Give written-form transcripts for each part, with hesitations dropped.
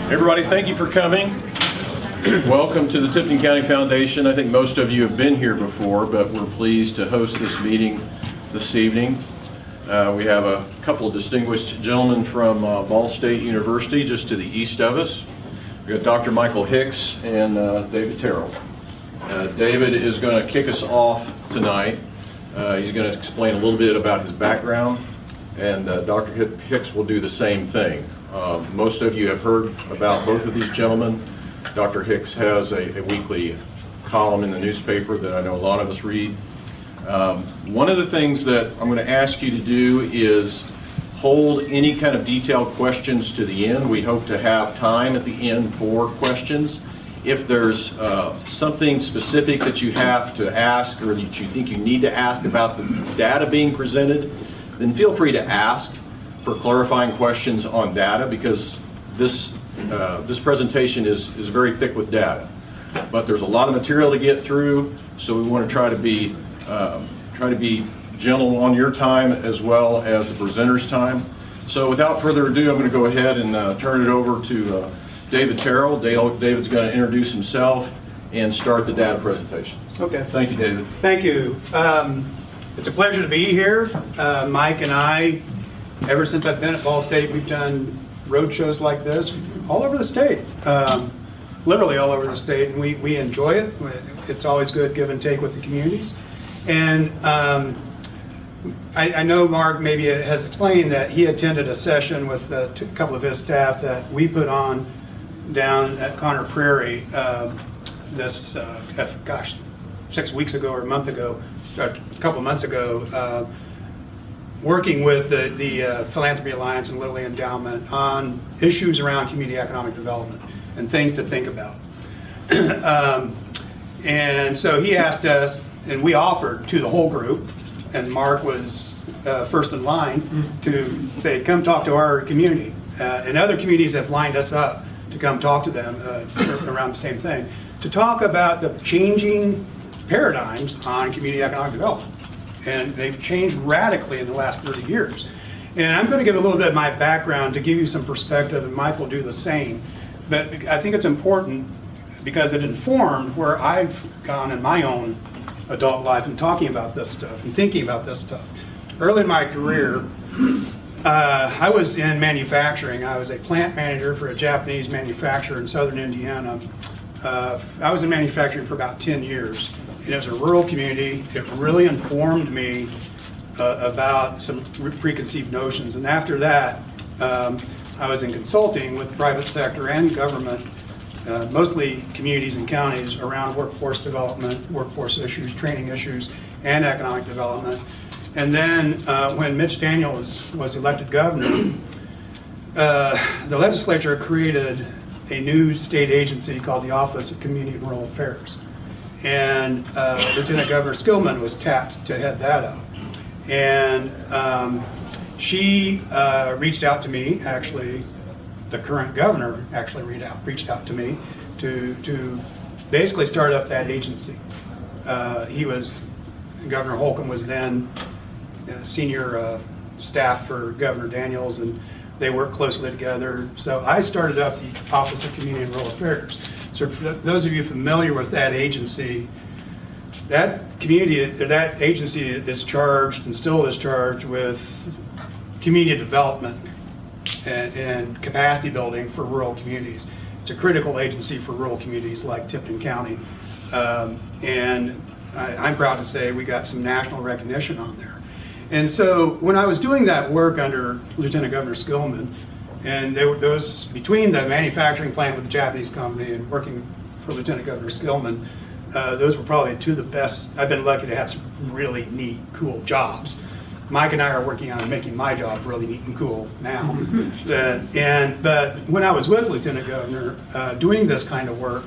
Everybody, thank you for coming. Welcome to the Tipton County Foundation. I think most of you have been here before, but we're pleased to host this meeting this evening. We have a couple of distinguished gentlemen from Ball State University just to the east of us. We've got Dr. Michael Hicks and David Terrell. David is going to kick us off tonight. He's going to explain a little bit about his background, and Dr. Hicks will do the same thing. Most of you have heard about both of these gentlemen. Dr. Hicks has a weekly column in the newspaper that I know a lot of us read. One of the things that I'm going to ask you to do is hold any kind of detailed questions to the end. We hope to have time at the end for questions. If there's something specific that you have to ask or that you think you need to ask about the data being presented, then feel free to ask for clarifying questions on data, because this presentation is very thick with data. But there's a lot of material to get through, so we want to try to be gentle on your time as well as the presenter's time. So without further ado, I'm going to go ahead and turn it over to David Terrell. David's going to introduce himself and start the data presentation. Okay. Thank you, David. Thank you. It's a pleasure to be here. Mike and I, ever since I've been at Ball State, we've done road shows like this all over the state, literally all over the state, and we enjoy it. It's always good give and take with the communities. And I know Mark maybe has explained that he attended a session with a couple of his staff that we put on down at Conner Prairie this, 6 weeks ago or a month ago, or a couple of months ago, working with the Philanthropy Alliance and Lilly Endowment on issues around community economic development and things to think about. And so he asked us, and we offered to the whole group, and Mark was first in line to say, come talk to our community. And other communities have lined us up to come talk to them around the same thing, to talk about the changing paradigms on community economic development. And they've changed radically in the last 30 years. And I'm going to give a little bit of my background to give you some perspective, and Mike will do the same. But I think it's important because it informed where I've gone in my own adult life and talking about this stuff and thinking about this stuff. Early in my career, I was in manufacturing. I was a plant manager for a Japanese manufacturer in southern Indiana. I was in manufacturing for about 10 years. And it was a rural community. It really informed me about some preconceived notions. And after that, I was in consulting with the private sector and government, mostly communities and counties, around workforce development, workforce issues, training issues, and economic development. And then when Mitch Daniels was elected governor, the legislature created a new state agency called the Office of Community and Rural Affairs. And Lieutenant Governor Skillman was tapped to head that up. And she reached out to me, actually, the current governor actually reached out to me to basically start up that agency. Governor Holcomb was then senior staff for Governor Daniels, and they worked closely together. So I started up the Office of Community and Rural Affairs. So for those of you familiar with that agency, that agency is charged and still is charged with community development and capacity building for rural communities. It's a critical agency for rural communities like Tipton County. And I'm proud to say we got some national recognition on there. And so when I was doing that work under Lieutenant Governor Skillman, and those between the manufacturing plant with the Japanese company and working for Lieutenant Governor Skillman, those were probably two of the best. I've been lucky to have some really neat, cool jobs. Mike and I are working on making my job really neat and cool now. But when I was with Lieutenant Governor doing this kind of work,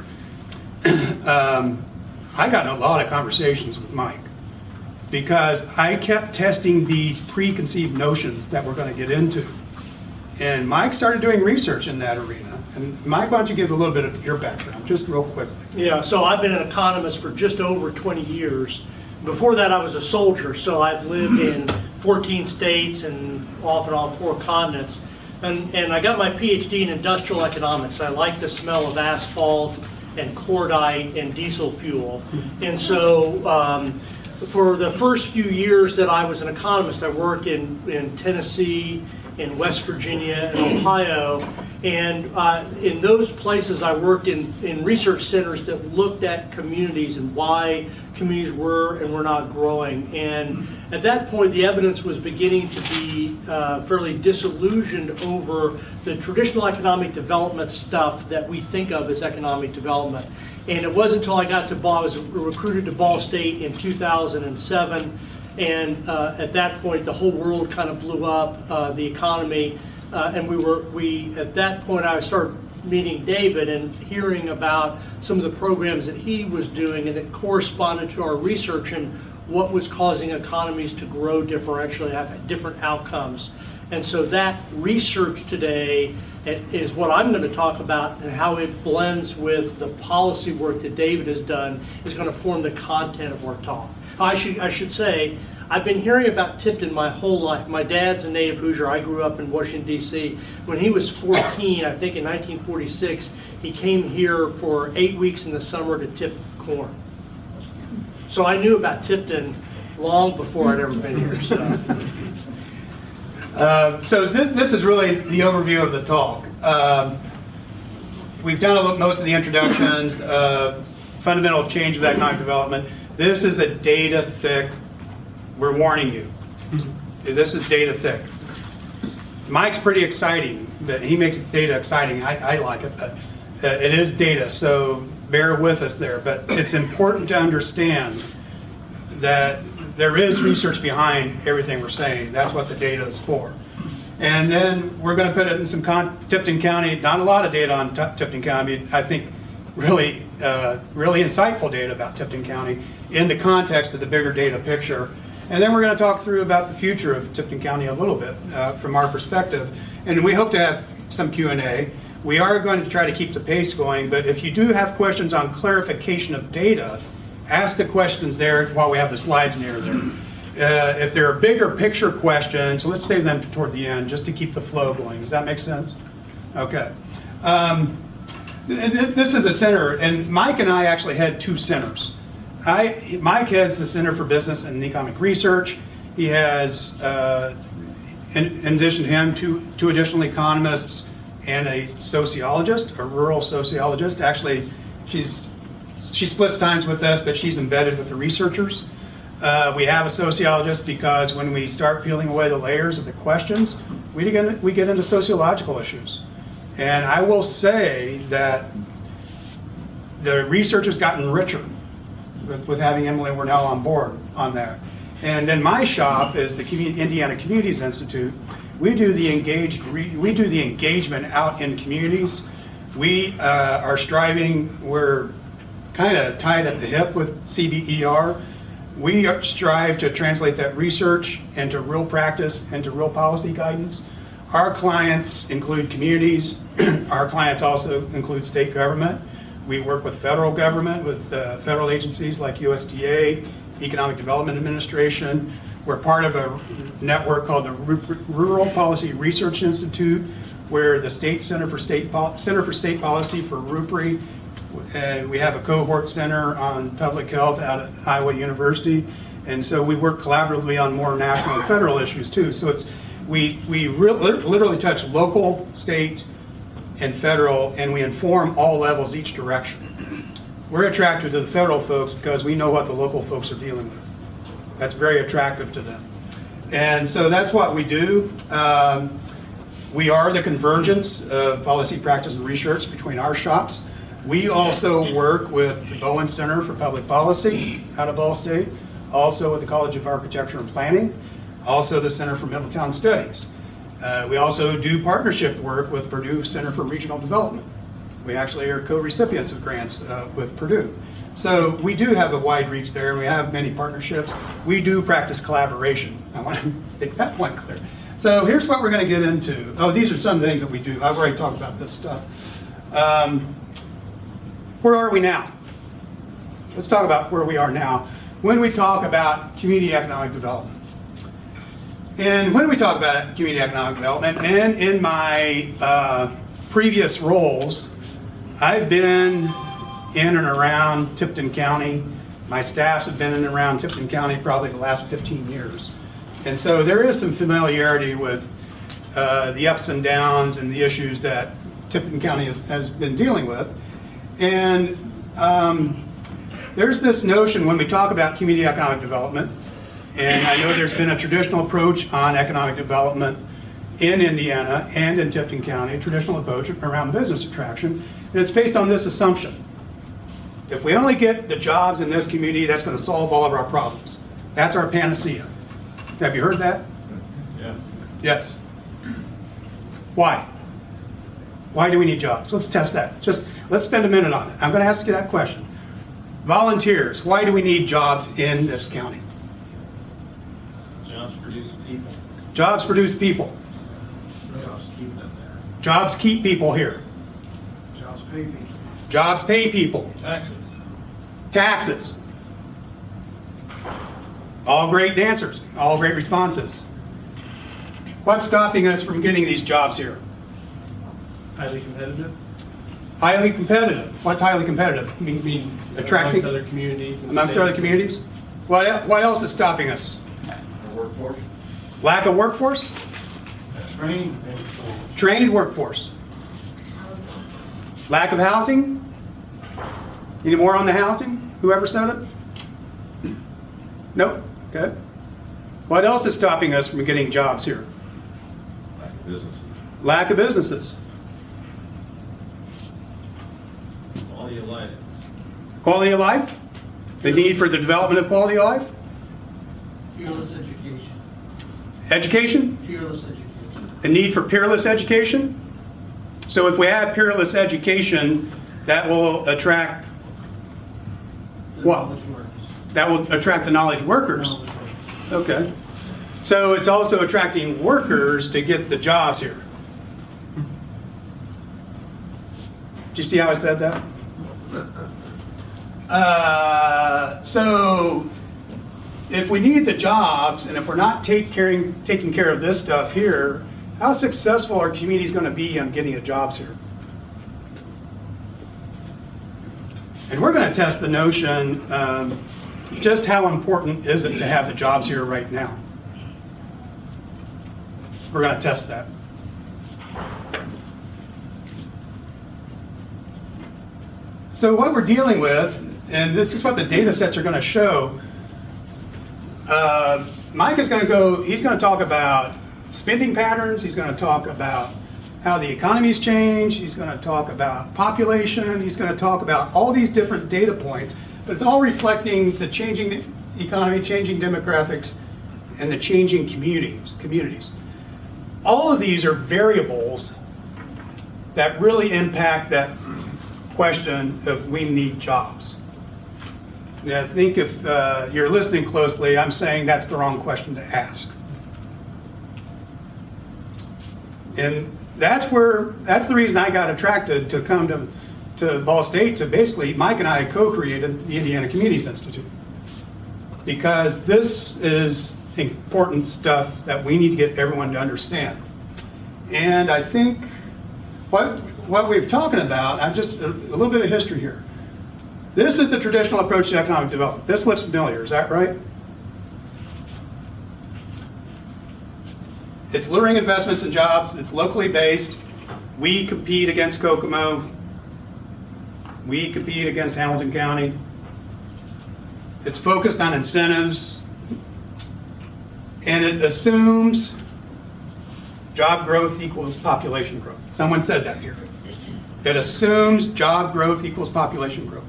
I got in a lot of conversations with Mike because I kept testing these preconceived notions that we're going to get into. And Mike started doing research in that arena. And Mike, why don't you give a little bit of your background, just real quickly. Yeah, so I've been an economist for just over 20 years. Before that, I was a soldier, so I've lived in 14 states and off and on 4 continents. And I got my PhD in industrial economics. I like the smell of asphalt and cordite and diesel fuel. And so for the first few years that I was an economist, I worked in Tennessee, in West Virginia, and Ohio. And in those places, I worked in research centers that looked at communities and why communities were and were not growing. And at that point, the evidence was beginning to be fairly disillusioned over the traditional economic development stuff that we think of as economic development. And it wasn't until I got to Ball, I was recruited to Ball State in 2007. And at that point, the whole world kind of blew up, the economy. And we at that point, I started meeting David and hearing about some of the programs that he was doing, and it corresponded to our research and what was causing economies to grow differentially, have different outcomes. And so that research today is what I'm going to talk about, and how it blends with the policy work that David has done is going to form the content of our talk. I should say, I've been hearing about Tipton my whole life. My dad's a native Hoosier. I grew up in Washington, D.C. When he was 14, I think in 1946, he came here for 8 weeks in the summer to tip corn. So I knew about Tipton long before I'd ever been here. So this is really the overview of the talk. We've done most of the introductions, fundamental change of economic development. This is a data thick, we're warning you. This is data thick. Mike's pretty exciting, but he makes data exciting. I like it, but it is data, so bear with us there. But it's important to understand that there is research behind everything we're saying. That's what the data is for. And then we're going to put it in some Tipton County, not a lot of data on Tipton County, I think really insightful data about Tipton County in the context of the bigger data picture. And then we're going to talk through about the future of Tipton County a little bit from our perspective. And we hope to have some Q&A. We are going to try to keep the pace going, but if you do have questions on clarification of data, ask the questions there while we have the slides near there. If there are bigger picture questions, let's save them toward the end just to keep the flow going. Does that make sense? Okay. This is the center, and Mike and I actually had two centers. Mike heads the Center for Business and Economic Research. He has, in addition to him, two additional economists and a sociologist, a rural sociologist. Actually, she splits times with us, but she's embedded with the researchers. We have a sociologist because when we start peeling away the layers of the questions, we get into sociological issues. And I will say that the research has gotten richer with having Emily Wernell on board on that. And then my shop is the Indiana Communities Institute. We do the engagement out in communities. We are striving, we're kind of tied at the hip with CBER. We strive to translate that research into real practice, into real policy guidance. Our clients include communities. Our clients also include state government. We work with federal government, with federal agencies like USDA, Economic Development Administration. We're part of a network called the Rural Policy Research Institute, where the State Center for State Policy for RUPRI, and we have a cohort center on public health out at Iowa University. And so we work collaboratively on more national and federal issues too. So we literally touch local, state, and federal, and we inform all levels each direction. We're attracted to the federal folks because we know what the local folks are dealing with. That's very attractive to them. And so that's what we do. We are the convergence of policy, practice, and research between our shops. We also work with the Bowen Center for Public Policy out of Ball State, also with the College of Architecture and Planning, also the Center for Middletown Studies. We also do partnership work with Purdue Center for Regional Development. We actually are co-recipients of grants with Purdue. So we do have a wide reach there. We have many partnerships. We do practice collaboration. I want to make that point clear. So here's what we're going to get into. Oh, these are some things that we do. I've already talked about this stuff. Where are we now? Let's talk about where we are now when we talk about community economic development. And when we talk about community economic development, and in my previous roles, I've been in and around Tipton County. My staffs have been in and around Tipton County probably the last 15 years. And so there is some familiarity with the ups and downs and the issues that Tipton County has been dealing with. And there's this notion when we talk about community economic development, and I know there's been a traditional approach on economic development in Indiana and in Tipton County, a traditional approach around business attraction, and it's based on this assumption. If we only get the jobs in this community, that's going to solve all of our problems. That's our panacea. Have you heard that? Yeah. Yes. Why? Why do we need jobs? Let's test that. Just let's spend a minute on it. I'm going to ask you that question. Volunteers, why do we need jobs in this county? Jobs produce people. Jobs produce people. Jobs keep them there. Jobs keep people here. Jobs pay people. Jobs pay people. Taxes. Taxes. All great answers, all great responses. What's stopping us from getting these jobs here? Highly competitive. Highly competitive. What's highly competitive? I mean, Attracting amongst other communities. and amongst states. other communities? What else is stopping us? Our workforce. Lack of workforce? Trained. Trained workforce? Lack of housing? Any more on the housing? Whoever said it? Nope. Okay. What else is stopping us from getting jobs here? Lack of businesses. Lack of businesses. Quality of life. Quality of life? The need for the development of quality of life? Peerless education. Education? Peerless education. The need for peerless education? So if we have peerless education, that will attract what? Knowledge workers. That will attract the knowledge workers. Knowledge workers. Okay. So it's also attracting workers to get the jobs here. Do you see how I said that? So if we need the jobs, and if we're not taking care of this stuff here, how successful are communities going to be on getting the jobs here? And we're going to test the notion, just how important is it to have the jobs here right now? We're going to test that. So what we're dealing with, and this is what the data sets are going to show, Mike is going to go, he's going to talk about spending patterns, he's going to talk about how the economy's changed, he's going to talk about population, he's going to talk about all these different data points, but it's all reflecting the changing economy, changing demographics, and the changing communities. All of these are variables that really impact that question of we need jobs. And I think if you're listening closely, I'm saying that's the wrong question to ask. And that's the reason I got attracted to come to Ball State, to basically, Mike and I co-created the Indiana Communities Institute. Because this is important stuff that we need to get everyone to understand. And I think what we've talking about, I'm just a little bit of history here. This is the traditional approach to economic development. This looks familiar, is that right? It's luring investments and jobs, it's locally based. We compete against Kokomo. We compete against Hamilton County. It's focused on incentives. And it assumes job growth equals population growth. Someone said that here. It assumes job growth equals population growth.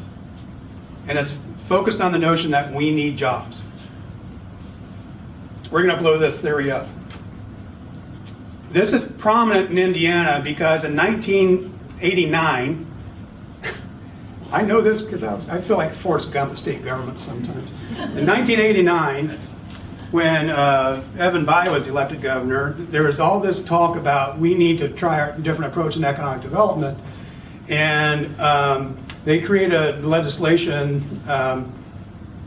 And it's focused on the notion that we need jobs. We're going to blow this theory up. This is prominent in Indiana because in 1989, I know this because I feel like Forrest Gump, the state government sometimes. In 1989, when Evan Bayh was elected governor, there was all this talk about we need to try a different approach in economic development. And they created legislation,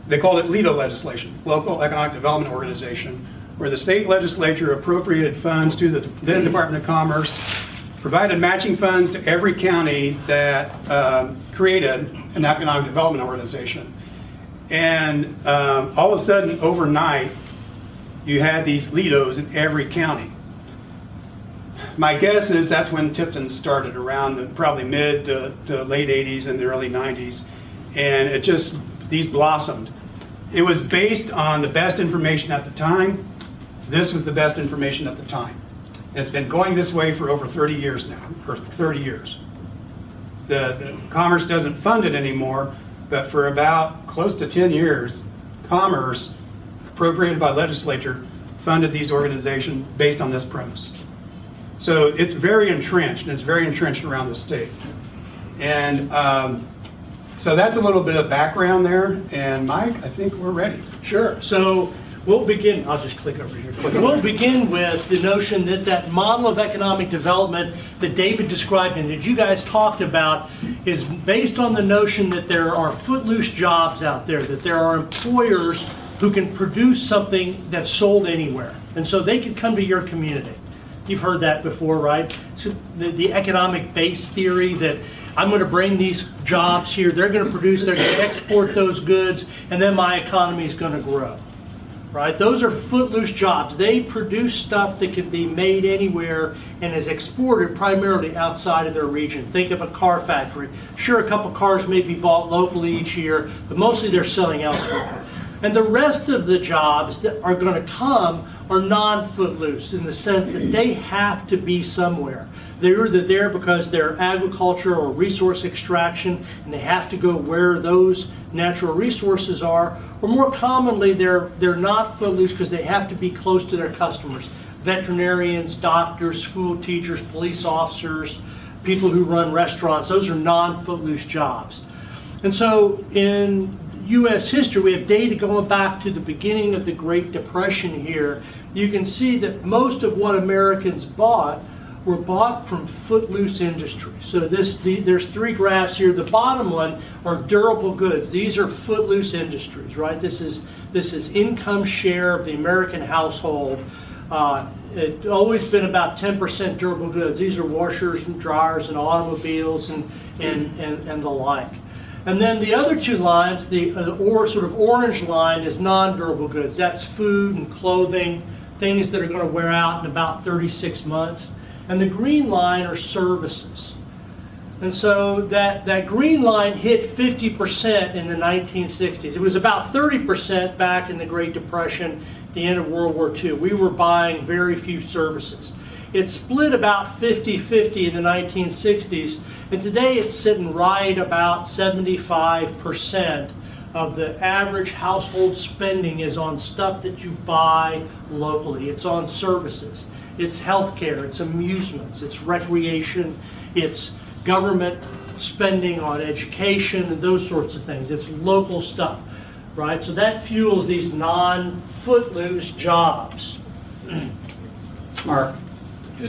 they called it LEDO legislation, Local Economic Development Organization, where the state legislature appropriated funds to the then Department of Commerce, provided matching funds to every county that created an economic development organization. And all of a sudden, overnight, you had these LEDOs in every county. My guess is that's when Tipton started, around the probably mid to late 80s and the early 90s. And it just, these blossomed. It was based on the best information at the time. This was the best information at the time. And it's been going this way for over 30 years now, or 30 years. The Commerce doesn't fund it anymore, but for about close to 10 years, Commerce, appropriated by legislature, funded these organizations based on this premise. So it's very entrenched, and it's very entrenched around the state. And so that's a little bit of background there. And Mike, I think we're ready. Sure. So we'll begin, I'll just click over here. We'll begin with the notion that that model of economic development that David described and that you guys talked about is based on the notion that there are footloose jobs out there, that there are employers who can produce something that's sold anywhere. And so they can come to your community. You've heard that before, right? So the economic base theory that I'm going to bring these jobs here, they're going to produce, they're going to export those goods, and then my economy is going to grow, right? Those are footloose jobs. They produce stuff that can be made anywhere and is exported primarily outside of their region. Think of a car factory. Sure, a couple cars may be bought locally each year, but mostly they're selling elsewhere. And the rest of the jobs that are going to come are non-footloose in the sense that they have to be somewhere. They're either there because they're agriculture or resource extraction, and they have to go where those natural resources are, or more commonly, they're not footloose because they have to be close to their customers. Veterinarians, doctors, school teachers, police officers, people who run restaurants, those are non-footloose jobs. And so in U.S. history, we have data going back to the beginning of the Great Depression here. You can see that most of what Americans bought were bought from footloose industry. So there's three graphs here. The bottom one are durable goods. These are footloose industries, right? This is income share of the American household. It's always been about 10% durable goods. These are washers and dryers and automobiles and the like. And then the other two lines, the sort of orange line is non-durable goods. That's food and clothing, things that are going to wear out in about 36 months. And the green line are services. And so that green line hit 50% in the 1960s. It was about 30% back in the Great Depression, the end of World War II. We were buying very few services. It split about 50-50 in the 1960s, and today it's sitting right about 75% of the average household spending is on stuff that you buy locally. It's on services. It's healthcare, it's amusements, it's recreation, it's government spending on education and those sorts of things. It's local stuff, right? So that fuels these non-footloose jobs. Mark.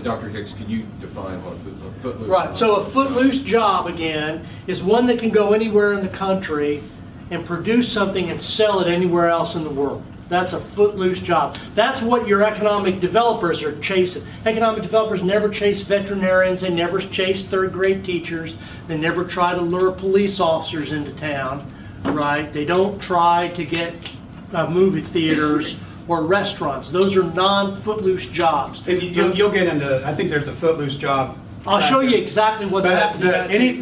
Dr. Hicks, can you define what a footloose? Right, so a footloose job, again, is one that can go anywhere in the country and produce something and sell it anywhere else in the world. That's a footloose job. That's what your economic developers are chasing. Economic developers never chase veterinarians. They never chase third-grade teachers. They never try to lure police officers into town, right? They don't try to get movie theaters or restaurants. Those are non-footloose jobs. And you'll get into, I think there's a footloose job. I'll show you exactly what's happening.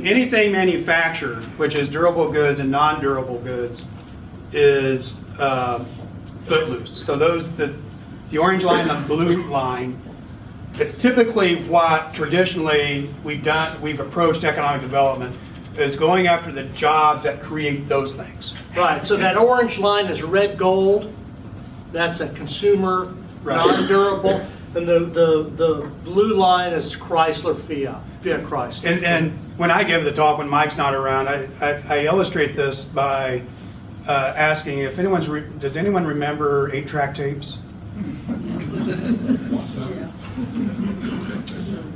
Anything manufactured, which is durable goods and non-durable goods, is footloose. So the orange line and the blue line, it's typically what traditionally we've approached economic development, is going after the jobs that create those things. Right, so that orange line is red gold. That's a consumer, Right. non-durable. And the blue line is Chrysler, Fiat Chrysler. And when I give the talk, when Mike's not around, I illustrate this by asking if does anyone remember 8-track tapes?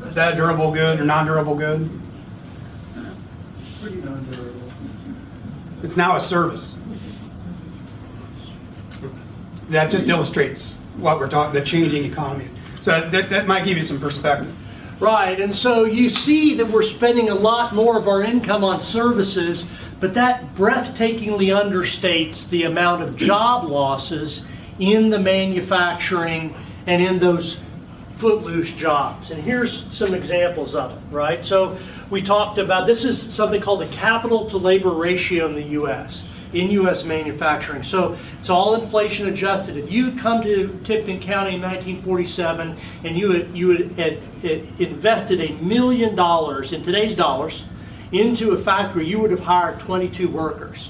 Is that a durable good or non-durable good? Pretty non-durable. It's now a service. That just illustrates what we're talking, the changing economy. So that might give you some perspective. Right, and so you see that we're spending a lot more of our income on services, but that breathtakingly understates the amount of job losses in the manufacturing and in those footloose jobs. And here's some examples of it, right? So we talked about, this is something called the capital to labor ratio in the U.S., in U.S. manufacturing. So it's all inflation adjusted. If you had come to Tipton County in 1947 and you had invested $1 million in today's dollars into a factory, you would have hired 22 workers.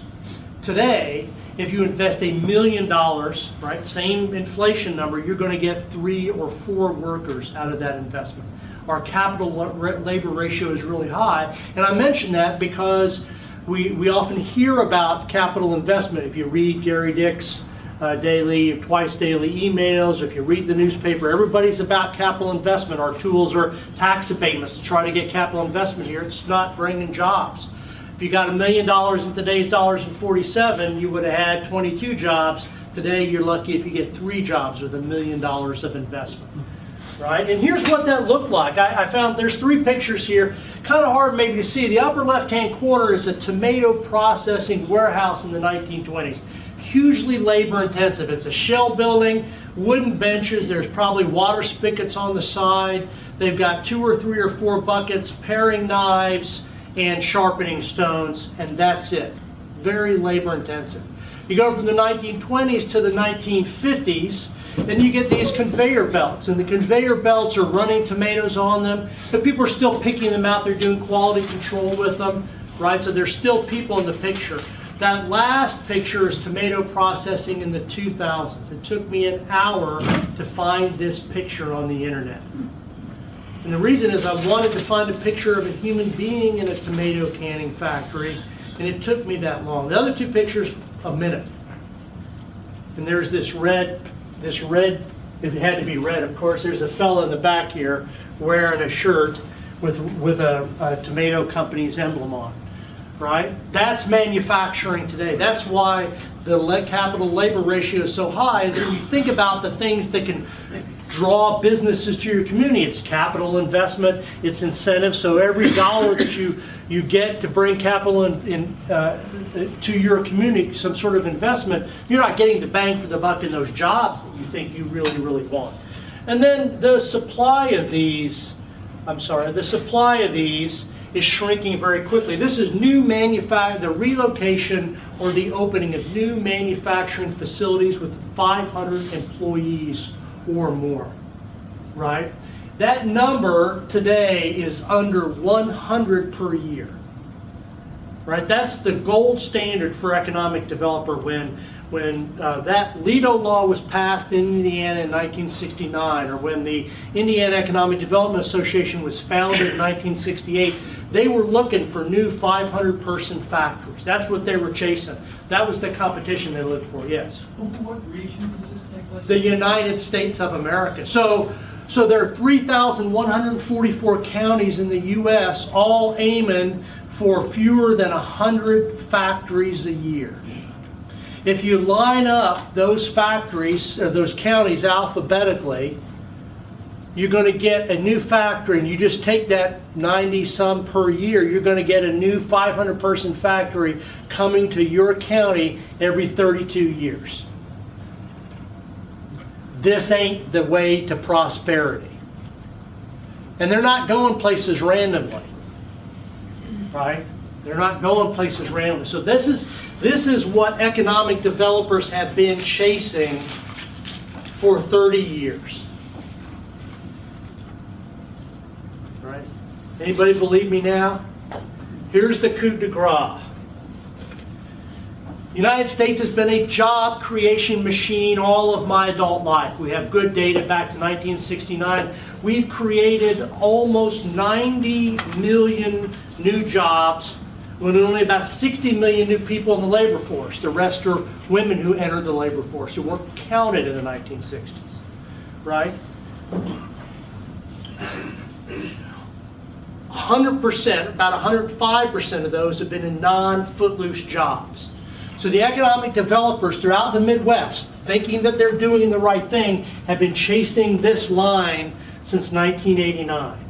Today, if you invest $1 million, right, same inflation number, you're going to get 3 or 4 workers out of that investment. Our capital labor ratio is really high, and I mention that because we often hear about capital investment. If you read Gary Dick's daily, twice daily emails, if you read the newspaper, everybody's about capital investment. Our tools are tax abatements to try to get capital investment here. It's not bringing jobs. If you got $1 million in today's dollars in 47, you would have had 22 jobs. Today, you're lucky if you get 3 jobs with $1 million of investment. Right? And here's what that looked like. I found there's 3 pictures here. Kind of hard maybe to see. The upper left-hand corner is a tomato processing warehouse in the 1920s. Hugely labor intensive. It's a shell building, wooden benches. There's probably water spigots on the side. They've got 2 or 3 or 4 buckets, paring knives, and sharpening stones, and that's it. Very labor intensive. You go from the 1920s to the 1950s, then you get these conveyor belts, and the conveyor belts are running tomatoes on them, but people are still picking them out. They're doing quality control with them, right? So there's still people in the picture. That last picture is tomato processing in the 2000s. It took me an hour to find this picture on the internet. And the reason is I wanted to find a picture of a human being in a tomato canning factory, and it took me that long. The other 2 pictures, a minute. And there's this red, it had to be red, of course. There's a fella in the back here wearing a shirt with a tomato company's emblem on, right? That's manufacturing today. That's why the capital labor ratio is so high. Is when you think about the things that can draw businesses to your community. It's capital investment, it's incentives. So every dollar that you get to bring capital to your community, some sort of investment, you're not getting the bang for the buck in those jobs that you think you really, really want. And then the supply of these is shrinking very quickly. This is the relocation or the opening of new manufacturing facilities with 500 employees or more, right? That number today is under 100 per year, right? That's the gold standard for economic developer. When that Lido law was passed in Indiana in 1969, or when the Indiana Economic Development Association was founded in 1968, they were looking for new 500-person factories. That's what they were chasing. That was the competition they looked for, yes. What region does this take place? The United States of America. So there are 3,144 counties in the U.S. all aiming for fewer than 100 factories a year. If you line up those factories, or those counties alphabetically, you're going to get a new factory, and you just take that 90-some per year, you're going to get a new 500-person factory coming to your county every 32 years. This ain't the way to prosperity. And they're not going places randomly, right? They're not going places randomly. So this is what economic developers have been chasing for 30 years. Right? Anybody believe me now? Here's the coup de grace. The United States has been a job creation machine all of my adult life. We have good data back to 1969. We've created almost 90 million new jobs when only about 60 million new people in the labor force. The rest are women who entered the labor force who weren't counted in the 1960s, right? 100%, about 105% of those have been in non-footloose jobs. So the economic developers throughout the Midwest, thinking that they're doing the right thing, have been chasing this line since 1989.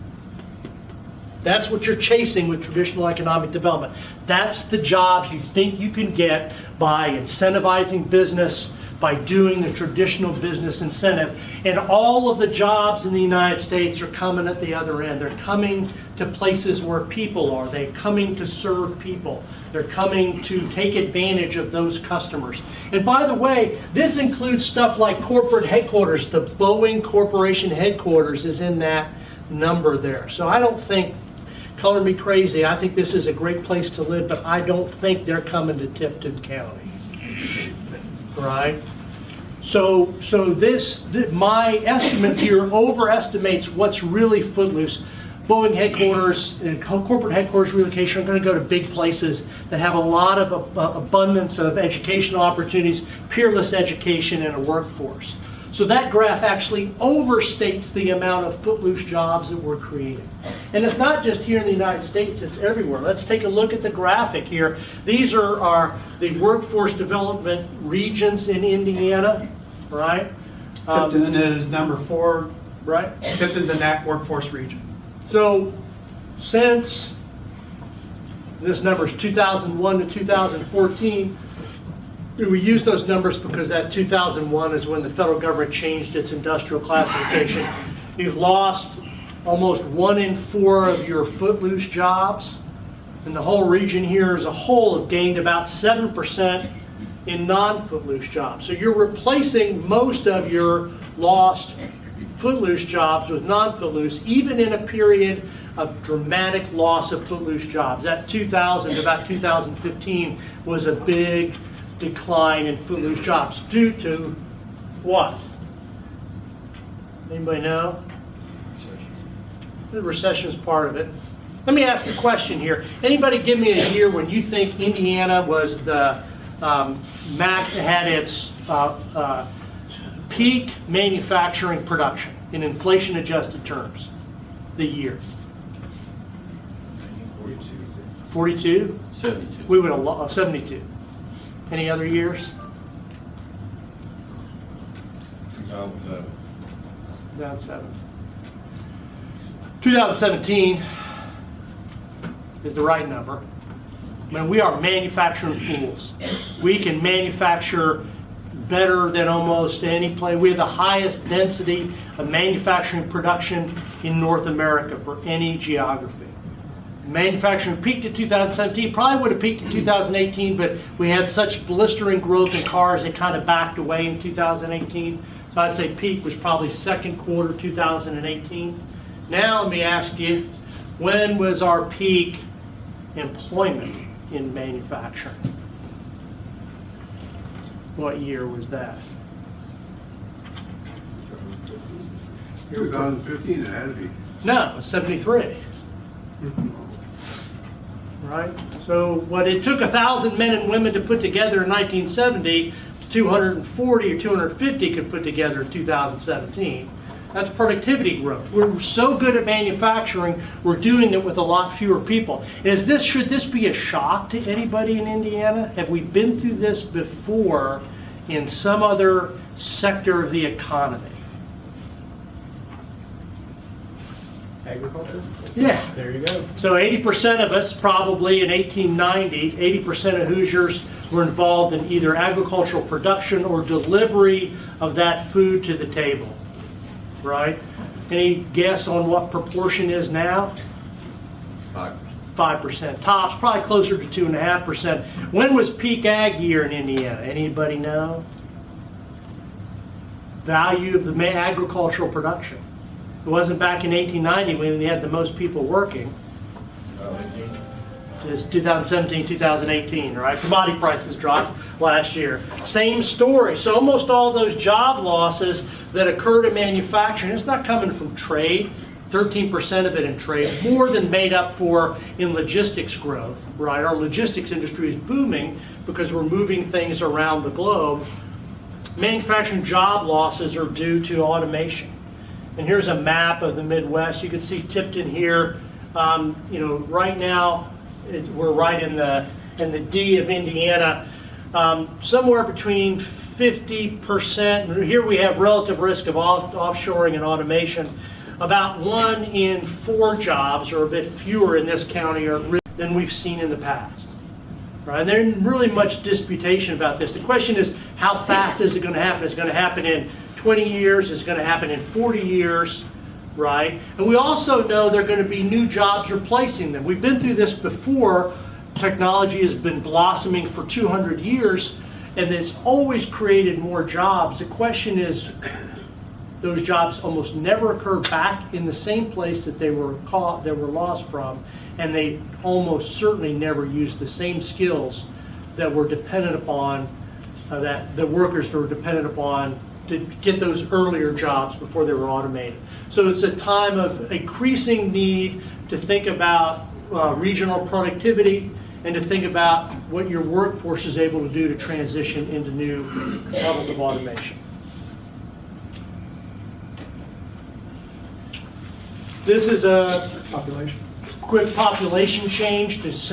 That's what you're chasing with traditional economic development. That's the jobs you think you can get by incentivizing business, by doing the traditional business incentive. And all of the jobs in the United States are coming at the other end. They're coming to places where people are. They're coming to serve people. They're coming to take advantage of those customers. And by the way, this includes stuff like corporate headquarters. The Boeing Corporation headquarters is in that number there. So I don't think, color me crazy, I think this is a great place to live, but I don't think they're coming to Tipton County. Right? So my estimate here overestimates what's really Footloose. Boeing headquarters and corporate headquarters relocation are going to go to big places that have a lot of abundance of educational opportunities, peerless education, and a workforce. So that graph actually overstates the amount of Footloose jobs that we're creating. And it's not just here in the United States, it's everywhere. Let's take a look at the graphic here. These are the workforce development regions in Indiana, right? Tipton is number 4. Right? Tipton's in that workforce region. So since this number is 2001 to 2014, we use those numbers because that 2001 is when the federal government changed its industrial classification. You've lost almost 1 in 4 of your Footloose jobs, and the whole region here as a whole have gained about 7% in non-Footloose jobs. So you're replacing most of your lost Footloose jobs with non-Footloose, even in a period of dramatic loss of Footloose jobs. That 2000 to about 2015 was a big decline in Footloose jobs due to what? Anybody know? The recession is part of it. Let me ask a question here. Anybody give me a year when you think Indiana was the had its peak manufacturing production in inflation-adjusted terms? The year. 42? 72. We would have lost 72. Any other years? 2007. 2007. 2017 is the right number. I mean, we are manufacturing fools. We can manufacture better than almost any place. We have the highest density of manufacturing production in North America for any geography. Manufacturing peaked in 2017, probably would have peaked in 2018, but we had such blistering growth in cars, it kind of backed away in 2018. So I'd say peak was probably second quarter 2018. Now let me ask you, when was our peak employment in manufacturing? What year was that? 2015, it had to be. No, it was 73. Right? So what it took 1,000 men and women to put together in 1970, 240 or 250 could put together in 2017. That's productivity growth. We're so good at manufacturing, we're doing it with a lot fewer people. Should this be a shock to anybody in Indiana? Have we been through this before in some other sector of the economy? Agriculture? Yeah. There you go. So 80% of us, probably in 1890, 80% of Hoosiers were involved in either agricultural production or delivery of that food to the table, right? Any guess on what proportion is now? 5%. Tops, probably closer to 2.5%. When was peak ag year in Indiana? Anybody know? Value of the agricultural production. It wasn't back in 1890 when we had the most people working. It's 2017, 2018, right? Commodity prices dropped last year. Same story. So almost all those job losses that occurred in manufacturing, it's not coming from trade. 13% of it in trade, more than made up for in logistics growth, right? Our logistics industry is booming because we're moving things around the globe. Manufacturing job losses are due to automation. And here's a map of the Midwest. You can see Tipton here. Right now we're right in the D of Indiana. Somewhere between 50%, here we have relative risk of offshoring and automation. About 1 in 4 jobs, or a bit fewer in this county, are than we've seen in the past. Right? And there's really much disputation about this. The question is, how fast is it going to happen? Is it going to happen in 20 years? Is it going to happen in 40 years? Right? And we also know there are going to be new jobs replacing them. We've been through this before. Technology has been blossoming for 200 years, and it's always created more jobs. The question is, those jobs almost never occur back in the same place that they were lost from, and they almost certainly never use the same skills that were dependent upon, that the workers were dependent upon to get those earlier jobs before they were automated. So it's a time of increasing need to think about regional productivity and to think about what your workforce is able to do to transition into new levels of automation. This is a quick population change this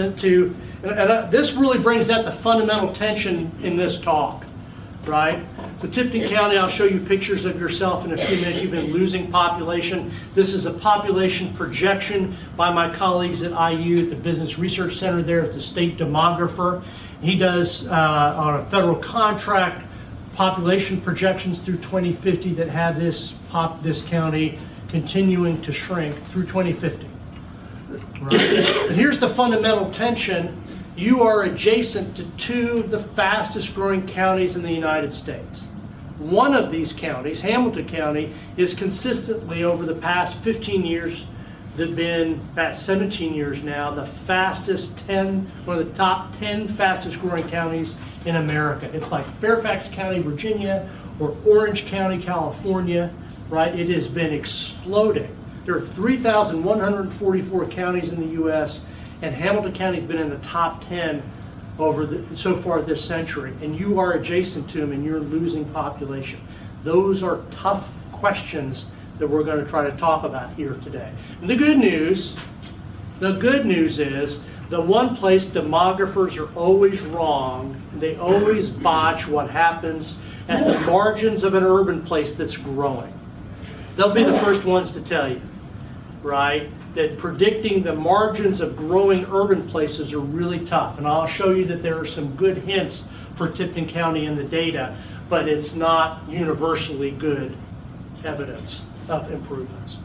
really brings out the fundamental tension in this talk, right? So Tipton County, I'll show you pictures of yourself in a few minutes. You've been losing population. This is a population projection by my colleagues at IU at the Business Research Center there at the state demographer. He does, on a federal contract, population projections through 2050 that have this county continuing to shrink through 2050. Right? And here's the fundamental tension. You are adjacent to 2 of the fastest growing counties in the United States. One of these counties, Hamilton County, is consistently over the past 15 years, they've been past 17 years now, one of the top 10 fastest growing counties in America. It's like Fairfax County, Virginia, or Orange County, California, right? It has been exploding. There are 3,144 counties in the U.S., and Hamilton County's been in the top 10 so far this century, and you are adjacent to them and you're losing population. Those are tough questions that we're going to try to talk about here today. And the good news is the one place demographers are always wrong, they always botch what happens at the margins of an urban place that's growing. They'll be the first ones to tell you, right? That predicting the margins of growing urban places are really tough. And I'll show you that there are some good hints for Tipton County in the data, but it's not universally good evidence of improvements.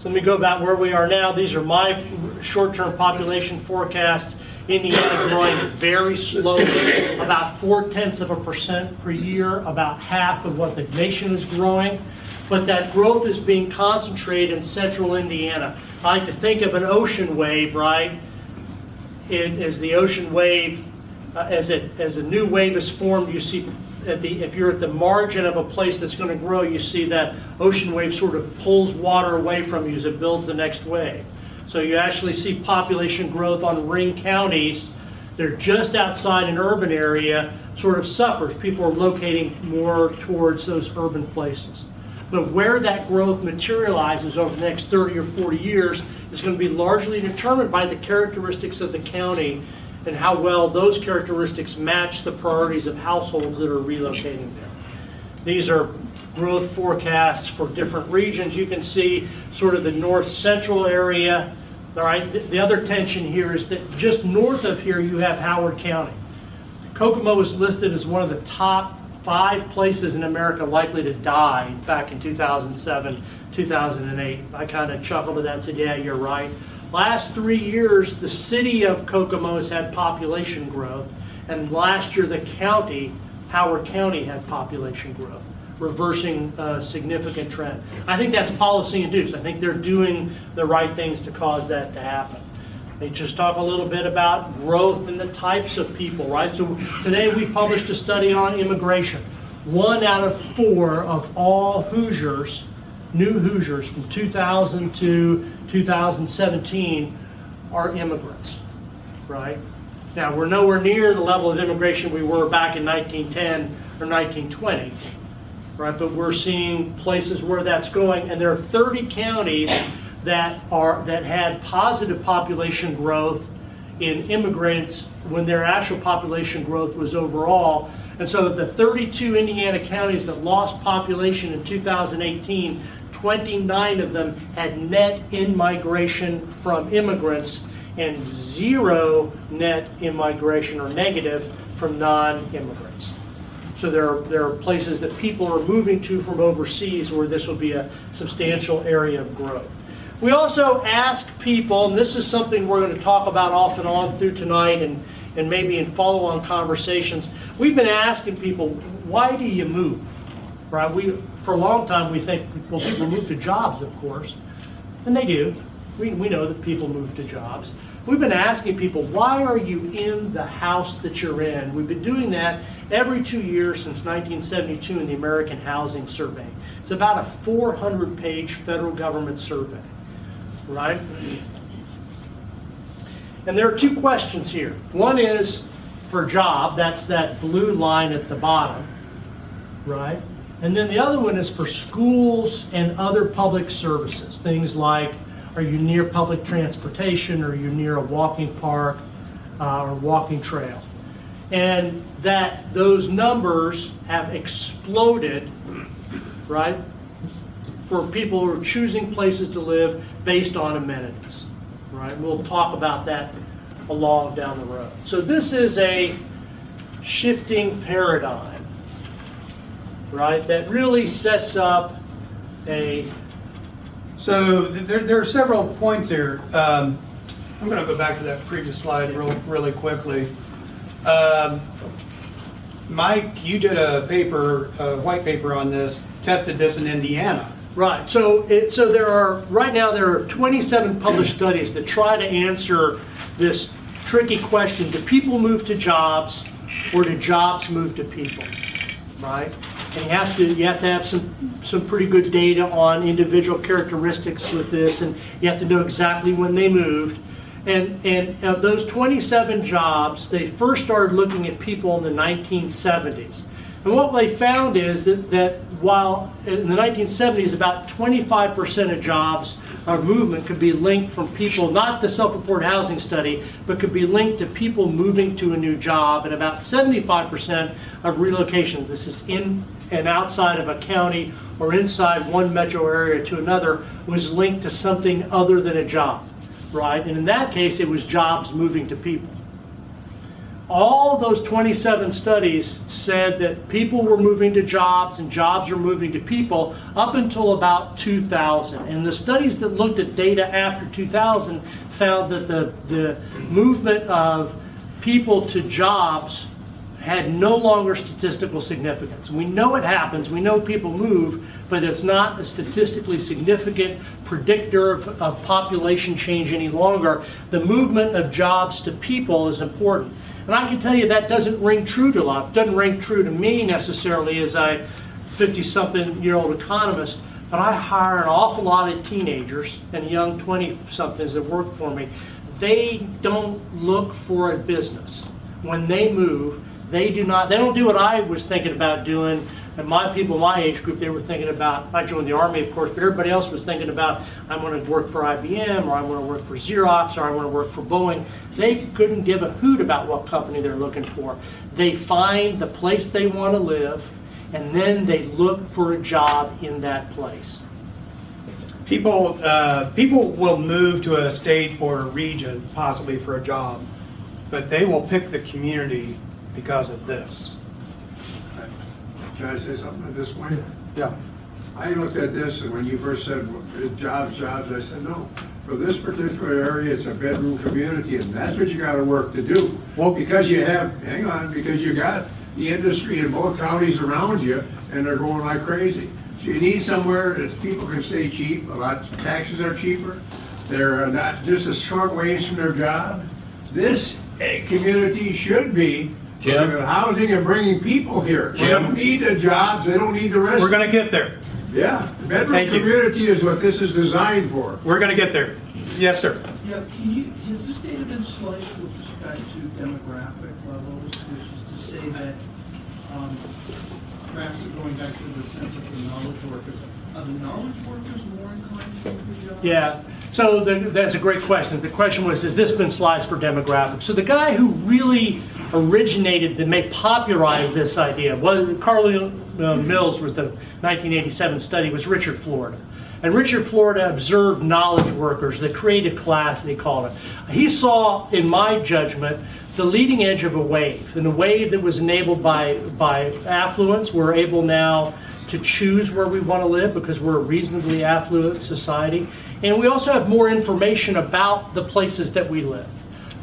So let me go about where we are now. These are my short-term population forecasts. Indiana growing very slowly, about 0.4% per year, about half of what the nation is growing. But that growth is being concentrated in central Indiana. I like to think of an ocean wave, right? As the ocean wave, as a new wave is formed, you see, if you're at the margin of a place that's going to grow, you see that ocean wave sort of pulls water away from you as it builds the next wave. So you actually see population growth on ring counties. They're just outside an urban area, sort of suffers. People are locating more towards those urban places. But where that growth materializes over the next 30 or 40 years is going to be largely determined by the characteristics of the county and how well those characteristics match the priorities of households that are relocating there. These are growth forecasts for different regions. You can see sort of the north central area. All right. The other tension here is that just north of here you have Howard County. Kokomo was listed as one of the top 5 places in America likely to die back in 2007, 2008. I kind of chuckled at that and said, yeah, you're right. Last 3 years, the city of Kokomo has had population growth, and last year the county, Howard County, had population growth, reversing a significant trend. I think that's policy induced. I think they're doing the right things to cause that to happen. They just talk a little bit about growth and the types of people, right? So today we published a study on immigration. 1 out of 4 of all Hoosiers, new Hoosiers from 2000 to 2017 are immigrants, right? Now we're nowhere near the level of immigration we were back in 1910 or 1920, right? But we're seeing places where that's going, and there are 30 counties that had positive population growth in immigrants when their actual population growth was overall And so of the 32 Indiana counties that lost population in 2018, 29 of them had net in-migration from immigrants and 0 net in-migration or negative from non-immigrants. So there are places that people are moving to from overseas where this will be a substantial area of growth. We also ask people, and this is something we're going to talk about off and on through tonight and maybe in follow-on conversations, we've been asking people, why do you move? Right? For a long time we think, well, people move to jobs, of course, and they do. We know that people move to jobs. We've been asking people, why are you in the house that you're in? We've been doing that every 2 years since 1972 in the American Housing Survey. It's about a 400-page federal government survey, right? And there are 2 questions here. One is for job, that's that blue line at the bottom, right? And then the other one is for schools and other public services, things like, are you near public transportation? Are you near a walking park or walking trail? And that those numbers have exploded, right, for people who are choosing places to live based on amenities, right? We'll talk about that along down the road. So this is a shifting paradigm, right, that really sets up a... So there are several points here. I'm going to go back to that previous slide really quickly. Mike, you did a paper, a white paper on this, tested this in Indiana. Right. So there are, right now there are 27 published studies that try to answer this tricky question: do people move to jobs, or do jobs move to people? Right. And you have to have some pretty good data on individual characteristics with this, and you have to know exactly when they moved. And of those 27 jobs, they first started looking at people in the 1970s. And what they found is that while in the 1970s about 25% of jobs or movement could be linked from people, not the self-reported housing study, but could be linked to people moving to a new job, and about 75% of relocation, this is in and outside of a county or inside one metro area to another, was linked to something other than a job, right? And in that case, it was jobs moving to people. All those 27 studies said that people were moving to jobs and jobs were moving to people up until about 2000. And the studies that looked at data after 2000 found that the movement of people to jobs had no longer statistical significance. We know it happens, we know people move, but it's not a statistically significant predictor of population change any longer. The movement of jobs to people is important. And I can tell you that doesn't ring true to a lot. It doesn't ring true to me necessarily as a 50-something-year-old economist, but I hire an awful lot of teenagers and young 20-somethings that work for me. They don't look for a business. When they move, they don't do what I was thinking about doing. And my people, my age group, they were thinking about, I joined the Army, of course, but everybody else was thinking about, I want to work for IBM, or I want to work for Xerox, or I want to work for Boeing. They couldn't give a hoot about what company they're looking for. They find the place they want to live, and then they look for a job in that place. People will move to a state or a region, possibly for a job, but they will pick the community because of this. Can I say something at this point? Yeah. I looked at this, and when you first said jobs, I said, no. For this particular area, it's a bedroom community, and that's what you gotta work to do. Well, because you got the industry in both counties around you, and they're going like crazy. So you need somewhere that people can stay cheap. Taxes are cheaper. They're not just a short ways from their job. This community should be Jim? looking at housing and bringing people here. They don't need the jobs, they don't need the rest. We're going to get there. Yeah, the bedroom Thank you. community is what this is designed for. We're going to get there. Yes, sir. Yeah, has this data been sliced with respect to demographic levels, which is to say that perhaps going back to the sense of the knowledge workers, are the knowledge workers more inclined to move to jobs? Yeah, so that's a great question. The question was, has this been sliced for demographics? So the guy who really originated, that may popularize this idea. Well, Carl Mills with the 1987 study was Richard Florida. And Richard Florida observed knowledge workers, the creative class, they called it. He saw, in my judgment, the leading edge of a wave, and a wave that was enabled by affluence. We're able now to choose where we want to live because we're a reasonably affluent society. And we also have more information about the places that we live,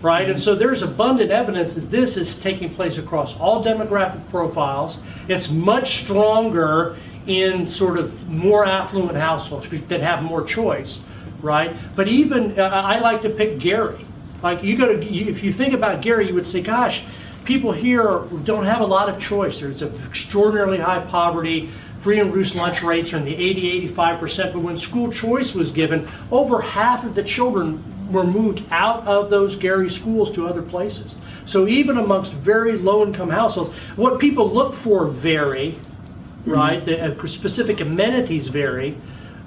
right? And so there's abundant evidence that this is taking place across all demographic profiles. It's much stronger in sort of more affluent households that have more choice, right? But even, I like to pick Gary. Like if you think about Gary, you would say, gosh, people here don't have a lot of choice. There's an extraordinarily high poverty. Free and reduced lunch rates are in the 80-85%, but when school choice was given, over half of the children were moved out of those Gary schools to other places. So even amongst very low-income households, what people look for vary, right? The specific amenities vary,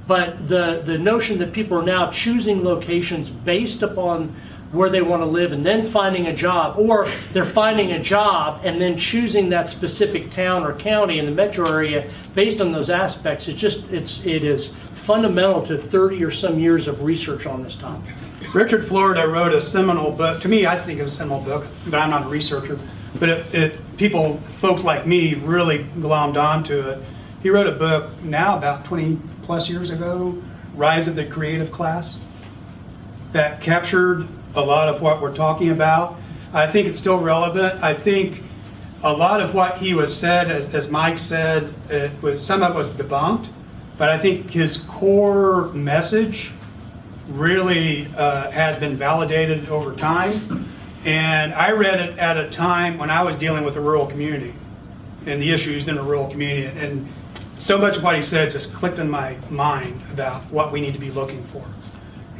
but the notion that people are now choosing locations based upon where they want to live and then finding a job, or they're finding a job and then choosing that specific town or county in the metro area based on those aspects, it is fundamental to 30 or some years of research on this topic. Richard Florida wrote a seminal book. To me, I think it was a seminal book, but I'm not a researcher. But folks like me really glommed onto it. He wrote a book now about 20 plus years ago, Rise of the Creative Class, that captured a lot of what we're talking about. I think it's still relevant. I think a lot of what he was said, as Mike said, some of it was debunked, but I think his core message really has been validated over time. And I read it at a time when I was dealing with a rural community and the issues in a rural community. And so much of what he said just clicked in my mind about what we need to be looking for.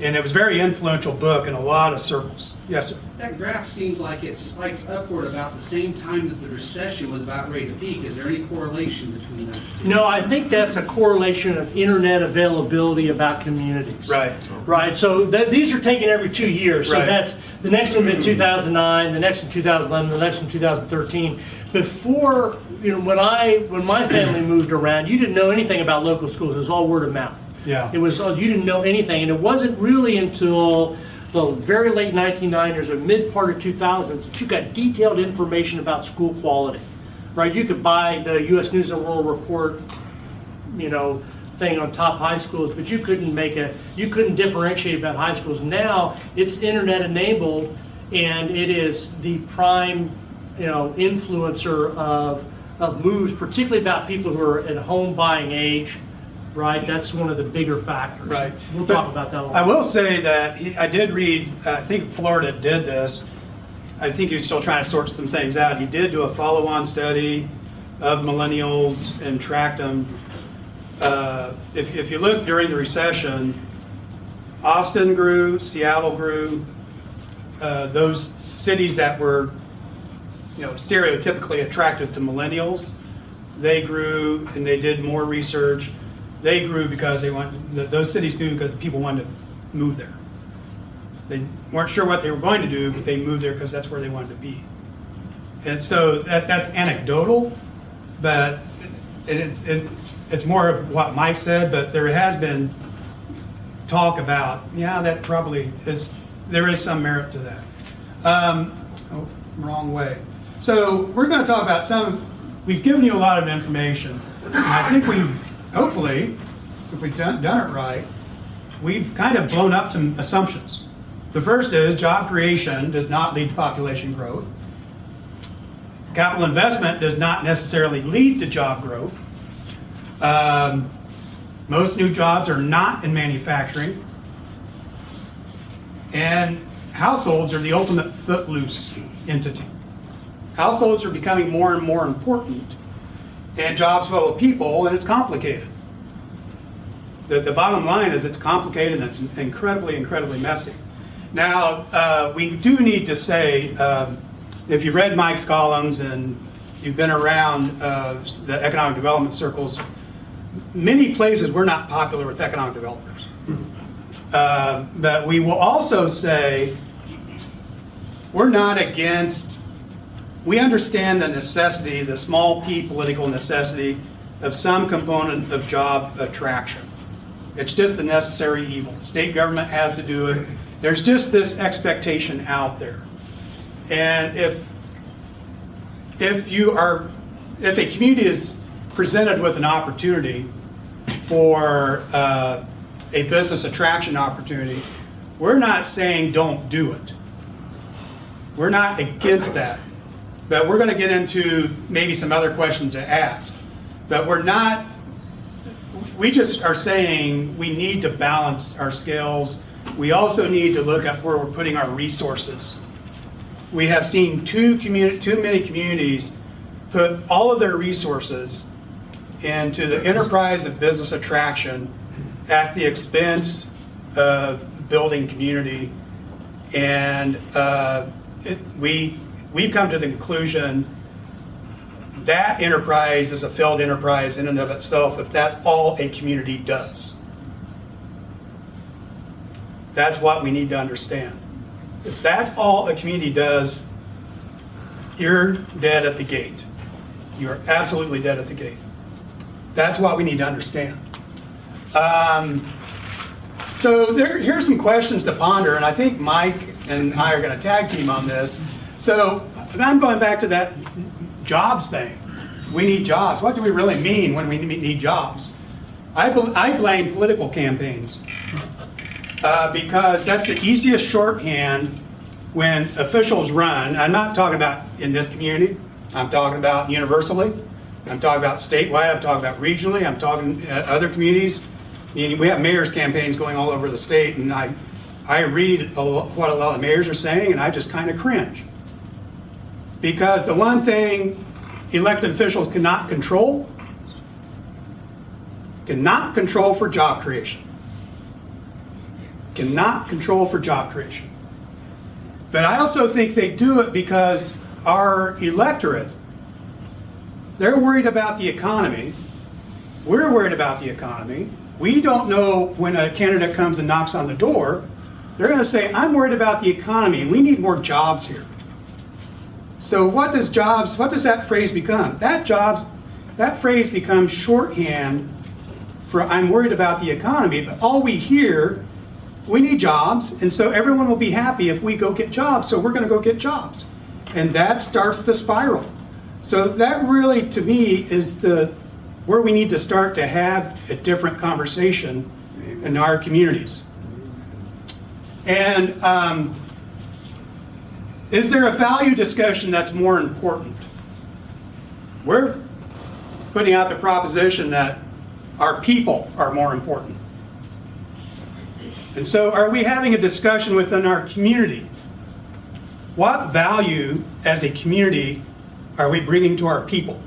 And it was a very influential book in a lot of circles. Yes, sir. That graph seems like it spikes upward about the same time that the recession was about ready to peak. Is there any correlation between those two? No, I think that's a correlation of internet availability about communities. Right. Right. So these are taken every 2 years. So Right. that's the next one in 2009, the next in 2011, the next in 2013. Before, when my family moved around, you didn't know anything about local schools. It was all word of mouth. Yeah. It was, you didn't know anything, and it wasn't really until the very late 1990s or mid part of 2000s that you got detailed information about school quality, right? You could buy the U.S. News and World Report, thing on top high schools, but you couldn't differentiate about high schools. Now it's internet enabled, and it is the prime, influencer of moves, particularly about people who are at home buying age. Right, that's one of the bigger factors. Right. We'll talk about that a lot. I will say that I did read, I think Florida did this. I think he was still trying to sort some things out. He did do a follow-on study of millennials and tracked them. If you look during the recession, Austin grew, Seattle grew. Those cities that were, stereotypically attractive to millennials, they grew, and they did more research. They grew because those cities grew because people wanted to move there. They weren't sure what they were going to do, but they moved there because that's where they wanted to be. And so that's anecdotal, but it's more of what Mike said, but there has been talk about, that probably there is some merit to that. Wrong way. So we're going to talk about we've given you a lot of information. And I think hopefully, if we've done it right, we've kind of blown up some assumptions. The first is job creation does not lead to population growth. Capital investment does not necessarily lead to job growth. Most new jobs are not in manufacturing. And households are the ultimate footloose entity. Households are becoming more and more important, and jobs follow people, and it's complicated. The bottom line is it's complicated and it's incredibly, incredibly messy. Now, we do need to say, if you've read Mike's columns and you've been around the economic development circles, many places we're not popular with economic developers. But we will also say we're not against we understand the necessity, the small p political necessity of some component of job attraction. It's just a necessary evil. The state government has to do it. There's just this expectation out there. And if a community is presented with an opportunity for a business attraction opportunity, we're not saying don't do it. We're not against that. But we're going to get into maybe some other questions to ask. But we just are saying we need to balance our scales. We also need to look at where we're putting our resources. We have seen too many communities put all of their resources into the enterprise of business attraction at the expense of building community. And we've come to the conclusion that enterprise is a failed enterprise in and of itself if that's all a community does. That's what we need to understand. If that's all a community does, you're dead at the gate. You're absolutely dead at the gate. That's what we need to understand. So here's some questions to ponder, and I think Mike and I are going to tag team on this. So I'm going back to that jobs thing. We need jobs. What do we really mean when we need jobs? I blame political campaigns because that's the easiest shorthand when officials run. I'm not talking about in this community. I'm talking about universally. I'm talking about statewide. I'm talking about regionally. I'm talking other communities. I mean, we have mayor's campaigns going all over the state, and I read what a lot of mayors are saying, and I just kind of cringe. Because the one thing elected officials cannot control for job creation. Cannot control for job creation. But I also think they do it because our electorate, they're worried about the economy. We're worried about the economy. We don't know when a candidate comes and knocks on the door, they're going to say, I'm worried about the economy. We need more jobs here. So what does that phrase become? That phrase becomes shorthand for I'm worried about the economy, but all we hear, we need jobs, and so everyone will be happy if we go get jobs, so we're going to go get jobs. And that starts the spiral. So that really, to me, is where we need to start to have a different conversation in our communities. And is there a value discussion that's more important? We're putting out the proposition that our people are more important. And so are we having a discussion within our community? What value as a community are we bringing to our people?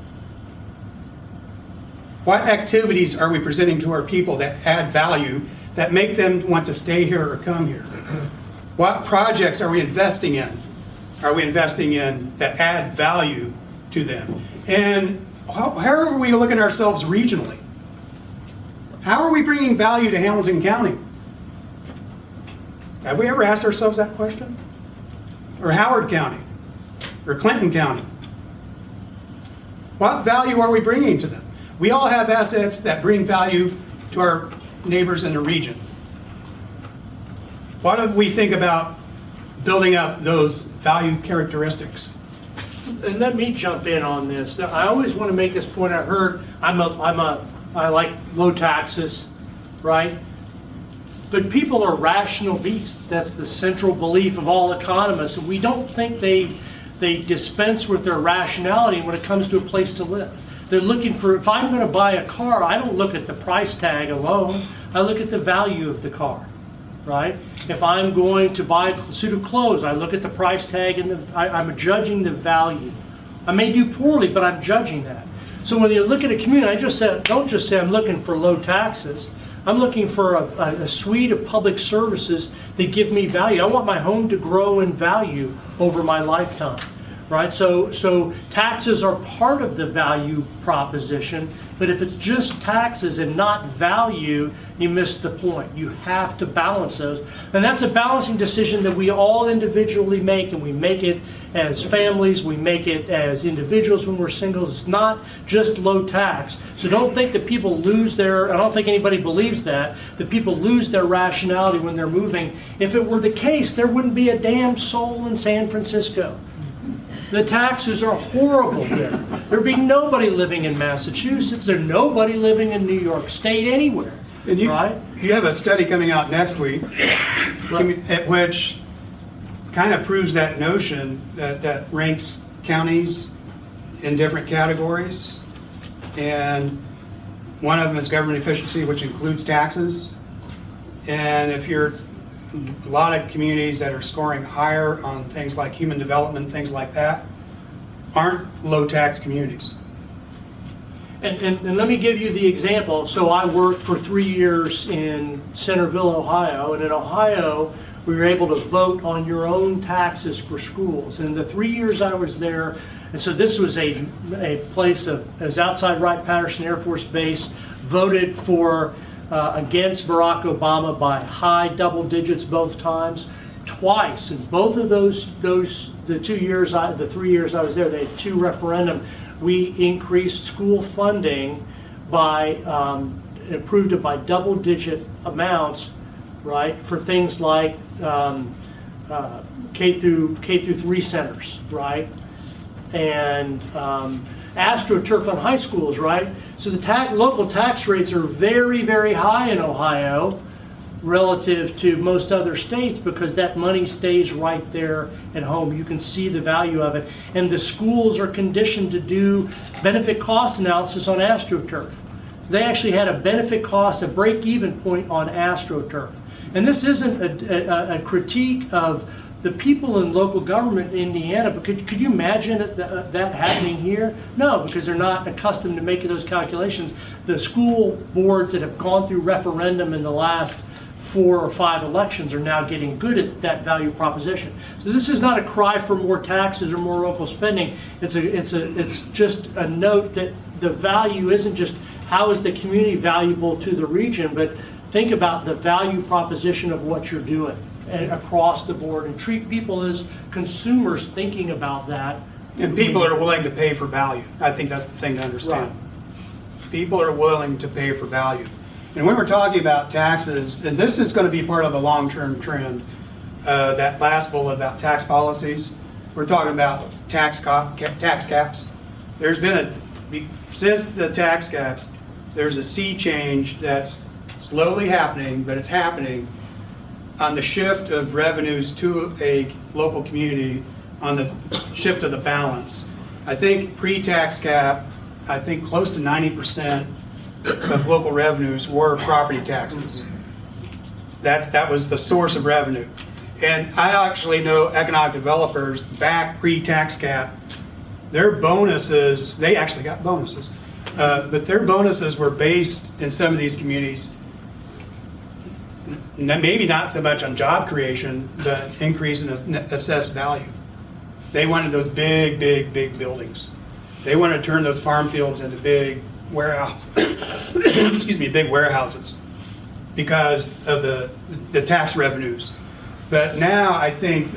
What activities are we presenting to our people that add value, that make them want to stay here or come here? What projects are we investing in? Are we investing in that add value to them? And how are we looking at ourselves regionally? How are we bringing value to Hamilton County? Have we ever asked ourselves that question? Or Howard County? Or Clinton County? What value are we bringing to them? We all have assets that bring value to our neighbors in the region. What do we think about building up those value characteristics? And let me jump in on this. Now, I always want to make this point. I heard I like low taxes, right? But people are rational beasts. That's the central belief of all economists. We don't think they dispense with their rationality when it comes to a place to live. They're looking for, if I'm going to buy a car, I don't look at the price tag alone. I look at the value of the car, right? If I'm going to buy a suit of clothes, I look at the price tag and I'm judging the value. I may do poorly, but I'm judging that. So when you look at a community, don't just say I'm looking for low taxes. I'm looking for a suite of public services that give me value. I want my home to grow in value over my lifetime. right? So taxes are part of the value proposition, but if it's just taxes and not value, you miss the point. You have to balance those. And that's a balancing decision that we all individually make, and we make it as families, we make it as individuals when we're singles. It's not just low tax. So don't think that people lose their, I don't think anybody believes that people lose their rationality when they're moving. If it were the case, there wouldn't be a damn soul in San Francisco. The taxes are horrible there. There'd be nobody living in Massachusetts. There's nobody living in New York State anywhere, And you, right? you have a study coming out next week, at which kind of proves that notion that ranks counties in different categories. And one of them is government efficiency, which includes taxes. And if you're a lot of communities that are scoring higher on things like human development, things like that, aren't low tax communities. And let me give you the example. So I worked for 3 years in Centerville, Ohio, and in Ohio, we were able to vote on your own taxes for schools. And in the 3 years I was there, and so this was a place of, it was outside Wright-Patterson Air Force Base, voted for against Barack Obama by high double digits both times, twice. And both of those the 3 years I was there, they had 2 referendum. We increased school funding by, improved it by double digit amounts, right, for things like K through 3 centers, right, and AstroTurf on high schools, right? So the local tax rates are very, very high in Ohio relative to most other states because that money stays right there at home. You can see the value of it. And the schools are conditioned to do benefit cost analysis on AstroTurf. They actually had a benefit cost, a break-even point on AstroTurf. And this isn't a critique of the people in local government in Indiana, but could you imagine that happening here? No, because they're not accustomed to making those calculations. The school boards that have gone through referendum in the last 4 or 5 elections are now getting good at that value proposition. So this is not a cry for more taxes or more local spending. It's just a note that the value isn't just how is the community valuable to the region, but think about the value proposition of what you're doing across the board and treat people as consumers thinking about that. And people are willing to pay for value. I think that's the thing to understand. Right. People are willing to pay for value. And when we're talking about taxes, and this is going to be part of a long-term trend, that last bullet about tax policies, we're talking about tax caps. There's been since the tax caps, there's a sea change that's slowly happening, but it's happening on the shift of revenues to a local community, on the shift of the balance. I think pre-tax cap, I think close to 90% of local revenues were property taxes. That was the source of revenue. And I actually know economic developers back pre-tax cap, their bonuses, they actually got bonuses, but their bonuses were based in some of these communities maybe not so much on job creation, but increase in assessed value. They wanted those big buildings. They wanted to turn those farm fields into big warehouses, big warehouses because of the tax revenues. But now I think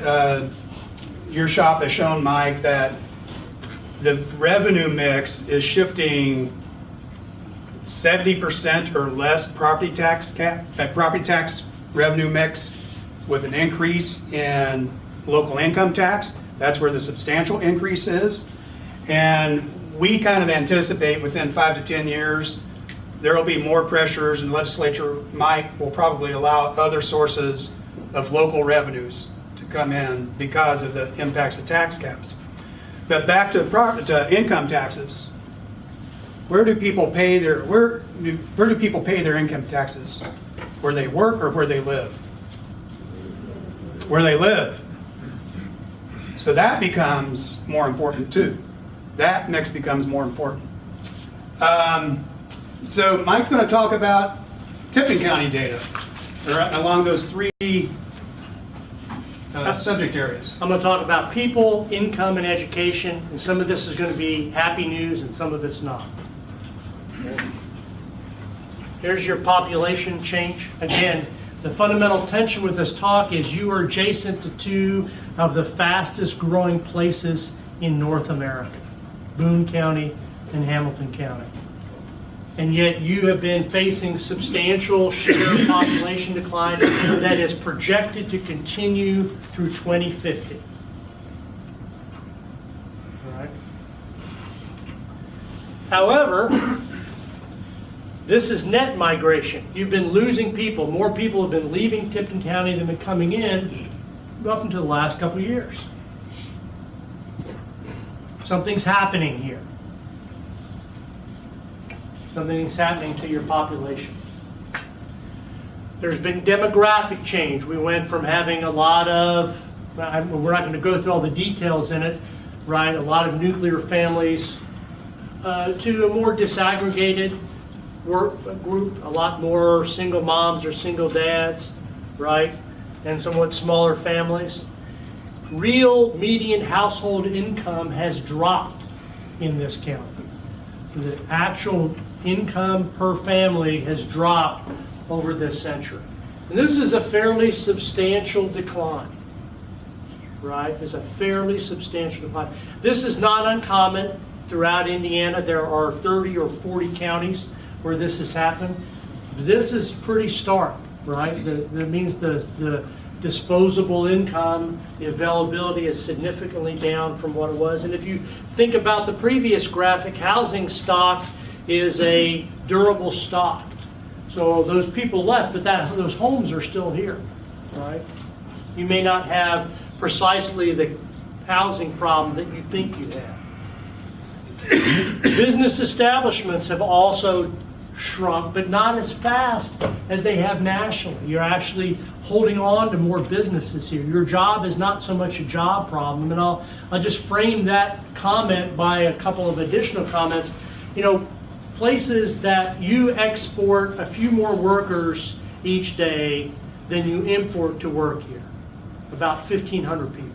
your shop has shown, Mike, that the revenue mix is shifting 70% or less property tax revenue mix with an increase in local income tax. That's where the substantial increase is. And we kind of anticipate within 5 to 10 years, there will be more pressures, and the legislature will probably allow other sources of local revenues to come in because of the impacts of tax caps. But back to income taxes. Where do people pay their income taxes? Where they work or where they live? Where they live. So that becomes more important too. That mix becomes more important. So Mike's going to talk about Tipton County data along those 3 subject areas. I'm going to talk about people, income, and education, and some of this is going to be happy news and some of it's not. Here's your population change. Again, the fundamental tension with this talk is you are adjacent to two of the fastest growing places in North America, Boone County and Hamilton County. And yet you have been facing substantial share population decline that is projected to continue through 2050. All right. However, this is net migration. You've been losing people. More people have been leaving Tipton County than been coming in up until the last couple of years. Something's happening here. Something's happening to your population. There's been demographic change. We went from having a lot of, we're not going to go through all the details in it, right? A lot of nuclear families to a more disaggregated work group, a lot more single moms or single dads, right? And somewhat smaller families. Real median household income has dropped in this county. The actual income per family has dropped over this century. And this is a fairly substantial decline, right? It's a fairly substantial decline. This is not uncommon throughout Indiana. There are 30 or 40 counties where this has happened. This is pretty stark, right? That means the disposable income, the availability is significantly down from what it was. And if you think about the previous graphic, housing stock is a durable stock. So those people left, but those homes are still here, right? You may not have precisely the housing problem that you think you have. Business establishments have also shrunk, but not as fast as they have nationally. You're actually holding on to more businesses here. Your job is not so much a job problem, and I'll just frame that comment by a couple of additional comments. You know, places that you export a few more workers each day than you import to work here, about 1,500 people.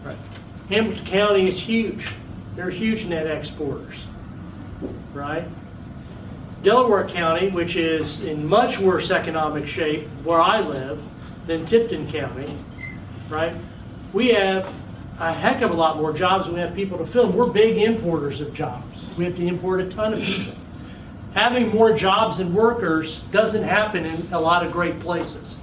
Right. Hamilton County is huge. They're huge net exporters. Right? Delaware County, which is in much worse economic shape where I live than Tipton County, right? We have a heck of a lot more jobs than we have people to fill. We're big importers of jobs. We have to import a ton of people. Having more jobs and workers doesn't happen in a lot of great places,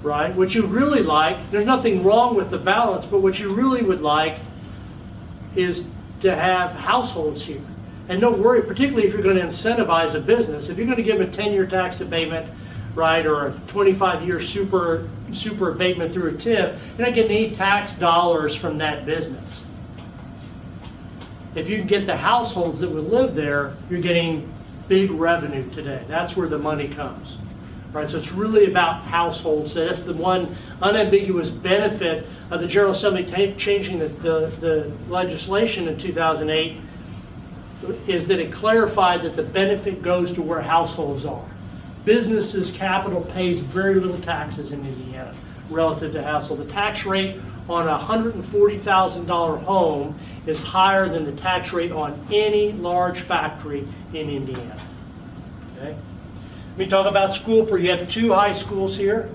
right? What you really like, there's nothing wrong with the balance, but what you really would like is to have households here. And don't worry, particularly if you're going to incentivize a business, if you're going to give them a 10-year tax abatement, right, or a 25-year super abatement through a TIF, you're not getting any tax dollars from that business. If you can get the households that would live there, you're getting big revenue today. That's where the money comes, right? So it's really about households. So that's the one unambiguous benefit of the General Assembly changing the legislation in 2008, is that it clarified that the benefit goes to where households are. Businesses, capital pays very little taxes in Indiana relative to household. The tax rate on a $140,000 home is higher than the tax rate on any large factory in Indiana. Okay? Let me talk about school. You have two high schools here,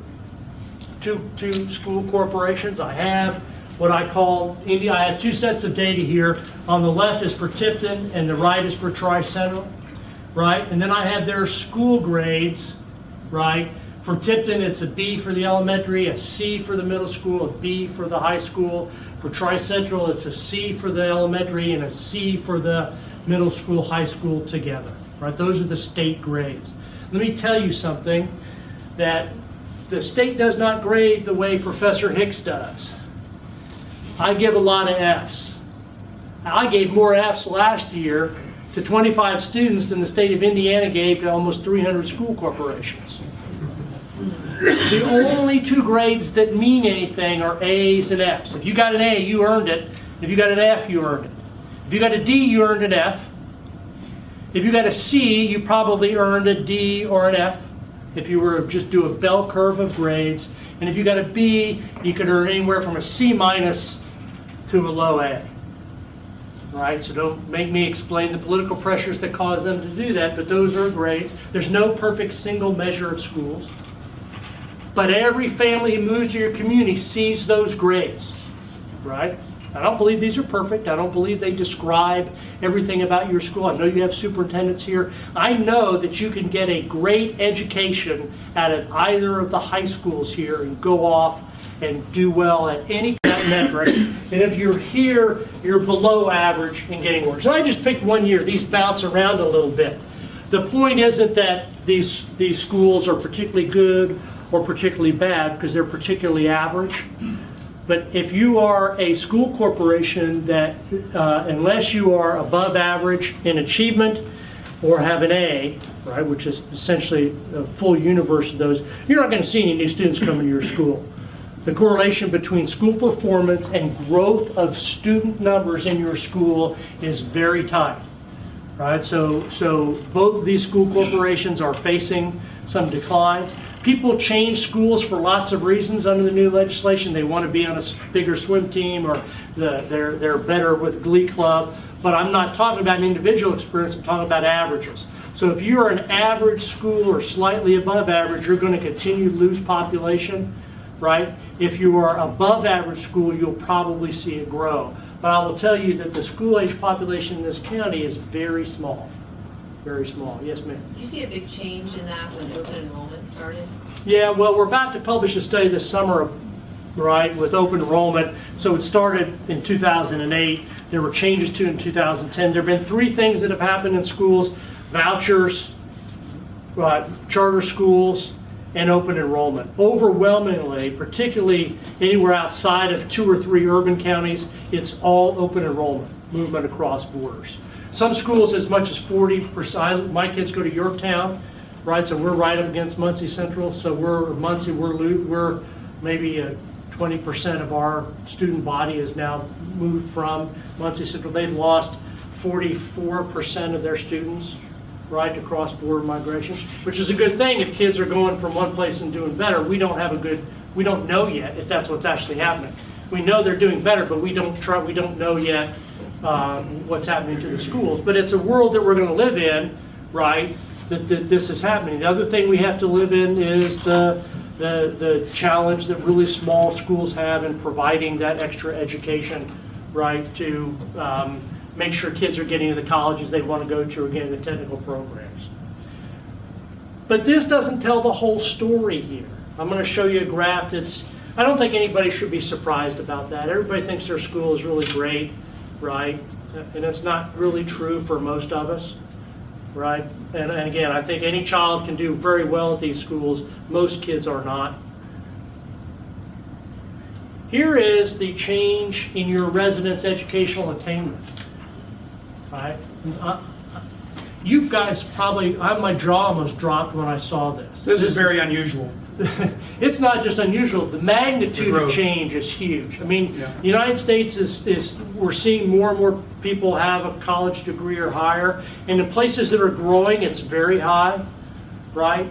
two school corporations. I have what I call India. I have two sets of data here. On the left is for Tipton and the right is for Tri-Central, right? And then I have their school grades, right? For Tipton, it's a B for the elementary, a C for the middle school, a B for the high school. For Tri-Central, it's a C for the elementary and a C for the middle school, high school together, right? Those are the state grades. Let me tell you something, that the state does not grade the way Professor Hicks does. I give a lot of Fs. I gave more Fs last year to 25 students than the state of Indiana gave to almost 300 school corporations. The only two grades that mean anything are A's and F's. If you got an A, you earned it. If you got an F, you earned it. If you got a D, you earned an F. If you got a C, you probably earned a D or an F if you were to just do a bell curve of grades. And if you got a B, you could earn anywhere from a C minus to a low A. Right, so don't make me explain the political pressures that cause them to do that, but those are grades. There's no perfect single measure of schools. But every family who moves to your community sees those grades, right? I don't believe these are perfect. I don't believe they describe everything about your school. I know you have superintendents here. I know that you can get a great education out of either of the high schools here and go off and do well at any metric. And if you're here, you're below average and getting worse. And I just picked one year. These bounce around a little bit. The point isn't that these schools are particularly good or particularly bad, because they're particularly average. But if you are a school corporation that, unless you are above average in achievement or have an A, right, which is essentially a full universe of those, you're not going to see any new students coming to your school. The correlation between school performance and growth of student numbers in your school is very tight, right? So both of these school corporations are facing some declines. People change schools for lots of reasons under the new legislation. They want to be on a bigger swim team, or they're better with Glee Club. But I'm not talking about an individual experience, I'm talking about averages. So if you're an average school or slightly above average, you're going to continue to lose population, right? If you are above average school, you'll probably see it grow. But I will tell you that the school age population in this county is very small. Very small. Yes, ma'am. Did you see a big change in that when open enrollment started? Yeah, well, we're about to publish a study this summer, right, with open enrollment. So it started in 2008. There were changes to it in 2010. There have been 3 things that have happened in schools: vouchers, charter schools, and open enrollment. Overwhelmingly, particularly anywhere outside of 2 or 3 urban counties, it's all open enrollment, movement across borders. Some schools as much as 40%. My kids go to Yorktown, right? So we're right up against Muncie Central. So we're maybe 20% of our student body is now moved from Muncie Central. They've lost 44% of their students, right, to cross-border migration, which is a good thing if kids are going from one place and doing better. We don't know yet if that's what's actually happening. We know they're doing better, but we don't know yet what's happening to the schools. But it's a world that we're going to live in, right, that this is happening. The other thing we have to live in is the challenge that really small schools have in providing that extra education, right, to make sure kids are getting to the colleges they want to go to or getting the technical programs. But this doesn't tell the whole story here. I'm going to show you a graph I don't think anybody should be surprised about that. Everybody thinks their school is really great, right? And it's not really true for most of us, right? And again, I think any child can do very well at these schools. Most kids are not. Here is the change in your residents' educational attainment. Right? You guys probably, my jaw almost dropped when I saw this. This is very unusual. It's not just unusual, the magnitude of change is huge. I mean, Yeah. the United States we're seeing more and more people have a college degree or higher, and in places that are growing, it's very high, right?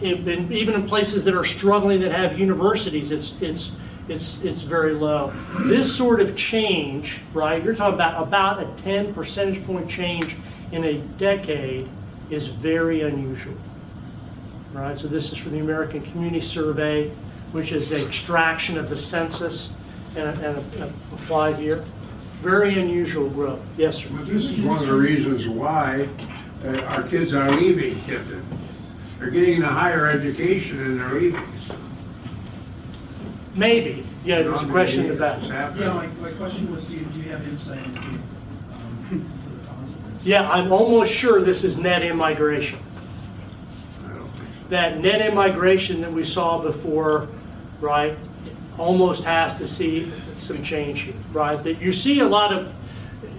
Even in places that are struggling that have universities, it's very low. This sort of change, right, you're talking about a 10 percentage point change in a decade is very unusual. Right, so this is from the American Community Survey, which is an extraction of the census and applied here. Very unusual growth. Yes, sir. But this is one of the reasons why our kids are leaving Tipton. They're getting a higher education and they're leaving. Maybe. Yeah, there's a question about It's it. happening. Yeah, my question was, do you have insight into the consequences? Yeah, I'm almost sure this is net immigration. I don't think so. That net immigration that we saw before, right, almost has to see some change here, right? That you see a lot of,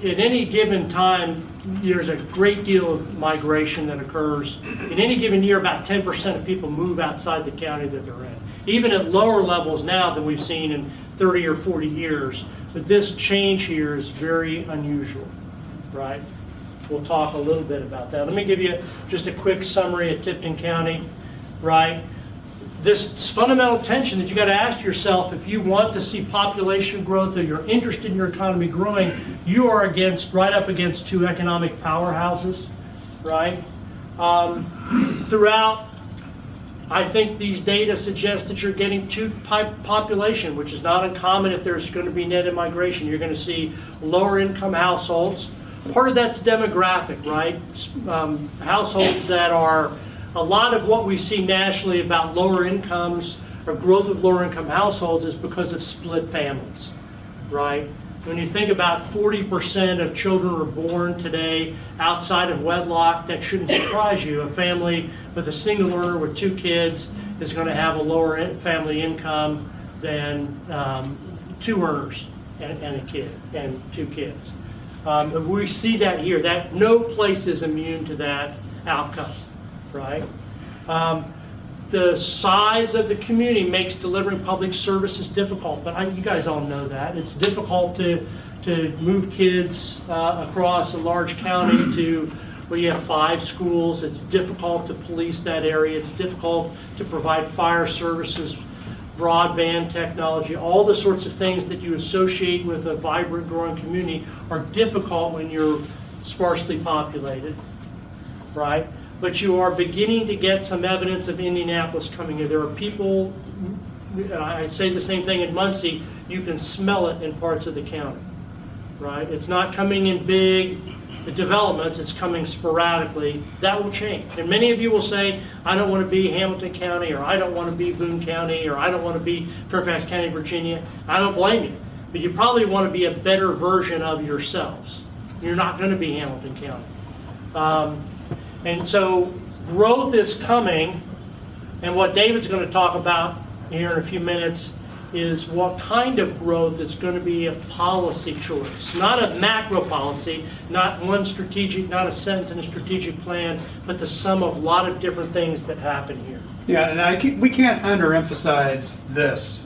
at any given time, there's a great deal of migration that occurs. In any given year, about 10% of people move outside the county that they're in, even at lower levels now than we've seen in 30 or 40 years. But this change here is very unusual, right? We'll talk a little bit about that. Let me give you just a quick summary of Tipton County, right? this fundamental tension that you got to ask yourself, if you want to see population growth or you're interested in your economy growing, you are right up against two economic powerhouses, right? Throughout, I think these data suggest that you're getting two type population, which is not uncommon if there's going to be net immigration. You're going to see lower income households. Part of that's demographic, right? Households that are, a lot of what we see nationally about lower incomes or growth of lower income households is because of split families, right? When you think about 40% of children are born today outside of wedlock, that shouldn't surprise you. A family with a single earner with 2 kids is going to have a lower family income than 2 earners and a kid and 2 kids. We see that here. That no place is immune to that outcome, right? The size of the community makes delivering public services difficult, but you guys all know that. It's difficult to move kids across a large county to where you have 5 schools. It's difficult to police that area. It's difficult to provide fire services, broadband technology, all the sorts of things that you associate with a vibrant, growing community are difficult when you're sparsely populated, right? But you are beginning to get some evidence of Indianapolis coming here. There are people, I say the same thing in Muncie, you can smell it in parts of the county, right? It's not coming in big developments, it's coming sporadically. That will change. And many of you will say, I don't want to be Hamilton County, or I don't want to be Boone County, or I don't want to be Fairfax County, Virginia. I don't blame you. But you probably want to be a better version of yourselves. You're not going to be Hamilton County. And so growth is coming, and what David's going to talk about here in a few minutes is what kind of growth is going to be a policy choice. Not a macro policy, not one strategic, not a sentence in a strategic plan, but the sum of a lot of different things that happen here. Yeah, and we can't underemphasize this.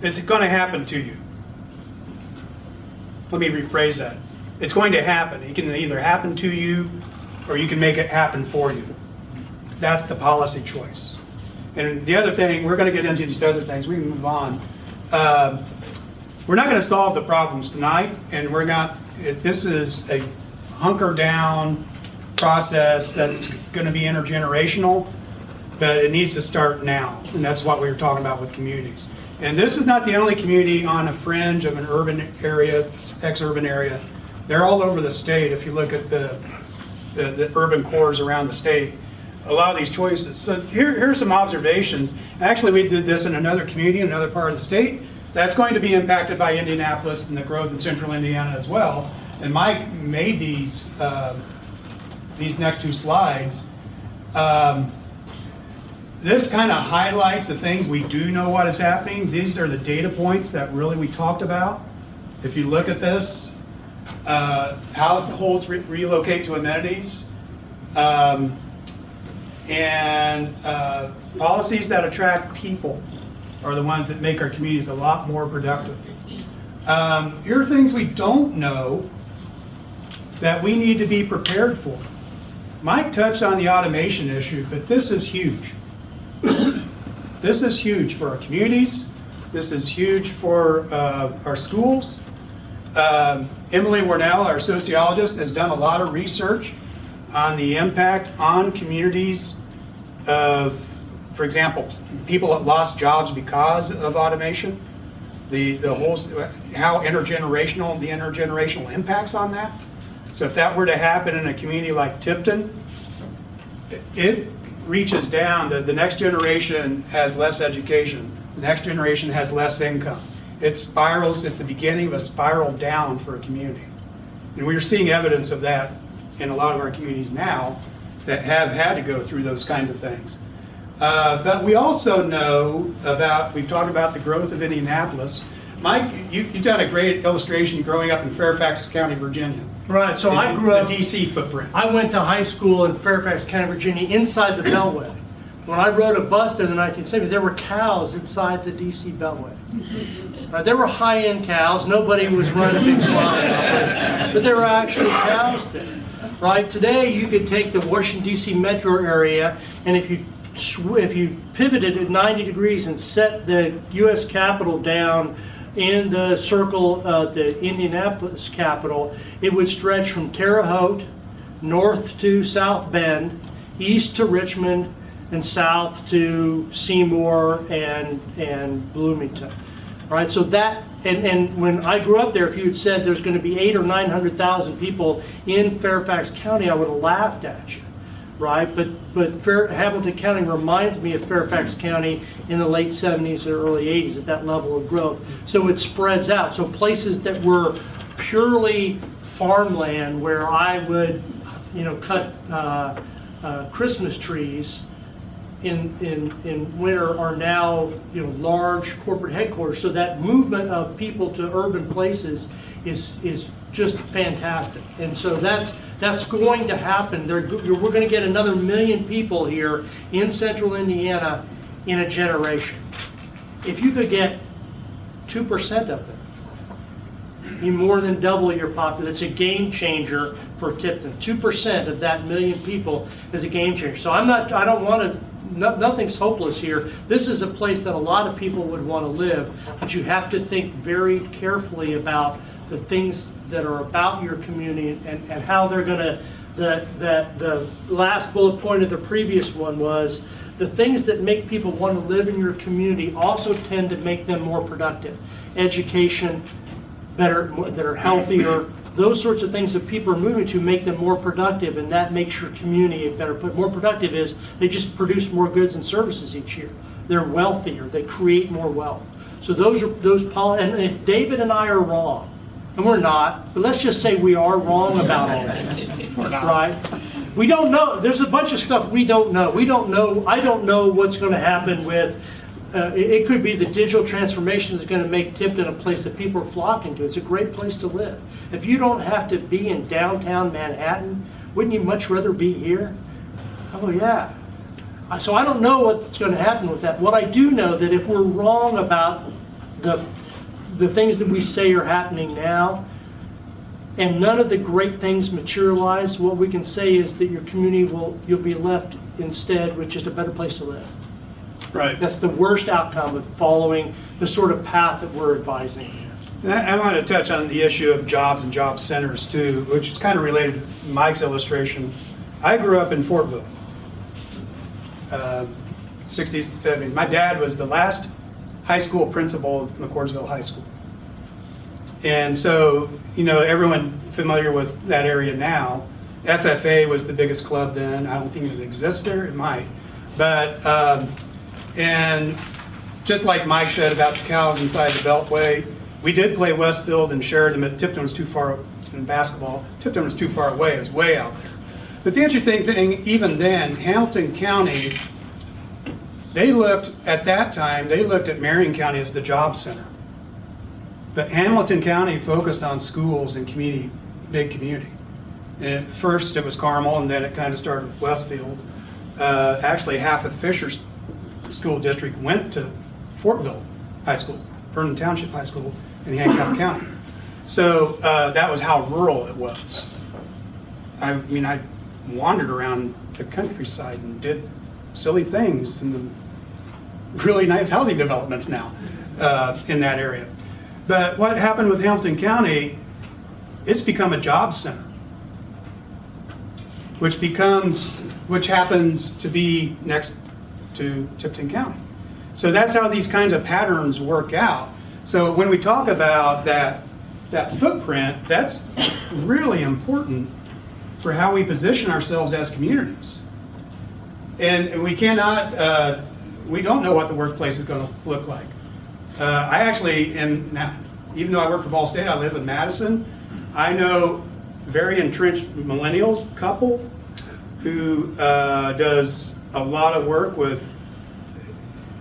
It's going to happen to you. Let me rephrase that. It's going to happen. It can either happen to you or you can make it happen for you. That's the policy choice. And the other thing, we're going to get into these other things, we can move on. We're not going to solve the problems tonight, and we're not, this is a hunker down process that's going to be intergenerational, but it needs to start now, and that's what we were talking about with communities. And this is not the only community on a fringe of an urban area, ex-urban area. They're all over the state. If you look at the urban cores around the state, a lot of these choices. So here's some observations. Actually, we did this in another community, another part of the state. That's going to be impacted by Indianapolis and the growth in central Indiana as well. And Mike made these next 2 slides. This kind of highlights the things we do know what is happening. These are the data points that really we talked about. If you look at this, households relocate to amenities, and policies that attract people are the ones that make our communities a lot more productive. Here are things we don't know that we need to be prepared for. Mike touched on the automation issue, but this is huge. This is huge for our communities. This is huge for our schools. Emily Warnell, our sociologist, has done a lot of research on the impact on communities of, for example, people that lost jobs because of automation, the whole, how the intergenerational impacts on that. So if that were to happen in a community like Tipton, it reaches down, the next generation has less education, the next generation has less income. It spirals, it's the beginning of a spiral down for a community. And we're seeing evidence of that in a lot of our communities now that have had to go through those kinds of things. But we also know about, we've talked about the growth of Indianapolis. Mike, you've done a great illustration growing up in Fairfax County, Virginia. Right, so I grew up, the DC footprint. I went to high school in Fairfax County, Virginia, inside the Beltway. When I rode a bus there in the 1970s, there were cows inside the DC Beltway. There were high-end cows. Nobody was running big slaughter, but there were actually cows there. Right? Today, you could take the Washington, D.C. metro area, and if you if you pivoted at 90 degrees and set the U.S. Capitol down in the circle of the Indianapolis Capitol, it would stretch from Terre Haute north to South Bend, east to Richmond, and south to Seymour and Bloomington. Right, so that, and when I grew up there, if you had said there's going to be 800,000 or 900,000 people in Fairfax County, I would have laughed at you, right? But Hamilton County reminds me of Fairfax County in the late 70s or early 80s at that level of growth. So it spreads out. So places that were purely farmland where I would, cut Christmas trees in winter are now large corporate headquarters. So that movement of people to urban places is just fantastic. And so that's going to happen. We're going to get another 1 million people here in central Indiana in a generation. If you could get 2% of them, you more than double your population. It's a game changer for Tipton. 2% of that 1 million people is a game changer. So I don't want to. Nothing's hopeless here. This is a place that a lot of people would want to live, but you have to think very carefully about the things that are about your community and how they're going to. The last bullet point of the previous one was the things that make people want to live in your community also tend to make them more productive. Education, that are healthier. Those sorts of things that people are moving to make them more productive, and that makes your community better. But more productive is they just produce more goods and services each year. They're wealthier. They create more wealth. So and if David and I are wrong, and we're not, but let's just say we are wrong about all this, right? We don't know. There's a bunch of stuff we don't know. We don't know. I don't know what's going to happen with. It could be the digital transformation that's going to make Tipton a place that people are flocking to. It's a great place to live. If you don't have to be in downtown Manhattan, wouldn't you much rather be here? Oh, yeah. So I don't know what's going to happen with that. What I do know that if we're wrong about the things that we say are happening now, and none of the great things materialize, what we can say is that your community you'll be left instead with just a better place to live. Right. That's the worst outcome of following the sort of path that we're advising. And I want to touch on the issue of jobs and job centers too, which is kind of related to Mike's illustration. I grew up in Fortville, 60s and 70s. My dad was the last high school principal of McCordsville High School. And so, everyone familiar with that area now, FFA was the biggest club then. I don't think it exists there. It might. But, and just like Mike said about the cows inside the Beltway, we did play Westfield and Sheridan, but Tipton was too far in basketball. Tipton was too far away. It was way out there. But the interesting thing, even then, Hamilton County, at that time, they looked at Marion County as the job center. But Hamilton County focused on schools and big community. And at first it was Carmel, and then it kind of started with Westfield. Actually, half of Fisher's school district went to Fortville High School, Vernon Township High School in Hancock County. So that was how rural it was. I wandered around the countryside and did silly things in the really nice housing developments now in that area. But what happened with Hamilton County, it's become a job center, which happens to be next to Tipton County. So that's how these kinds of patterns work out. So when we talk about that footprint, that's really important for how we position ourselves as communities. And we cannot, we don't know what the workplace is going to look like. I actually am now, even though I work for Ball State, I live in Madison. I know very entrenched millennial couple who does a lot of work with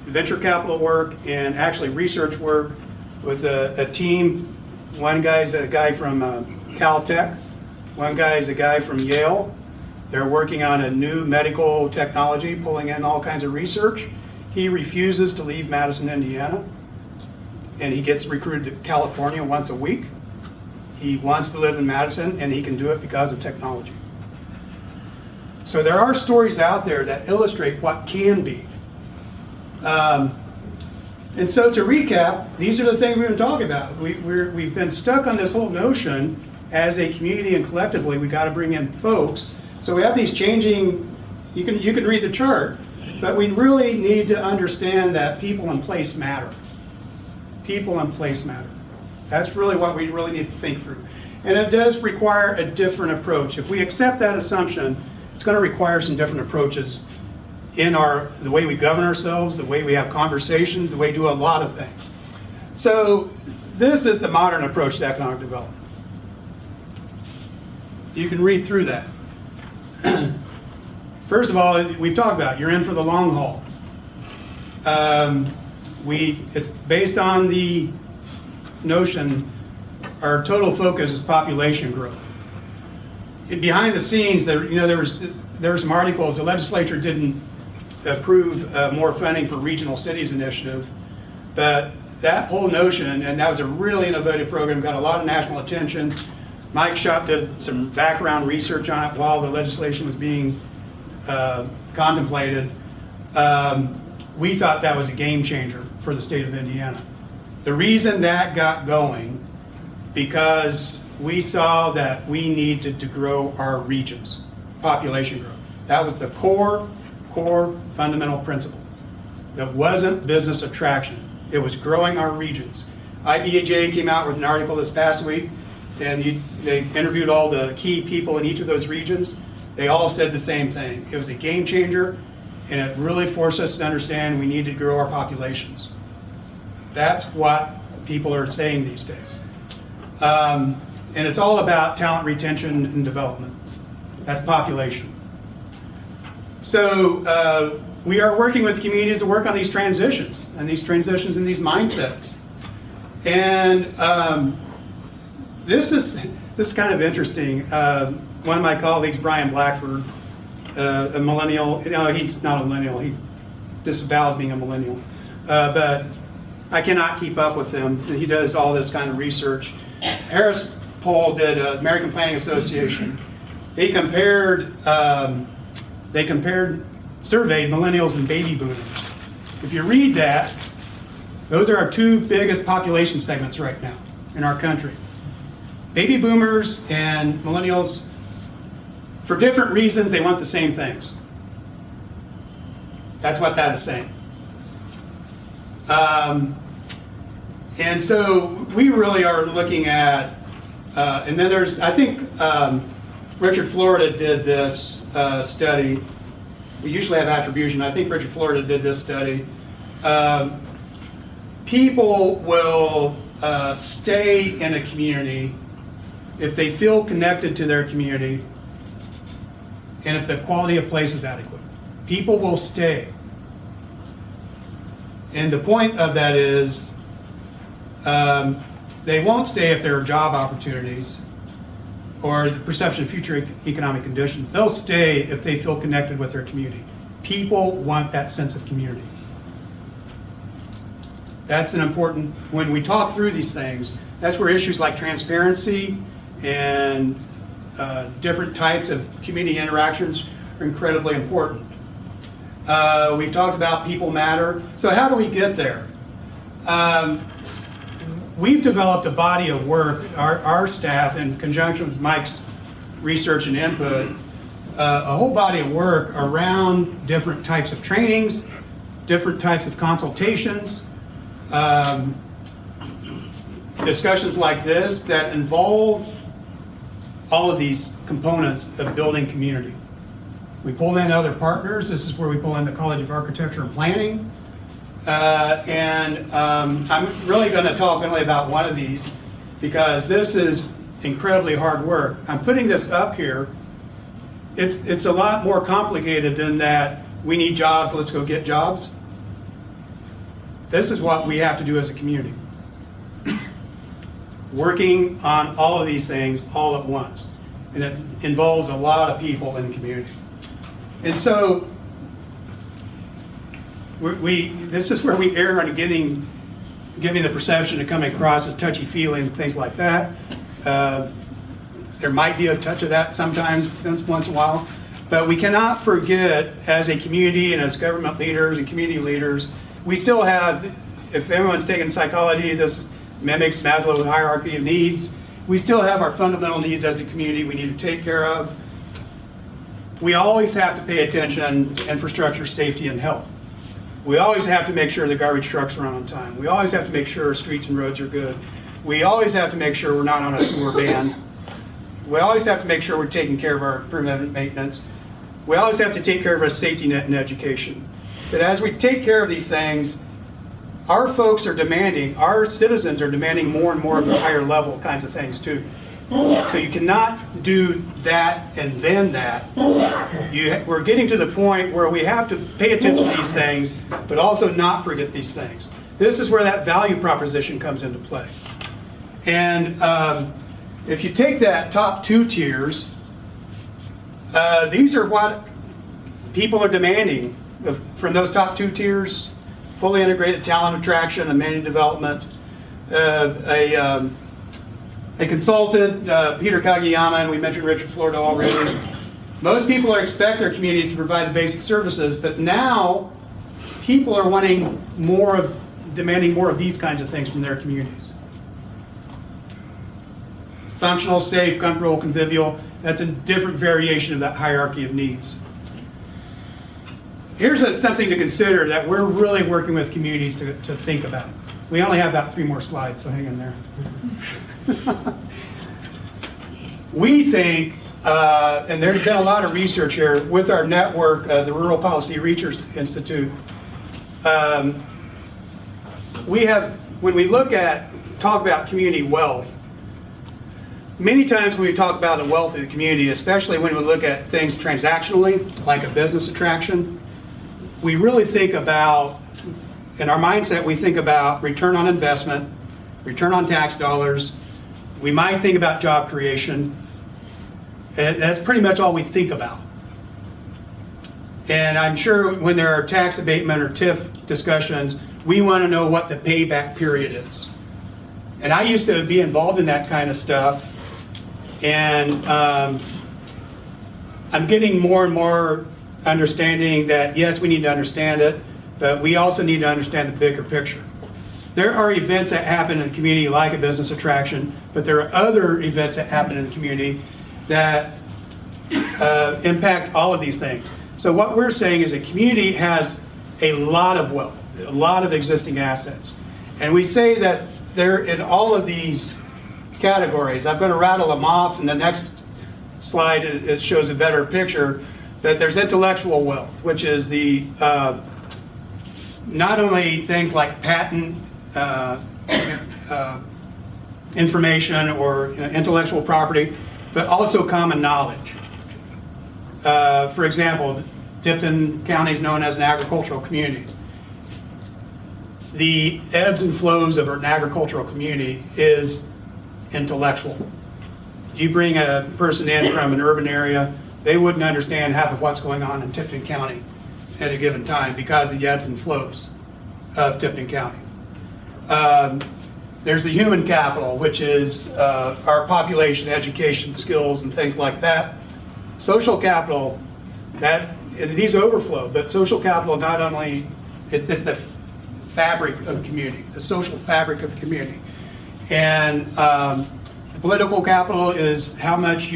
venture capital work and actually research work with a team. One guy's a guy from Caltech. One guy's a guy from Yale. They're working on a new medical technology, pulling in all kinds of research. He refuses to leave Madison, Indiana, and he gets recruited to California once a week. He wants to live in Madison, and he can do it because of technology. So there are stories out there that illustrate what can be. And so to recap, these are the things we've been talking about. We've been stuck on this whole notion as a community and collectively we got to bring in folks. So we have these changing, you can read the chart, but we really need to understand that people and place matter. People and place matter. That's really what we really need to think through. And it does require a different approach. If we accept that assumption, it's going to require some different approaches in the way we govern ourselves, the way we have conversations, the way we do a lot of things. So this is the modern approach to economic development. You can read through that. First of all, we've talked about you're in for the long haul. It's based on the notion our total focus is population growth. Behind the scenes, there were some articles. The legislature didn't approve more funding for regional cities initiative, but that whole notion, and that was a really innovative program, got a lot of national attention. Mike Schupp did some background research on it while the legislation was being contemplated. We thought that was a game changer for the state of Indiana. The reason that got going, because we saw that we needed to grow our regions, population growth. That was the core fundamental principle. It wasn't business attraction. It was growing our regions. IBAJ came out with an article this past week, and they interviewed all the key people in each of those regions. They all said the same thing. It was a game changer, and it really forced us to understand we need to grow our populations. That's what people are saying these days. And it's all about talent retention and development. That's population. So we are working with communities to work on these transitions and these mindsets. And this is kind of interesting. One of my colleagues, Brian Blackford, a millennial. No, he's not a millennial. He disavows being a millennial. But I cannot keep up with him. He does all this kind of research. Harris Poll did American Planning Association. They surveyed millennials and baby boomers. If you read that, those are our two biggest population segments right now in our country. Baby boomers and millennials, for different reasons, they want the same things. That's what that is saying. And so we really are looking at, and then I think Richard Florida did this study. We usually have attribution. I think Richard Florida did this study. People will stay in a community if they feel connected to their community and if the quality of place is adequate. People will stay. And the point of that is they won't stay if there are job opportunities or the perception of future economic conditions. They'll stay if they feel connected with their community. People want that sense of community. That's an important, when we talk through these things, that's where issues like transparency and different types of community interactions are incredibly important. We've talked about people matter. So how do we get there? We've developed a body of work, our staff, in conjunction with Mike's research and input, a whole body of work around different types of trainings, different types of consultations, discussions like this that involve all of these components of building community. We pull in other partners. This is where we pull in the College of Architecture and Planning. I'm really going to talk only about one of these because this is incredibly hard work. I'm putting this up here. It's a lot more complicated than that. We need jobs, let's go get jobs. This is what we have to do as a community. Working on all of these things all at once. And it involves a lot of people in the community. And so this is where we err on giving the perception of coming across as touchy-feely and things like that. There might be a touch of that sometimes, once in a while. But we cannot forget, as a community and as government leaders and community leaders, we still have, if everyone's taken psychology, this mimics Maslow's hierarchy of needs. We still have our fundamental needs as a community we need to take care of. We always have to pay attention to infrastructure, safety, and health. We always have to make sure the garbage trucks run on time. We always have to make sure streets and roads are good. We always have to make sure we're not on a sewer ban. We always have to make sure we're taking care of our preventive maintenance. We always have to take care of our safety net and education. But as we take care of these things, our folks are demanding, our citizens are demanding more and more of the higher level kinds of things too. So you cannot do that and then that. We're getting to the point where we have to pay attention to these things, but also not forget these things. This is where that value proposition comes into play. And if you take that top 2 tiers, these are what people are demanding from those top 2 tiers: fully integrated talent attraction, amenity development, a consultant, Peter Kageyama, and we mentioned Richard Florida already. Most people expect their communities to provide the basic services, but now people are wanting more of, demanding more of these kinds of things from their communities. Functional, safe, comfortable, convivial. That's a different variation of that hierarchy of needs. Here's something to consider that we're really working with communities to think about. We only have about 3 more slides, so hang in there. We think, and there's been a lot of research here with our network, the Rural Policy Research Institute. We have, when we talk about community wealth, many times when we talk about the wealth of the community, especially when we look at things transactionally, like a business attraction, we really think about, in our mindset, we think about return on investment, return on tax dollars. We might think about job creation. And that's pretty much all we think about. And I'm sure when there are tax abatement or TIF discussions, we want to know what the payback period is. And I used to be involved in that kind of stuff. And I'm getting more and more understanding that, yes, we need to understand it, but we also need to understand the bigger picture. There are events that happen in the community like a business attraction, but there are other events that happen in the community that impact all of these things. So what we're saying is a community has a lot of wealth, a lot of existing assets. And we say that they're in all of these categories. I'm going to rattle them off, and the next slide it shows a better picture. That there's intellectual wealth, which is the not only things like patent information or intellectual property, but also common knowledge. For example, Tipton County is known as an agricultural community. The ebbs and flows of an agricultural community is intellectual. You bring a person in from an urban area, they wouldn't understand half of what's going on in Tipton County at a given time because of the ebbs and flows of Tipton County. There's the human capital, which is our population, education, skills, and things like that. Social capital, these overflow, but social capital not only, it's the fabric of a community, the social fabric of a community. And the political capital is how much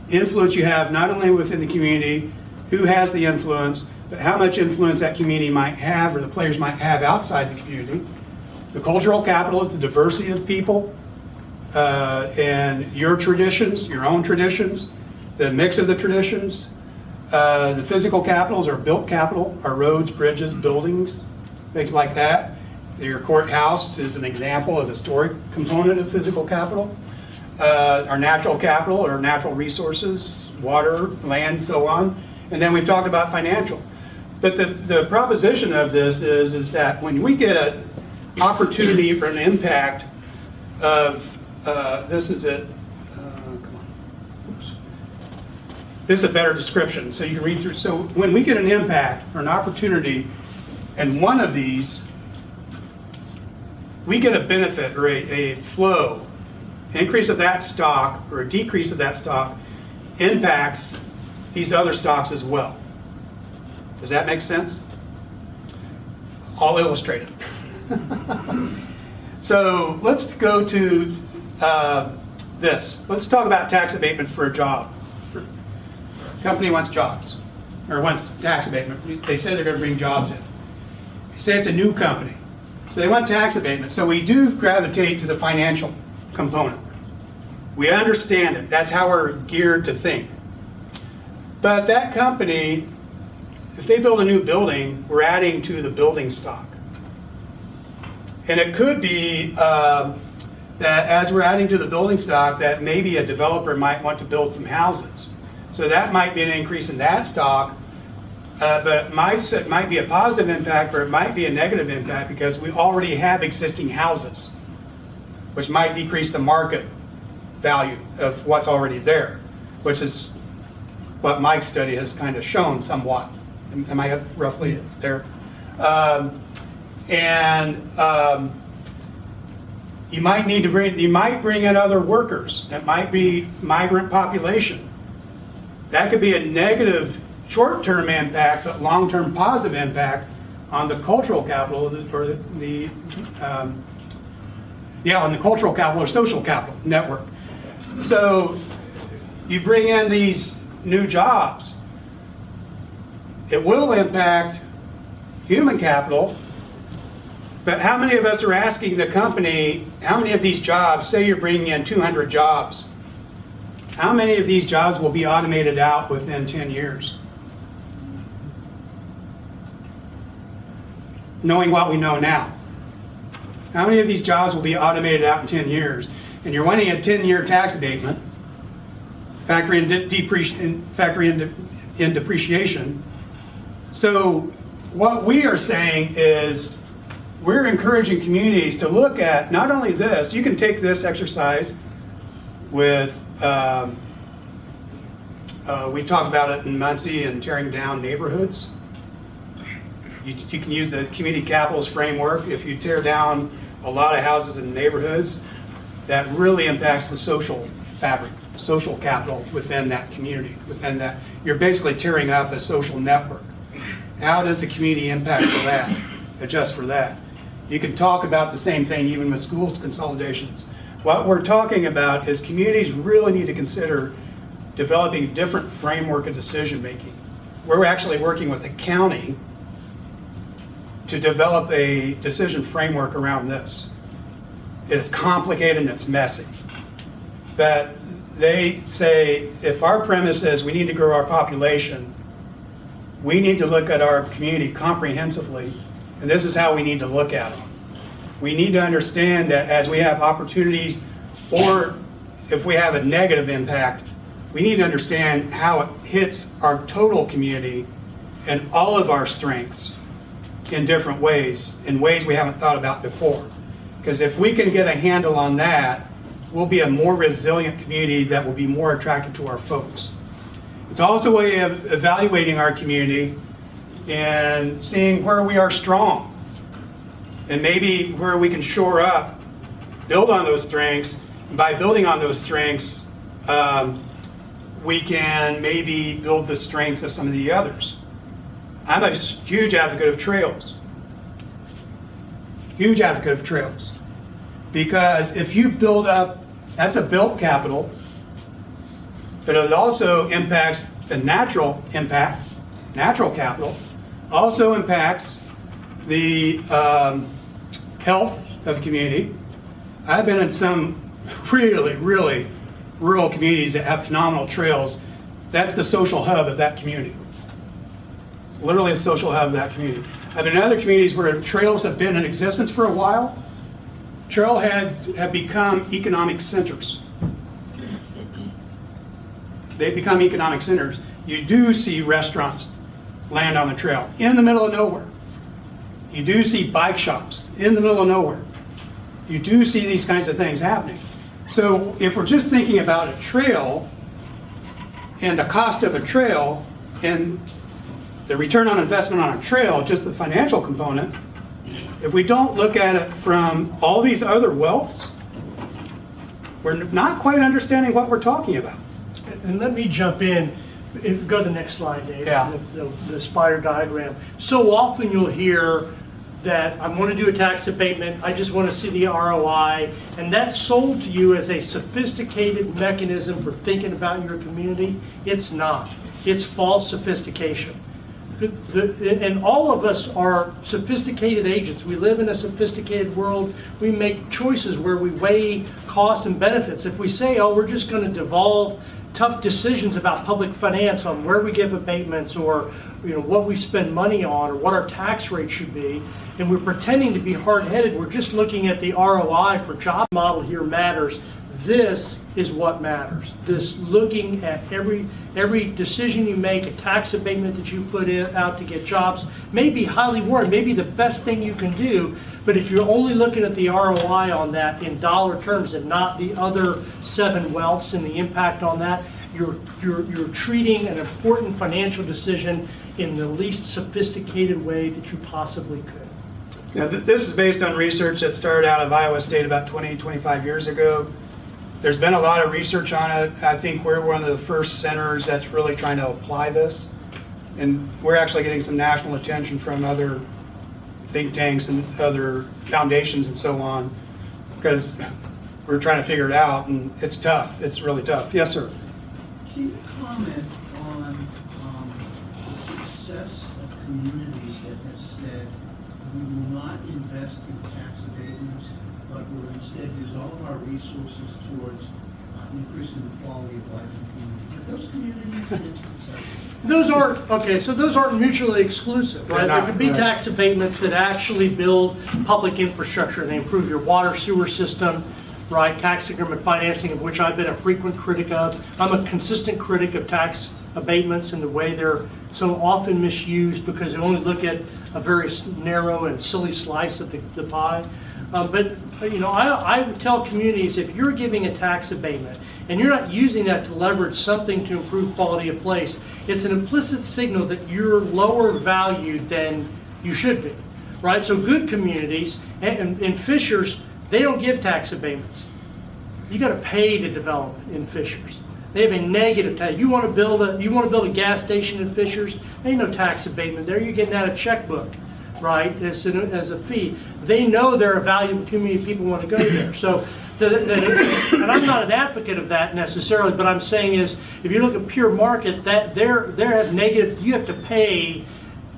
influence you have, not only within the community, who has the influence, but how much influence that community might have or the players might have outside the community. The cultural capital is the diversity of people and your traditions, your own traditions, the mix of the traditions. The physical capitals are built capital, our roads, bridges, buildings, things like that. Your courthouse is an example of the historic component of physical capital. Our natural capital, our natural resources, water, land, so on. And then we've talked about financial. But the proposition of this is that when we get an opportunity for an impact of, this is it, come on. Oops. This is a better description, so you can read through. So when we get an impact or an opportunity in one of these, we get a benefit or a flow. Increase of that stock or a decrease of that stock impacts these other stocks as well. Does that make sense? I'll illustrate it. So let's go to this. Let's talk about tax abatement for a job. Company wants jobs, or wants tax abatement. They say they're going to bring jobs in. They say it's a new company, so they want tax abatement. So we do gravitate to the financial component. We understand it. That's how we're geared to think. But that company, if they build a new building, we're adding to the building stock. And it could be that as we're adding to the building stock, that maybe a developer might want to build some houses. So that might be an increase in that stock, but it might be a positive impact, or it might be a negative impact because we already have existing houses, which might decrease the market value of what's already there, which is what Mike's study has kind of shown somewhat. Am I roughly there? You might bring in other workers. That might be migrant population. That could be a negative short-term impact, but long-term positive impact on the cultural capital, or on the cultural capital or social capital network. So you bring in these new jobs. It will impact human capital, but how many of us are asking the company, how many of these jobs, say you're bringing in 200 jobs, how many of these jobs will be automated out within 10 years? Knowing what we know now. How many of these jobs will be automated out in 10 years? And you're wanting a 10-year tax abatement, factor in depreciation. So what we are saying is we're encouraging communities to look at not only this, you can take this exercise with, we talked about it in Muncie and tearing down neighborhoods. You can use the community capitals framework. If you tear down a lot of houses in neighborhoods, that really impacts the social fabric, social capital within that community. Within that, you're basically tearing up a social network. How does the community impact for that, adjust for that? You can talk about the same thing even with schools consolidations. What we're talking about is communities really need to consider developing a different framework of decision making. We're actually working with the county to develop a decision framework around this. It is complicated and it's messy. But they say if our premise is we need to grow our population, we need to look at our community comprehensively, and this is how we need to look at it. We need to understand that as we have opportunities, or if we have a negative impact, we need to understand how it hits our total community and all of our strengths in different ways, in ways we haven't thought about before. Because if we can get a handle on that, we'll be a more resilient community that will be more attractive to our folks. It's also a way of evaluating our community and seeing where we are strong and maybe where we can shore up, build on those strengths. And by building on those strengths, we can maybe build the strengths of some of the others. I'm a huge advocate of trails. Huge advocate of trails. Because if you build up, that's a built capital, but it also impacts the natural impact, natural capital, also impacts the health of the community. I've been in some really, really rural communities that have phenomenal trails. That's the social hub of that community. Literally a social hub of that community. I've been in other communities where trails have been in existence for a while. Trailheads have become economic centers. They become economic centers. You do see restaurants land on the trail in the middle of nowhere. You do see bike shops in the middle of nowhere. You do see these kinds of things happening. So if we're just thinking about a trail and the cost of a trail and the return on investment on a trail, just the financial component, if we don't look at it from all these other wealths, we're not quite understanding what we're talking about. And let me jump in. Go to the next slide, Dave. Yeah. The spider diagram. So often you'll hear that I want to do a tax abatement, I just want to see the ROI, and that's sold to you as a sophisticated mechanism for thinking about your community. It's not. It's false sophistication. And all of us are sophisticated agents. We live in a sophisticated world. We make choices where we weigh costs and benefits. If we say, oh, we're just going to devolve tough decisions about public finance on where we give abatements or what we spend money on or what our tax rate should be, and we're pretending to be hard-headed, we're just looking at the ROI for job model here matters. This is what matters. This looking at every decision you make, a tax abatement that you put out to get jobs, may be highly warranted, may be the best thing you can do, but if you're only looking at the ROI on that in dollar terms and not the other 7 wealths and the impact on that, you're treating an important financial decision in the least sophisticated way that you possibly could. Now, this is based on research that started out of Iowa State about 25 years ago. There's been a lot of research on it. I think we're one of the first centers that's really trying to apply this. And we're actually getting some national attention from other think tanks and other foundations and so on, because we're trying to figure it out, and it's tough. It's really tough. Yes, sir. Can you comment on the success of communities that have said, we will not invest in tax abatements, but will instead use all of our resources towards increasing the quality of life in communities? Have those communities been successful? Those aren't mutually exclusive, right? They're not, There could be right. tax abatements that actually build public infrastructure. They improve your water sewer system, right? Tax increment financing, of which I've been a frequent critic of. I'm a consistent critic of tax abatements and the way they're so often misused because they only look at a very narrow and silly slice of the pie. But I would tell communities, if you're giving a tax abatement and you're not using that to leverage something to improve quality of place, it's an implicit signal that you're lower valued than you should be, right? So good communities and Fishers, they don't give tax abatements. You got to pay to develop in Fishers. They have a negative tax. You want to build a gas station in Fishers? There ain't no tax abatement there. You're getting out a checkbook, right? As a fee. They know they're a valuable community. People want to go there. So, and I'm not an advocate of that necessarily. But I'm saying is, if you look at pure market, that they're have negative. You have to pay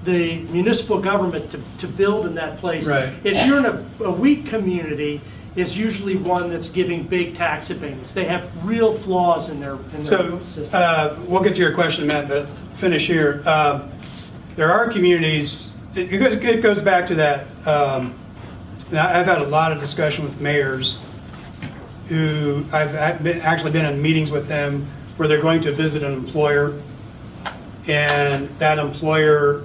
the municipal government to build in that place. Right. If you're in a weak community, it's usually one that's giving big tax abatements. They have real flaws in their So system. we'll get to your question, Matt, but finish here. There are communities, it goes back to that. And I've had a lot of discussion with mayors who I've actually been in meetings with them where they're going to visit an employer, and that employer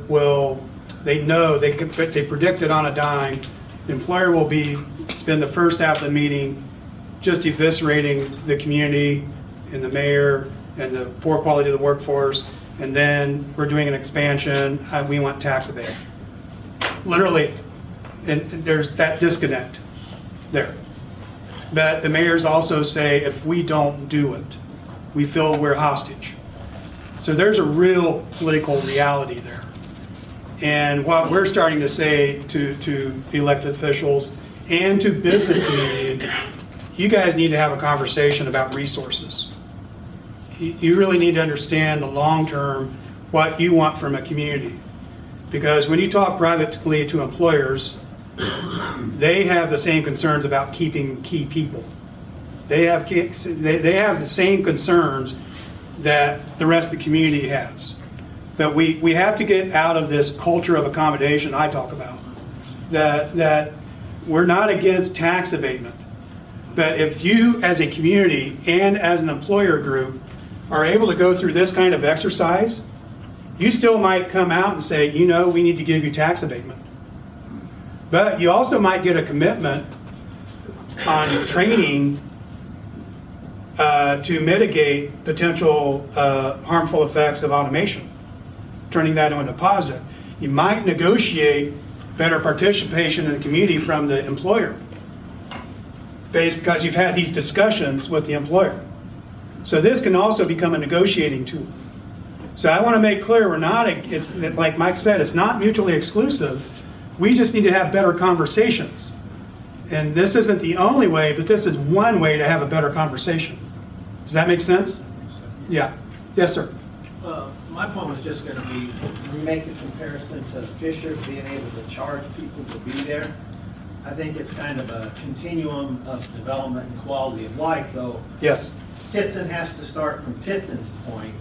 they predict it on a dime. The employer will spend the first half of the meeting just eviscerating the community and the mayor and the poor quality of the workforce, and then we're doing an expansion, we want tax abatement. Literally, and there's that disconnect there. But the mayors also say, if we don't do it, we feel we're hostage. So there's a real political reality there. And what we're starting to say to elected officials and to business community, you guys need to have a conversation about resources. You really need to understand the long term what you want from a community. Because when you talk privately to employers, they have the same concerns about keeping key people. They have the same concerns that the rest of the community has. That we have to get out of this culture of accommodation I talk about. That we're not against tax abatement. But if you as a community and as an employer group are able to go through this kind of exercise, you still might come out and say, we need to give you tax abatement. But you also might get a commitment on training to mitigate potential harmful effects of automation, turning that into a positive. You might negotiate better participation in the community from the employer, because you've had these discussions with the employer. So this can also become a negotiating tool. So I want to make clear, we're not, it's like Mike said, it's not mutually exclusive. We just need to have better conversations. And this isn't the only way, but this is one way to have a better conversation. Does that make sense? Yeah. Yes, sir. My point was just going to be, when you make a comparison to Fishers being able to charge people to be there, I think it's kind of a continuum of development and quality of life, though. Yes. Tipton has to start from Tipton's point,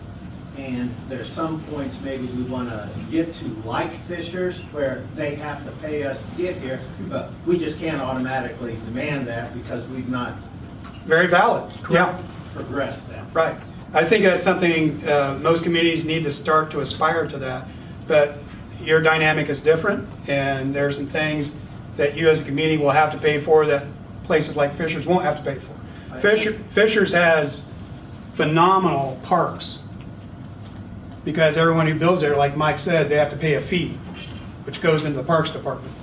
and there's some points maybe we want to get to, like Fishers, where they have to pay us to get here, but we just can't automatically demand that because we've not Very valid. Yeah. progressed that. Right. I think that's something most communities need to start to aspire to that. But your dynamic is different, and there's some things that you as a community will have to pay for that places like Fishers won't have to pay for. Fishers has phenomenal parks because everyone who builds there, like Mike said, they have to pay a fee, which goes into the Parks Department.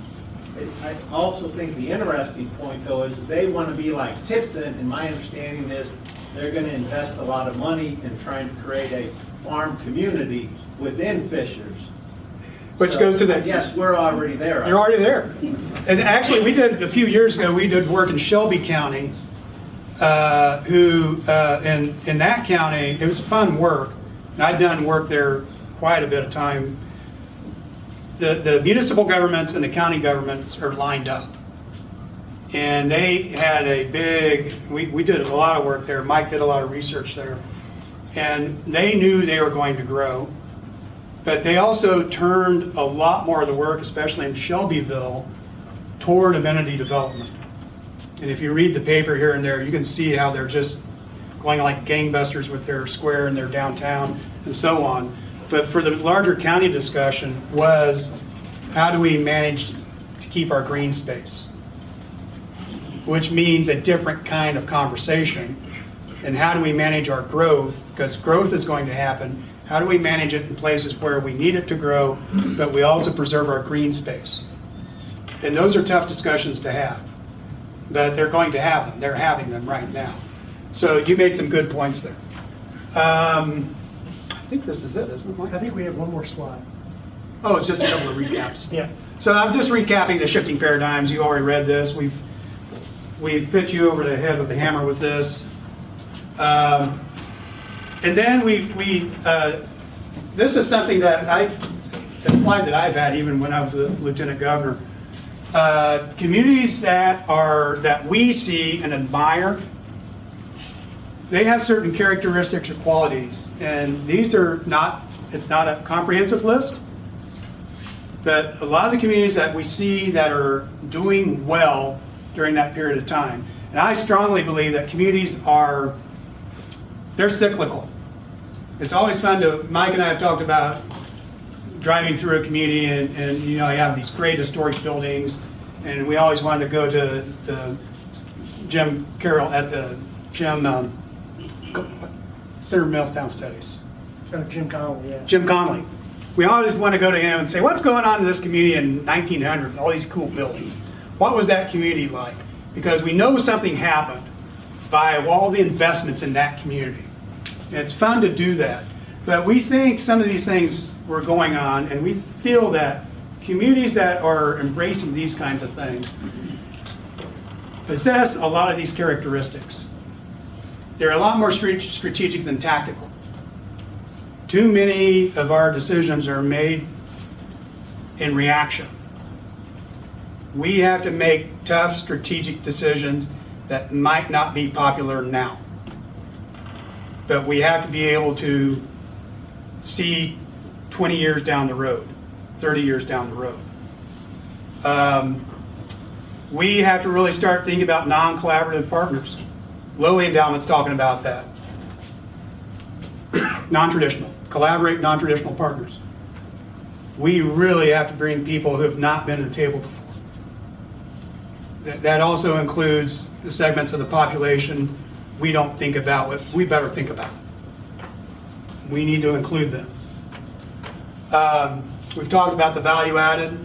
I also think the interesting point, though, is they want to be like Tipton, and my understanding is they're going to invest a lot of money in trying to create a farm community within Fishers. Which So, goes to that. Yes, we're already there. You're already there. And actually, we did, a few years ago, we did work in Shelby County, in that county, it was fun work. And I'd done work there quite a bit of time. The municipal governments and the county governments are lined up. And they had a big, we did a lot of work there. Mike did a lot of research there. And they knew they were going to grow. But they also turned a lot more of the work, especially in Shelbyville, toward amenity development. And if you read the paper here and there, you can see how they're just going like gangbusters with their square and their downtown and so on. But for the larger county discussion was, how do we manage to keep our green space? Which means a different kind of conversation. And how do we manage our growth? Because growth is going to happen. How do we manage it in places where we need it to grow, but we also preserve our green space? And those are tough discussions to have. But they're going to have them. They're having them right now. So you made some good points there. I think this is it, isn't it, Mike? I think we have one more slide. Oh, it's just a couple of recaps. Yeah. So I'm just recapping the shifting paradigms. You already read this. We've hit you over the head with the hammer with this. And then this is something that a slide that I've had even when I was a lieutenant governor. Communities that we see and admire, they have certain characteristics or qualities, and these are not, it's not a comprehensive list, but a lot of the communities that we see that are doing well during that period of time, and I strongly believe that communities they're cyclical. It's always fun Mike and I have talked about driving through a community and you know, you have these great historic buildings, and we always wanted to go to the Jim Carroll at the Center of Middletown Studies. Jim Connolly, yeah. Jim Connolly. We always want to go to him and say, what's going on in this community in 1900 with all these cool buildings? What was that community like? Because we know something happened by all the investments in that community. And it's fun to do that. But we think some of these things were going on, and we feel that communities that are embracing these kinds of things possess a lot of these characteristics. They're a lot more strategic than tactical. Too many of our decisions are made in reaction. We have to make tough strategic decisions that might not be popular now. But we have to be able to see 20 years down the road, 30 years down the road. We have to really start thinking about non-collaborative partners. Lilly Endowment's talking about that. Non-traditional, collaborate non-traditional partners. We really have to bring people who have not been to the table before. That also includes the segments of the population we don't think about, what we better think about. We need to include them. We've talked about the value added.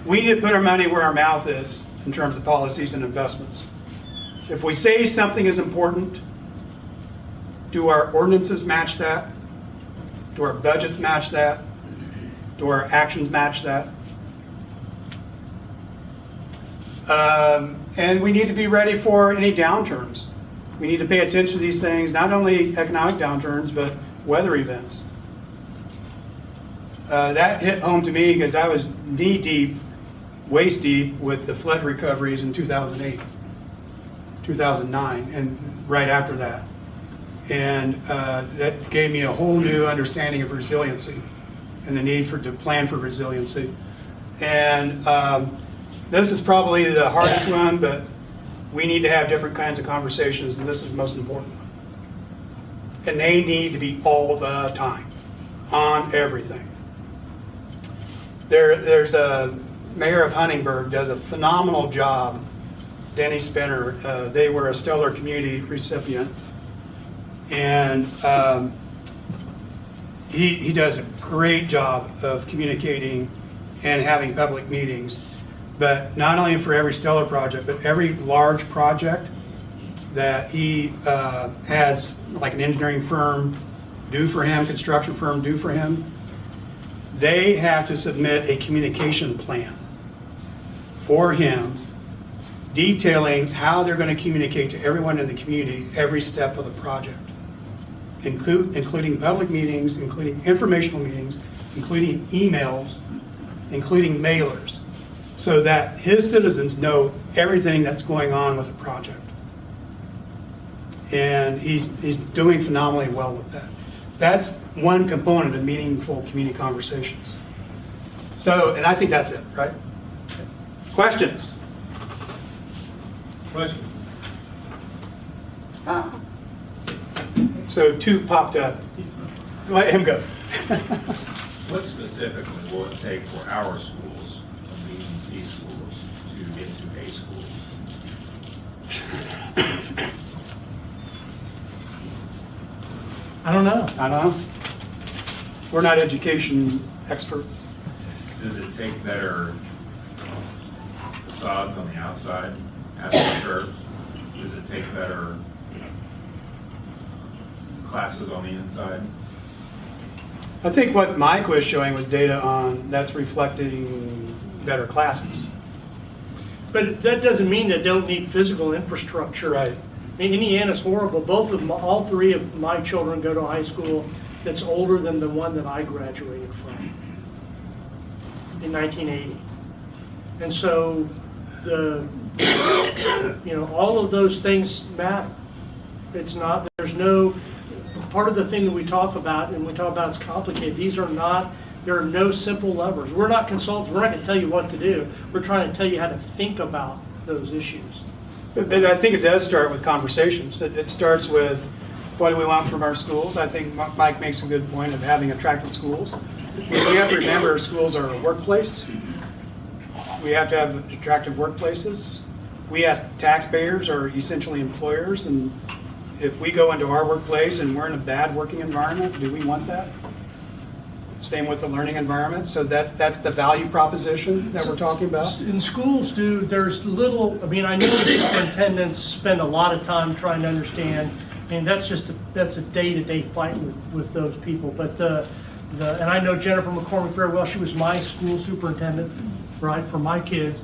We need to put our money where our mouth is in terms of policies and investments. If we say something is important, do our ordinances match that? Do our budgets match that? Do our actions match that? And we need to be ready for any downturns. We need to pay attention to these things, not only economic downturns, but weather events. That hit home to me because I was knee-deep, waist-deep with the flood recoveries in 2008, 2009, and right after that. And that gave me a whole new understanding of resiliency and the need to plan for resiliency. And this is probably the hardest one, but we need to have different kinds of conversations, and this is the most important one. And they need to be all the time, on everything. There's a mayor of Huntingburg does a phenomenal job, Denny Spinner. They were a Stellar Community recipient. And he does a great job of communicating and having public meetings. But not only for every Stellar project, but every large project that he has, like an engineering firm do for him, construction firm do for him, they have to submit a communication plan for him detailing how they're going to communicate to everyone in the community every step of the project, including public meetings, including informational meetings, including emails, including mailers, so that his citizens know everything that's going on with the project. And he's doing phenomenally well with that. That's one component of meaningful community conversations. So, and I think that's it, right? Questions? Question. So 2 popped up. Let him go. What specifically will it take for our schools, B and C schools, to get to A schools? I don't know. I don't know. We're not education experts. Does it take better facades on the outside, asphalt curbs? Does it take better classes on the inside? I think what Mike was showing was data on that's reflecting better classes. But that doesn't mean they don't need physical infrastructure. Right. Indiana's horrible. All 3 of my children go to a high school that's older than the one that I graduated from in 1980. And so all of those things matter. It's not, there's no, part of the thing that we talk about, and we talk about it's complicated, there are no simple levers. We're not consultants, we're not going to tell you what to do. We're trying to tell you how to think about those issues. But I think it does start with conversations. It starts with, what do we want from our schools? I think Mike makes a good point of having attractive schools. We have to remember schools are a workplace. We have to have attractive workplaces. We as taxpayers are essentially employers, and if we go into our workplace and we're in a bad working environment, do we want that? Same with the learning environment. So that's the value proposition that we're talking about. In schools, there's little, I know superintendents spend a lot of time trying to understand, and that's a day-to-day fight with those people. But and I know Jennifer McCormick very well. She was my school superintendent, right, for my kids.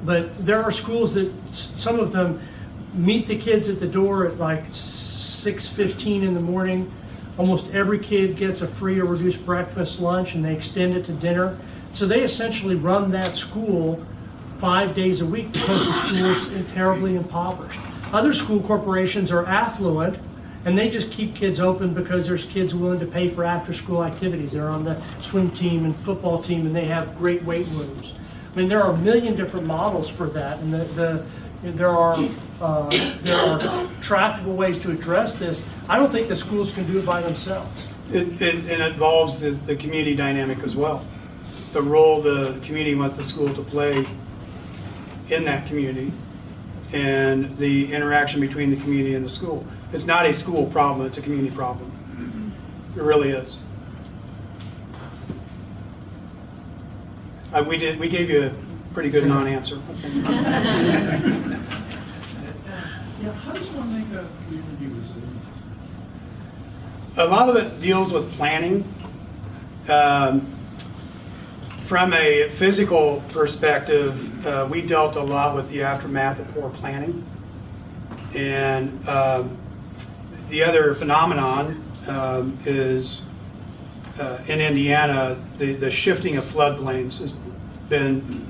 But there are schools that some of them meet the kids at the door at like 6:15 in the morning. Almost every kid gets a free or reduced breakfast, lunch, and they extend it to dinner. So they essentially run that school 5 days a week because the school is terribly impoverished. Other school corporations are affluent, and they just keep kids open because there's kids willing to pay for after-school activities. They're on the swim team and football team, and they have great weight rooms. There are a million different models for that, and there are tractable ways to address this. I don't think the schools can do it by themselves. It involves the community dynamic as well. The role the community wants the school to play in that community, and the interaction between the community and the school. It's not a school problem, it's a community problem. It really is. We gave you a pretty good non-answer. Yeah, how does one make a community resilient? A lot of it deals with planning From a physical perspective, we dealt a lot with the aftermath of poor planning. And the other phenomenon is in Indiana, the shifting of floodplains has been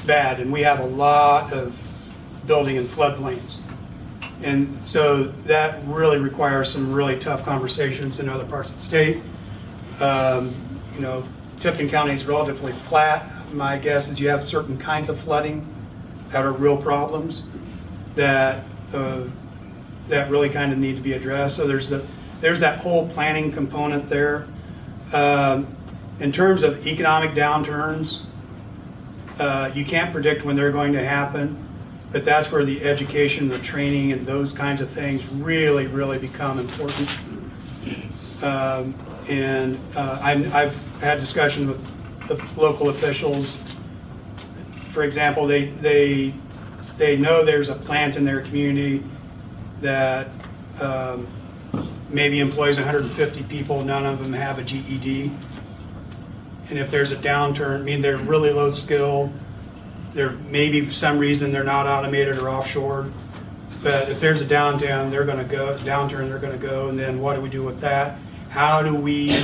bad, and we have a lot of building in floodplains. And so that really requires some really tough conversations in other parts of the state. You know, Tipton County is relatively flat. My guess is you have certain kinds of flooding that are real problems that really kind of need to be addressed. So there's that whole planning component there. In terms of economic downturns, you can't predict when they're going to happen, but that's where the education, the training, and those kinds of things really, really become important. I've had discussions with the local officials. For example, they know there's a plant in their community that maybe employs 150 people, none of them have a GED. And if there's a downturn, I mean, they're really low skill, there may be some reason they're not automated or offshore, but if there's a downturn, they're gonna go, and then what do we do with that? How do we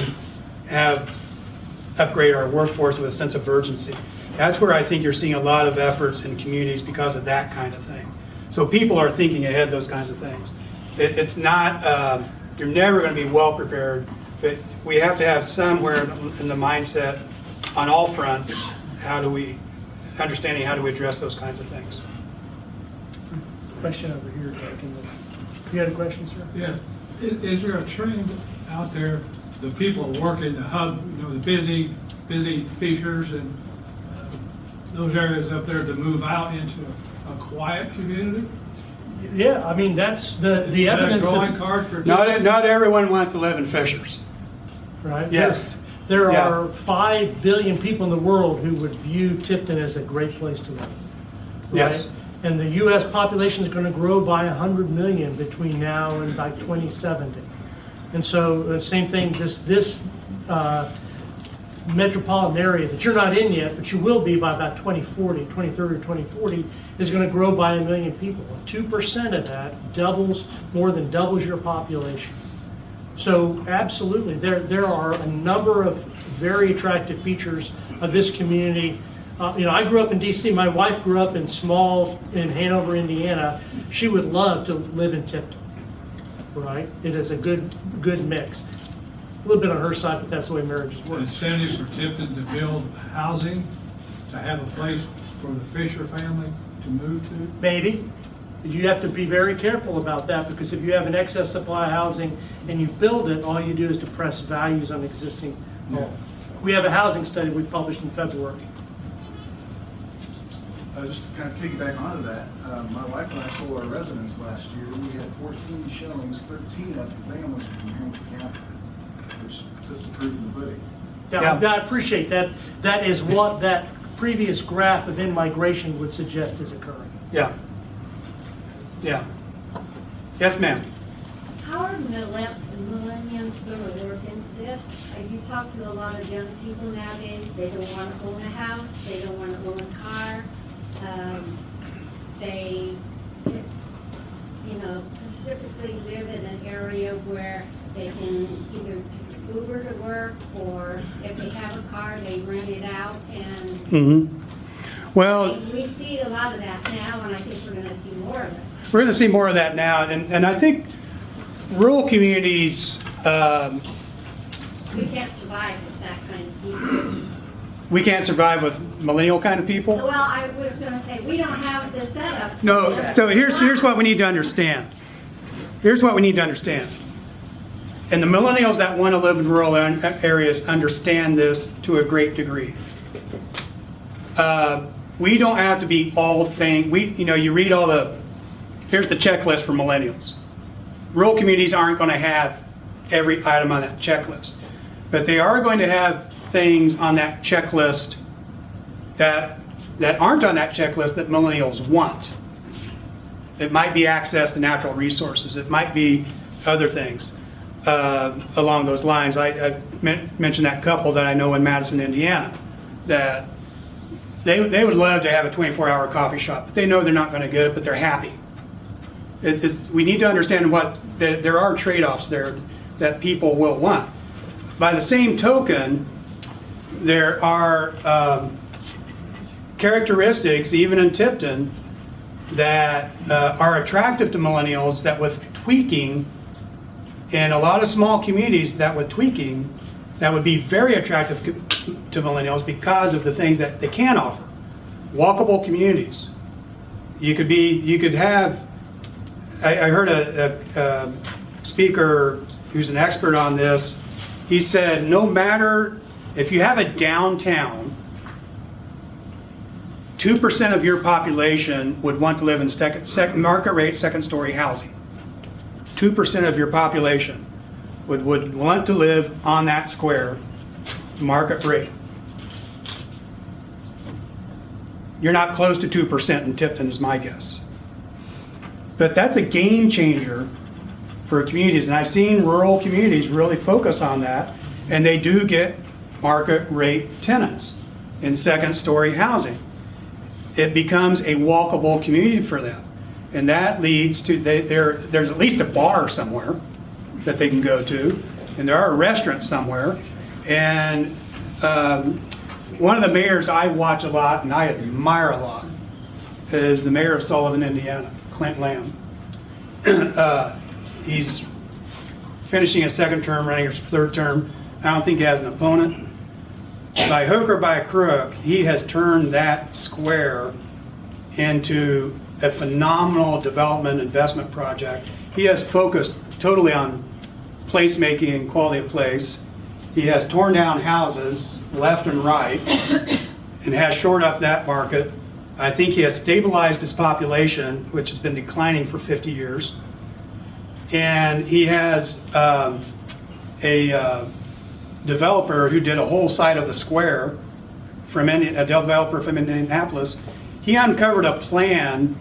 upgrade our workforce with a sense of urgency? That's where I think you're seeing a lot of efforts in communities because of that kind of thing. So people are thinking ahead those kinds of things. It's not, you're never going to be well prepared, but we have to have somewhere in the mindset on all fronts, understanding how do we address those kinds of things. Question over here, Doug. You had a question, sir? Yeah. Is there a trend out there, the people working the hub, you know, the busy fishers and those areas up there to move out into a quiet community? Yeah, I mean, that's the Is that a evidence. drawing card for Not everyone wants to live in Fishers. Right? Yes. There Yeah. are 5 billion people in the world who would view Tipton as a great place to live. Yes. Right? And the U.S. population is going to grow by 100 million between now and by 2070. And so, same thing, this metropolitan area that you're not in yet, but you will be by about 2030 or 2040, is going to grow by 1 million people. 2% of that more than doubles your population. So absolutely, there are a number of very attractive features of this community. You know, I grew up in D.C. My wife grew up in Hanover, Indiana. She would love to live in Tipton, right? It is a good mix. A little bit on her side, but that's the way marriages work. Incentives for Tipton to build housing, to have a place for the Fisher family to move to? Maybe. You have to be very careful about that, because if you have an excess supply of housing and you build it, all you do is depress values on existing homes. We have a housing study we published in February. Just to kind of piggyback onto that, my wife and I sold our residence last year. We had 14 showings, 13 of the families from Hamilton County, which this is proof in the pudding. Yeah, I appreciate that. That is what that previous graph of in-migration would suggest is occurring. Yeah. Yeah. Yes, ma'am. How are millennials going to work into this? You talk to a lot of young people nowadays, they don't want to own a house, they don't want to own a car. They, you know, specifically live in an area where they can either Uber to work, or if they have a car, they rent it out. And Well, we see a lot of that now, and I think we're going to see more of it. we're going to see more of that now, and I think rural communities, We can't survive with that kind of people. we can't survive with millennial kind of people. Well, I was going to say, we don't have the setup. No, so here's what we need to understand. Here's what we need to understand. And the millennials that want to live in rural areas understand this to a great degree. We don't have to be all things. You read here's the checklist for millennials. Rural communities aren't going to have every item on that checklist, but they are going to have things on that checklist that aren't on that checklist that millennials want. It might be access to natural resources. It might be other things. along those lines. I mentioned that couple that I know in Madison, Indiana, that they would love to have a 24-hour coffee shop, but they know they're not going to get it, but they're happy. We need to understand there are trade-offs there that people will want. By the same token, there are characteristics, even in Tipton, that are attractive to millennials that with tweaking, in a lot of small communities, that with tweaking, that would be very attractive to millennials because of the things that they can offer. Walkable communities. You could have, I heard a speaker who's an expert on this. He said, no matter if you have a downtown, 2% of your population would want to live in market rate second-story housing. 2% of your population would want to live on that square, market rate. You're not close to 2% in Tipton, is my guess. But that's a game changer for communities, and I've seen rural communities really focus on that, and they do get market rate tenants in second-story housing. It becomes a walkable community for them, and that leads to there's at least a bar somewhere that they can go to, and there are restaurants somewhere. And one of the mayors I watch a lot and I admire a lot is the mayor of Sullivan, Indiana, Clint Lamb. He's finishing his second term, running his third term. I don't think he has an opponent. By hook or by crook, he has turned that square into a phenomenal development investment project. He has focused totally on placemaking and quality of place. He has torn down houses left and right and has shored up that market. I think he has stabilized his population, which has been declining for 50 years. And he has a developer who did a whole side of the square, a developer from Indianapolis. He uncovered a plan,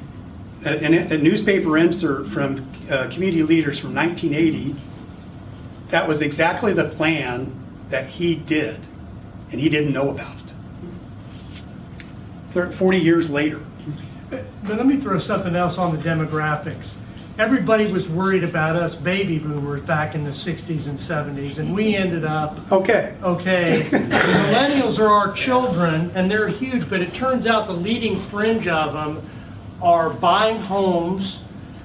a newspaper insert from community leaders from 1980 that was exactly the plan that he did, and he didn't know about it. 40 years later. But let me throw something else on the demographics. Everybody was worried about us baby boomers back in the 60s and 70s, and we ended up okay. The millennials are our children, and they're huge, but it turns out the leading fringe of them are buying homes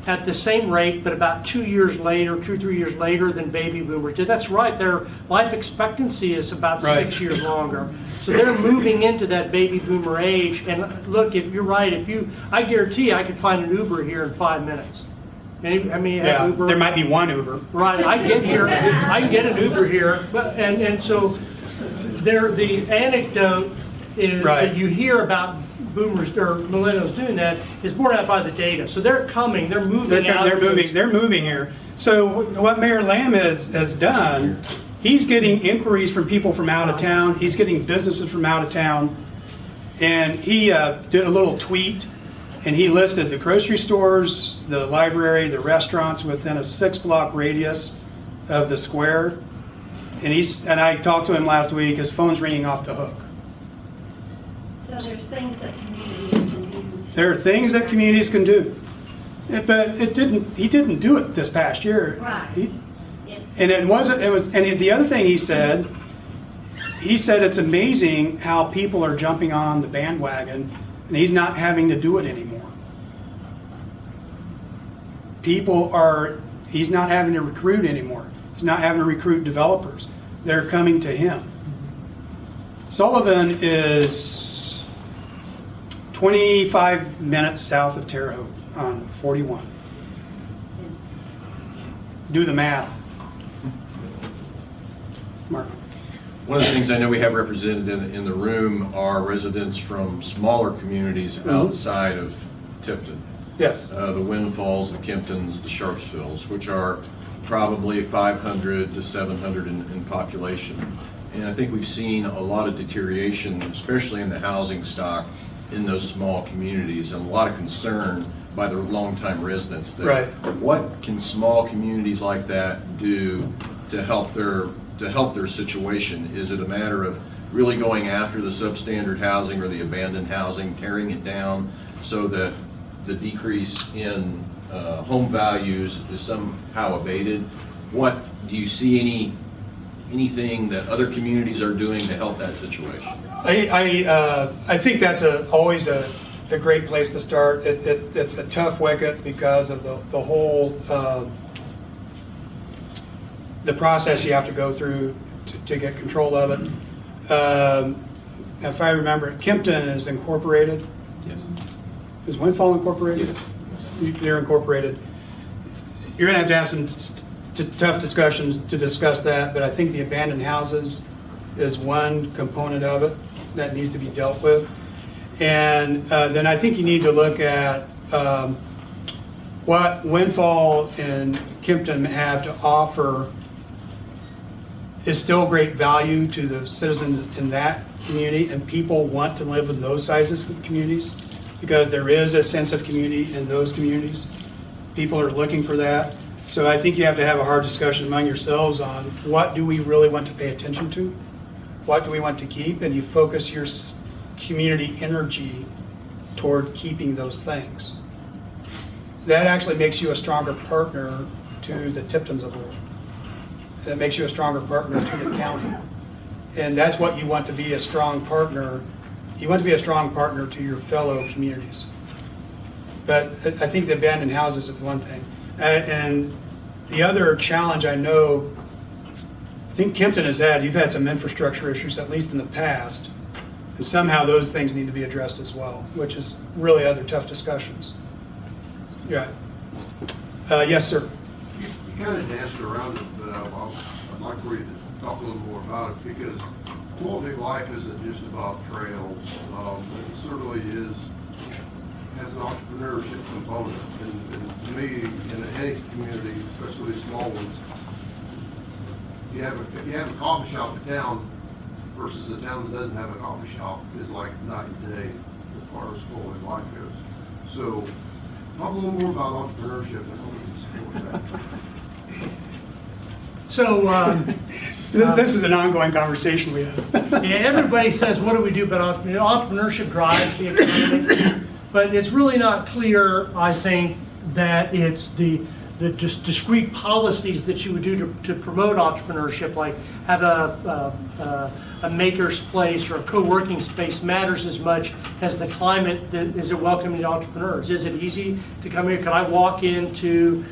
at the same rate, but about 2 years later, 2-3 years later than baby boomers did. That's right, their life expectancy is about 6 years longer. So they're moving into that baby boomer age, and look, if you're right, I guarantee I could find an Uber here in 5 minutes. Uber. There might be one Uber. Right, I can get an Uber here, and so the anecdote is that you hear about boomers or millennials doing that is borne out by the data. So they're coming, they're moving out. They're moving here. So what Mayor Lamb has done, he's getting inquiries from people from out of town. He's getting businesses from out of town, and he did a little tweet. And he listed the grocery stores, the library, the restaurants within a 6-block radius of the square. And I talked to him last week. His phone's ringing off the hook. So there's things that communities can do. There are things that communities can do, but he didn't do it this past year. Right. And the other thing he said it's amazing how people are jumping on the bandwagon. And he's not having to do it anymore. He's not having to recruit anymore. He's not having to recruit developers. They're coming to him. Sullivan is 25 minutes south of Terre Haute on 41. Do the math. Mark. One of the things I know we have represented in the room are residents from smaller communities outside of Tipton. Yes. The Windfalls, the Kemptons, the Sharpsvilles, which are probably 500 to 700 in population. And I think we've seen a lot of deterioration, especially in the housing stock in those small communities, and a lot of concern by the longtime residents there. Right. What can small communities like that do to help their situation? Is it a matter of really going after the substandard housing or the abandoned housing, tearing it down so that the decrease in home values is somehow abated? What do you see anything that other communities are doing to help that situation? I think that's always a great place to start. It's a tough wicket because of the whole the process you have to go through to get control of it. If I remember, Kimpton is incorporated. Yes. Is Windfall incorporated? Yes. They're incorporated. You're going to have some tough discussions to discuss that, but I think the abandoned houses is one component of it that needs to be dealt with. And then I think you need to look at what Windfall and Kimpton have to offer is still great value to the citizens in that community, and people want to live in those sizes of communities because there is a sense of community in those communities. People are looking for that. So I think you have to have a hard discussion among yourselves on what do we really want to pay attention to? What do we want to keep? And you focus your community energy toward keeping those things. That actually makes you a stronger partner to the Tiptons of the world. That makes you a stronger partner to the county. And that's what you want to be, a strong partner. You want to be a strong partner to your fellow communities. But I think the abandoned houses is one thing. And the other challenge I know, I think Kimpton has had, you've had some infrastructure issues, at least in the past, and somehow those things need to be addressed as well, which is really other tough discussions. Yeah. Yes, sir. You kind of danced around it, but I'd like for you to talk a little more about it, because quality of life isn't just about trails. It certainly has an entrepreneurship component. And to me, in any community, especially small ones, if you have a coffee shop in town versus a town that doesn't have a coffee shop is like night and day as far as quality of life goes. So talk a little more about entrepreneurship and how we can support that. So, This is an ongoing conversation we have. yeah, everybody says, what do we do about entrepreneurship drives the economy? But it's really not clear, I think, that it's the just discrete policies that you would do to promote entrepreneurship, like have a maker's place or a co-working space matters as much as the climate that is it welcoming to entrepreneurs. Is it easy to come here? Can I walk into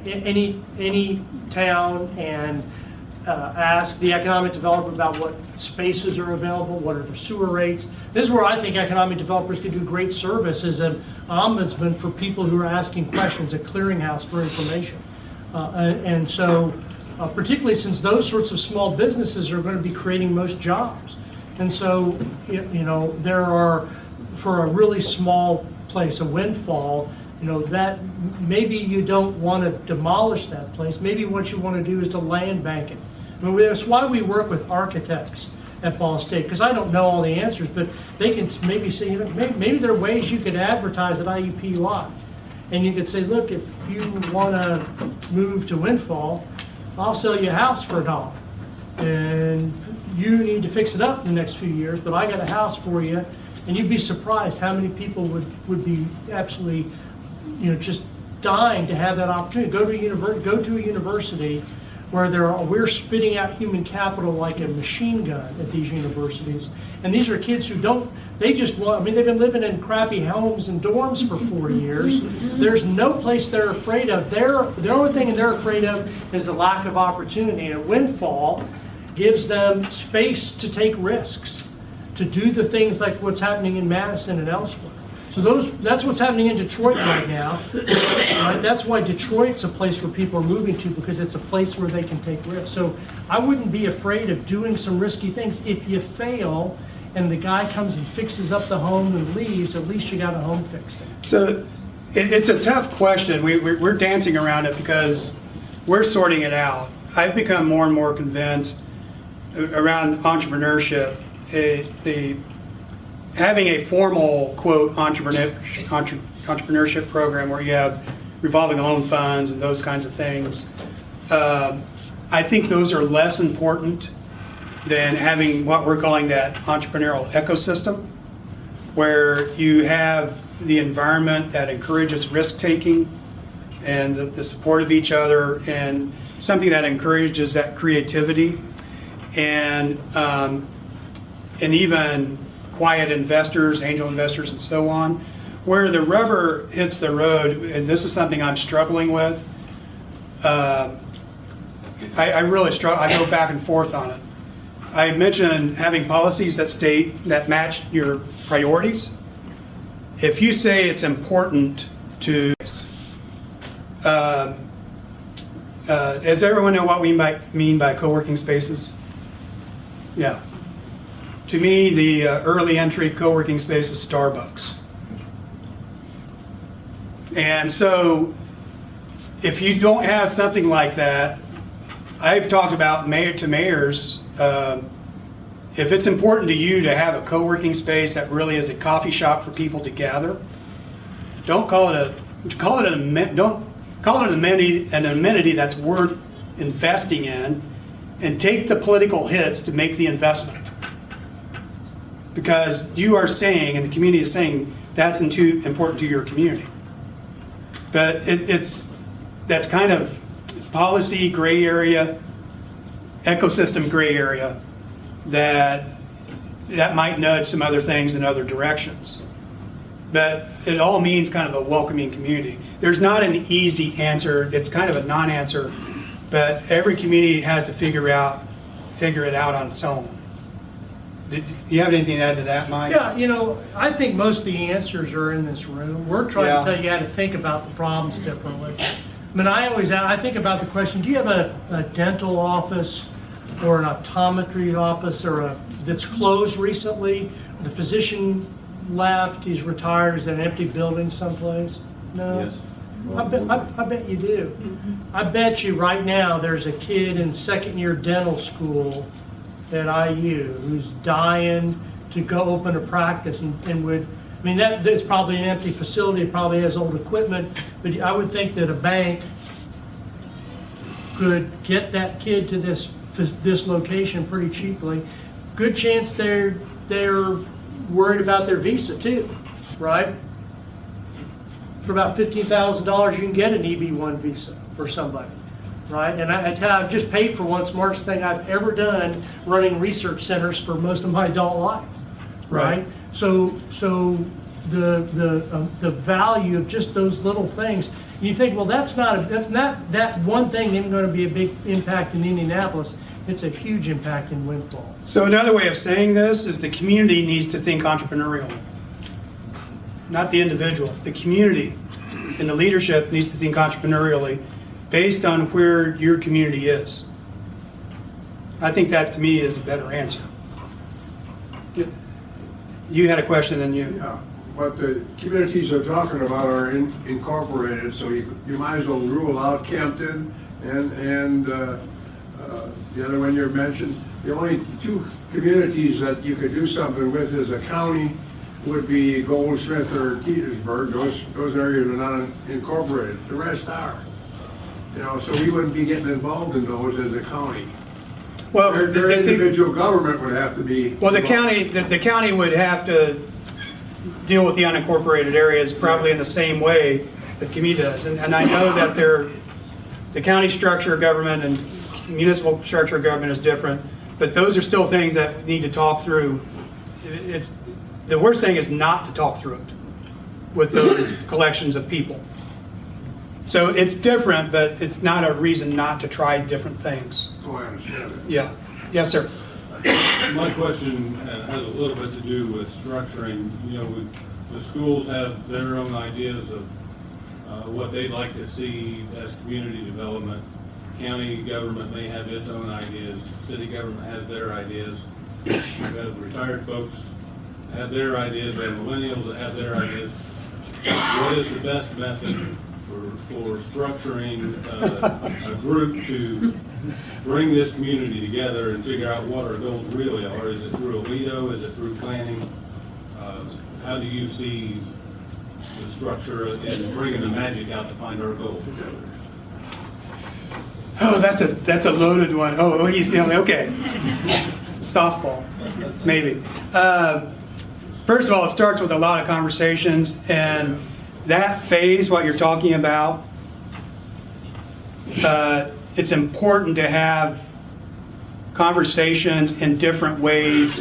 any town and ask the economic developer about what spaces are available, what are the sewer rates? This is where I think economic developers could do great service as an ombudsman for people who are asking questions, a clearinghouse for information. And so, particularly since those sorts of small businesses are going to be creating most jobs. And so, there are, for a really small place, a Windfall, that maybe you don't want to demolish that place. Maybe what you want to do is to land bank it. I mean, that's why we work with architects at Ball State, because I don't know all the answers, but they can maybe say, maybe there are ways you could advertise an IUP lot. And you could say, look, if you want to move to Windfall, I'll sell you a house for $1. And you need to fix it up in the next few years, but I got a house for you. And you'd be surprised how many people would be absolutely, just dying to have that opportunity. Go to a university where we're spitting out human capital like a machine gun at these universities. And these are kids who they've been living in crappy homes and dorms for 4 years. There's no place they're afraid of. The only thing they're afraid of is the lack of opportunity. And Windfall gives them space to take risks, to do the things like what's happening in Madison and elsewhere. So that's what's happening in Detroit right now. Right? That's why Detroit's a place where people are moving to, because it's a place where they can take risks. So I wouldn't be afraid of doing some risky things. If you fail and the guy comes and fixes up the home and leaves, at least you got a home fixed. So it's a tough question. We're dancing around it because we're sorting it out. I've become more and more convinced around entrepreneurship. Having a formal, quote, entrepreneurship entrepreneurship program where you have revolving loan funds and those kinds of things. I think those are less important than having what we're calling that entrepreneurial ecosystem, where you have the environment that encourages risk-taking and the support of each other, and something that encourages that creativity, and even quiet investors, angel investors, and so on. Where the rubber hits the road, and this is something I'm struggling with, I really struggle. I go back and forth on it. I mentioned having policies that match your priorities. If you say it's important to, does everyone know what we might mean by co-working spaces? Yeah. To me, the early entry co-working space is Starbucks. And so if you don't have something like that, I've talked about to mayors, if it's important to you to have a co-working space that really is a coffee shop for people to gather, don't call it an amenity that's worth investing in, and take the political hits to make the investment. Because you are saying, and the community is saying, that's important to your community. But that's kind of policy gray area, ecosystem gray area, that might nudge some other things in other directions. But it all means kind of a welcoming community. There's not an easy answer. It's kind of a non-answer, but every community has to figure it out on its own. Do you have anything to add to that, Mike? Yeah, I think most of the answers are in this room. We're trying to tell you how to think about the problems differently. I mean, I think about the question, do you have a dental office or an optometry office that's closed recently? The physician left, he's retired, is that an empty building someplace? No? Yes. I bet you do. I bet you right now there's a kid in second year dental school at IU who's dying to go open a practice and would, I mean, that's probably an empty facility, it probably has old equipment, but I would think that a bank could get that kid to this location pretty cheaply. Good chance they're worried about their visa too, right? For about $15,000 you can get an EB-1 visa for somebody, right? And I've just paid for one smartest thing I've ever done, running research centers for most of my adult life, right? So the value of just those little things, you think, well, that's one thing isn't going to be a big impact in Indianapolis. It's a huge impact in Windfall. So another way of saying this is the community needs to think entrepreneurially. Not the individual. The community and the leadership needs to think entrepreneurially based on where your community is. I think that to me is a better answer. You had a question and you... Yeah, but the communities are talking about are incorporated, so you might as well rule out Kempton and the other one you mentioned. The only two communities that you could do something with as a county would be Goldsmith or Petersburg. Those areas are not incorporated. The rest are. So we wouldn't be getting involved in those as a county. Well, their individual government would have to be. Well, the county would have to deal with the unincorporated areas probably in the same way that the community does. And I know that the county structure of government and municipal structure of government is different, but those are still things that we need to talk through. The worst thing is not to talk through it with those collections of people. So it's different, but it's not a reason not to try different things. Oh, I understand it. Yeah. Yes, sir. My question has a little bit to do with structuring. The schools have their own ideas of what they'd like to see as community development. County government may have its own ideas. City government has their ideas. We have retired folks have their ideas. We have millennials that have their ideas. What is the best method for structuring a group to bring this community together and figure out what our goals really are? Is it through a veto? Is it through planning? How do you see the structure and bringing the magic out to find our goals. Oh, that's a loaded one. Oh, you see, okay. Softball, maybe. First of all, it starts with a lot of conversations, and that phase, what you're talking about, it's important to have conversations in different ways,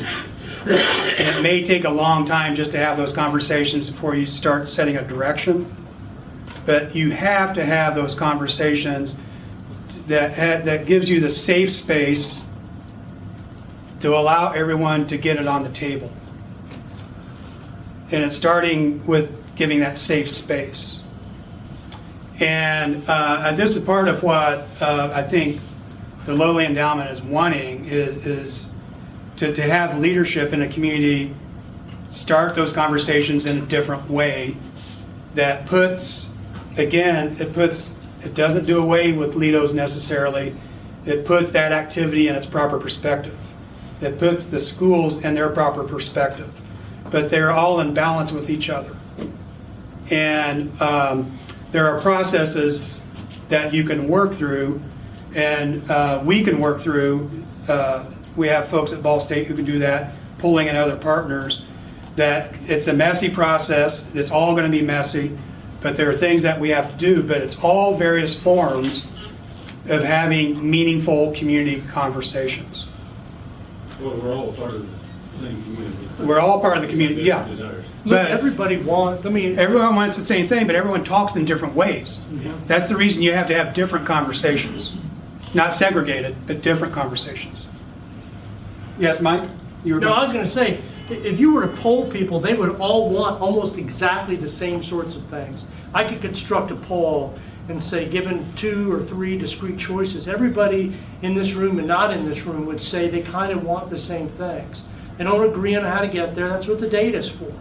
and it may take a long time just to have those conversations before you start setting a direction, but you have to have those conversations that gives you the safe space to allow everyone to get it on the table. And it's starting with giving that safe space. And this is part of what I think the Lowly Endowment is wanting is to have leadership in a community start those conversations in a different way that puts, again, it doesn't do away with LEDOs necessarily. It puts that activity in its proper perspective. It puts the schools in their proper perspective. But they're all in balance with each other. And there are processes that you can work through, and we can work through. We have folks at Ball State who can do that, pulling in other partners. That it's a messy process. It's all going to be messy. But there are things that we have to do, but it's all various forms of having meaningful community conversations. Well, we're all part of the same community. We're all part of the community, yeah. Look, But everybody wants, I mean, everyone wants the same thing, but everyone talks in different ways. That's the reason you have to have different conversations. Not segregated, but different conversations. Yes, Mike? You were no, I was going to say, if you were to poll people, they would all want almost exactly the same sorts of things. I could construct a poll and say, given 2 or 3 discrete choices, everybody in this room and not in this room would say they kind of want the same things. They don't agree on how to get there. That's what the data's for.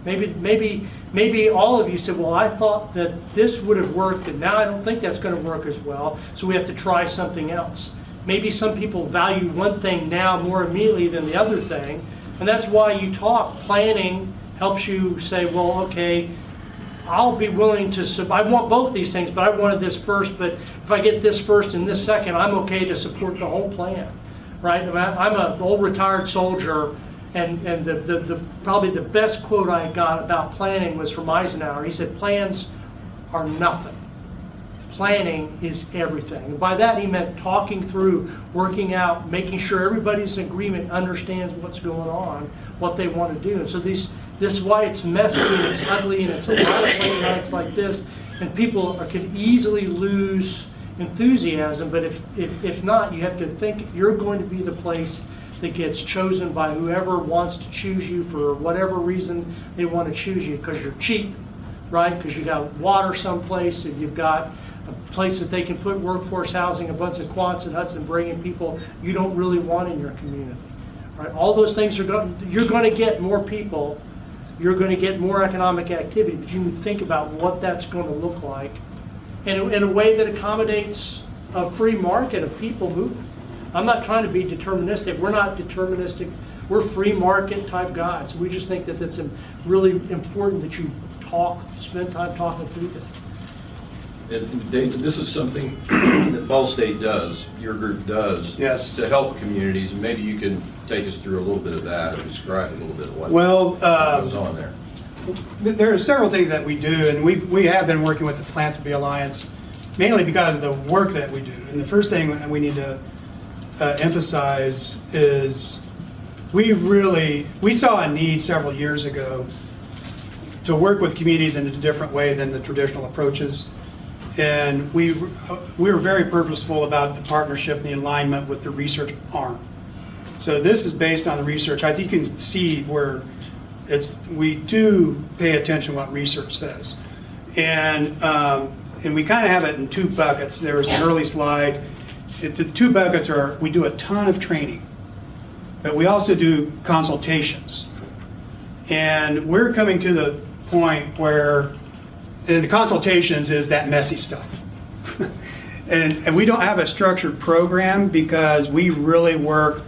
Maybe all of you said, well, I thought that this would have worked, and now I don't think that's going to work as well, so we have to try something else. Maybe some people value one thing now more immediately than the other thing, and that's why you talk. Planning helps you say, well, okay, I'll be willing to, I want both these things, but I wanted this first, but if I get this first and this second, I'm okay to support the whole plan, right? I'm an old retired soldier, and the probably the best quote I got about planning was from Eisenhower. He said, plans are nothing. Planning is everything. And by that he meant talking through, working out, making sure everybody's in agreement, understands what's going on, what they want to do. And so this is why it's messy and it's ugly and it's a lot of late nights like this, and people could easily lose enthusiasm. But if not, you have to think you're going to be the place that gets chosen by whoever wants to choose you for whatever reason they want to choose you, because you're cheap, right? Because you got water someplace, and you've got a place that they can put workforce housing, a bunch of quants and huts, and bring in people you don't really want in your community, right? All those things you're going to get more people, you're going to get more economic activity, but you think about what that's going to look like in a way that accommodates a free market of people moving. I'm not trying to be deterministic. We're not deterministic. We're free market type guys. We just think that it's really important that you spend time talking through this. And David, this is something that Ball State does, your group does, Yes. to help communities. And maybe you can take us through a little bit of that, or describe a little bit of what goes on there. There are several things that we do, and we have been working with the Philanthropy Alliance mainly because of the work that we do. And the first thing that we need to emphasize is we saw a need several years ago to work with communities in a different way than the traditional approaches. And we were very purposeful about the partnership and the alignment with the research arm. So this is based on the research. I think you can see where we do pay attention to what research says. And we kind of have it in 2 buckets. There was an early slide. The 2 buckets are, we do a ton of training, but we also do consultations. And we're coming to the point where the consultations is that messy stuff. and we don't have a structured program because we really work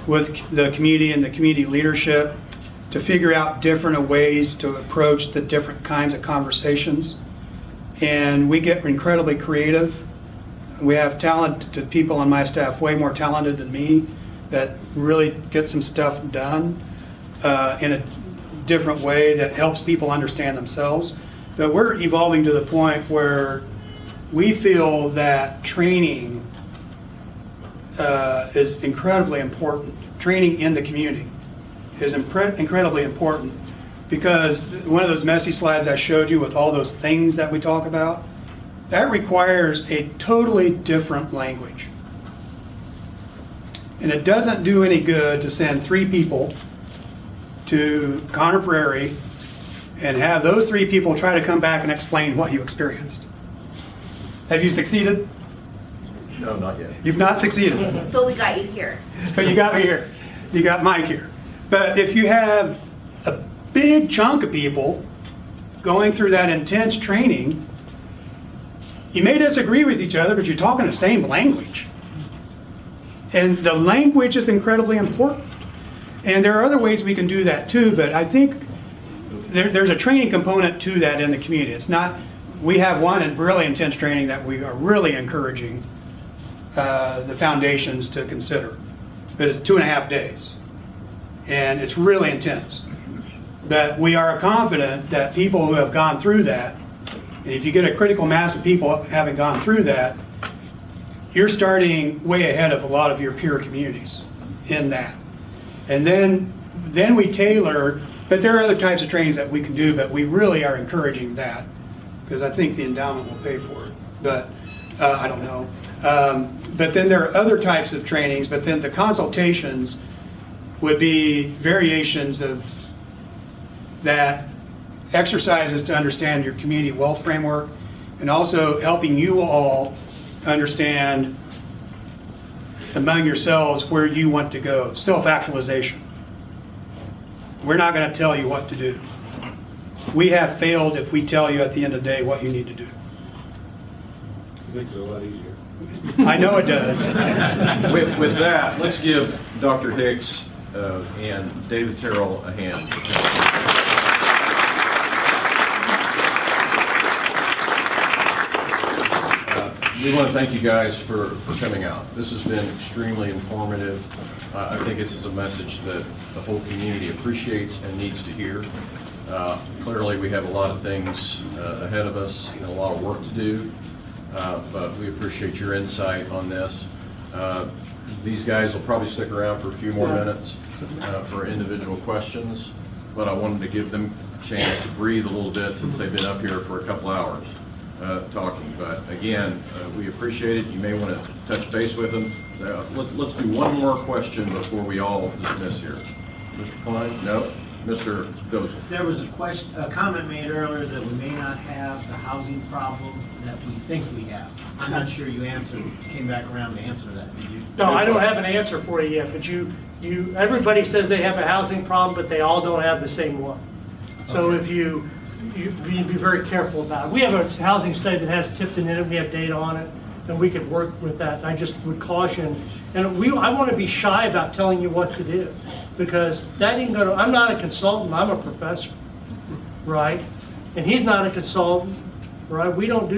with the community and the community leadership to figure out different ways to approach the different kinds of conversations. And we get incredibly creative. We have talented people on my staff, way more talented than me, that really get some stuff done in a different way that helps people understand themselves. But we're evolving to the point where we feel that training is incredibly important. Training in the community is incredibly important, because one of those messy slides I showed you with all those things that we talk about, that requires a totally different language. And it doesn't do any good to send 3 people to Conner Prairie and have those 3 people try to come back and explain what you experienced. Have you succeeded? No, not yet. You've not succeeded. But we got you here. But you got me here. You got Mike here. But if you have a big chunk of people going through that intense training, you may disagree with each other, but you're talking the same language. And the language is incredibly important. And there are other ways we can do that too, but I think there's a training component to that in the community. It's not, we have one in really intense training that we are really encouraging the foundations to consider. But it's 2.5 days. And it's really intense. But we are confident that people who have gone through that, and if you get a critical mass of people having gone through that, you're starting way ahead of a lot of your peer communities in that. And then we tailor, but there are other types of trainings that we can do, but we really are encouraging that, because I think the endowment will pay for it. But I don't know. But then there are other types of trainings, but then the consultations would be variations of that, exercises to understand your community wealth framework, and also helping you all understand among yourselves where you want to go. Self-actualization. We're not going to tell you what to do. We have failed if we tell you at the end of the day what you need to do. It makes it a lot easier. I know it does. With that, let's give Dr. Hicks and David Terrell a hand. We want to thank you guys for coming out. This has been extremely informative. I think this is a message that the whole community appreciates and needs to hear. Clearly, we have a lot of things ahead of us and a lot of work to do, but we appreciate your insight on this. These guys will probably stick around for a few more minutes for individual questions, but I wanted to give them a chance to breathe a little bit since they've been up here for a couple hours talking. But again, we appreciate it. You may want to touch base with them. Let's do one more question before we all dismiss here. Mr. Klein? No? Mr. Dozel? There was a comment made earlier that we may not have the housing problem that we think we have. I'm not sure you came back around to answer that, did you? No, I don't have an answer for you yet, but everybody says they have a housing problem, but they all don't have the same one. So if you be very careful about it. We have a housing study that has Tipton in it, we have data on it, and we could work with that. I just would caution, and I want to be shy about telling you what to do, because that ain't gonna, I'm not a consultant, I'm a professor, right? And he's not a consultant, right? We're not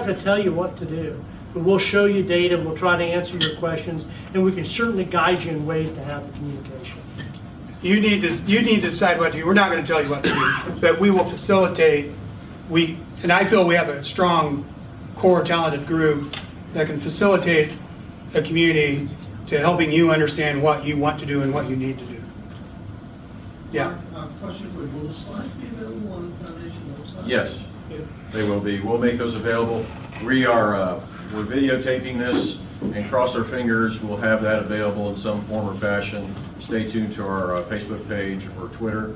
gonna tell you what to do, but we'll show you data, we'll try to answer your questions, and we can certainly guide you in ways to have the communication. You need to decide what to do. We're not going to tell you what to do, but we will facilitate. And I feel we have a strong core talented group that can facilitate a community to helping you understand what you want to do and what you need to do. Yeah. Question for you, will the slides be available on the foundation website? Yes, they will be. We'll make those available. We're videotaping this, and cross our fingers, we'll have that available in some form or fashion. Stay tuned to our Facebook page or Twitter.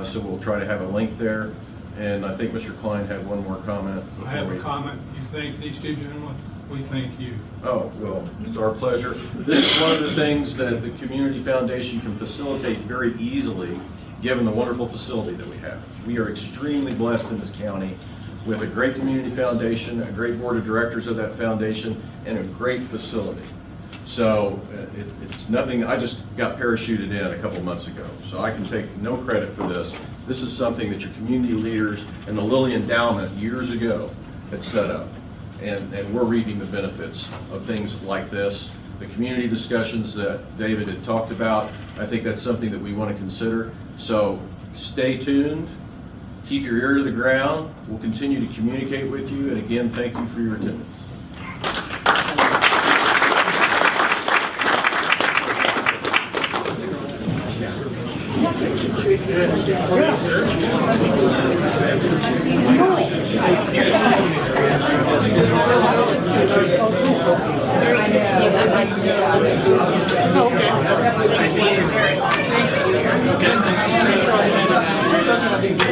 So we'll try to have a link there. And I think Mr. Klein had one more comment. I have a comment. You thank these two gentlemen, we thank you. Oh, well, it's our pleasure. This is one of the things that the Community Foundation can facilitate very easily, given the wonderful facility that we have. We are extremely blessed in this county with a great community foundation, a great board of directors of that foundation, and a great facility. So it's nothing, I just got parachuted in a couple months ago, so I can take no credit for this. This is something that your community leaders and the Lilly Endowment years ago had set up. And we're reaping the benefits of things like this. The community discussions that David had talked about, I think that's something that we want to consider. So stay tuned, keep your ear to the ground. We'll continue to communicate with you. And again, thank you for your attendance.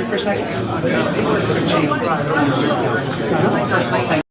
For a second.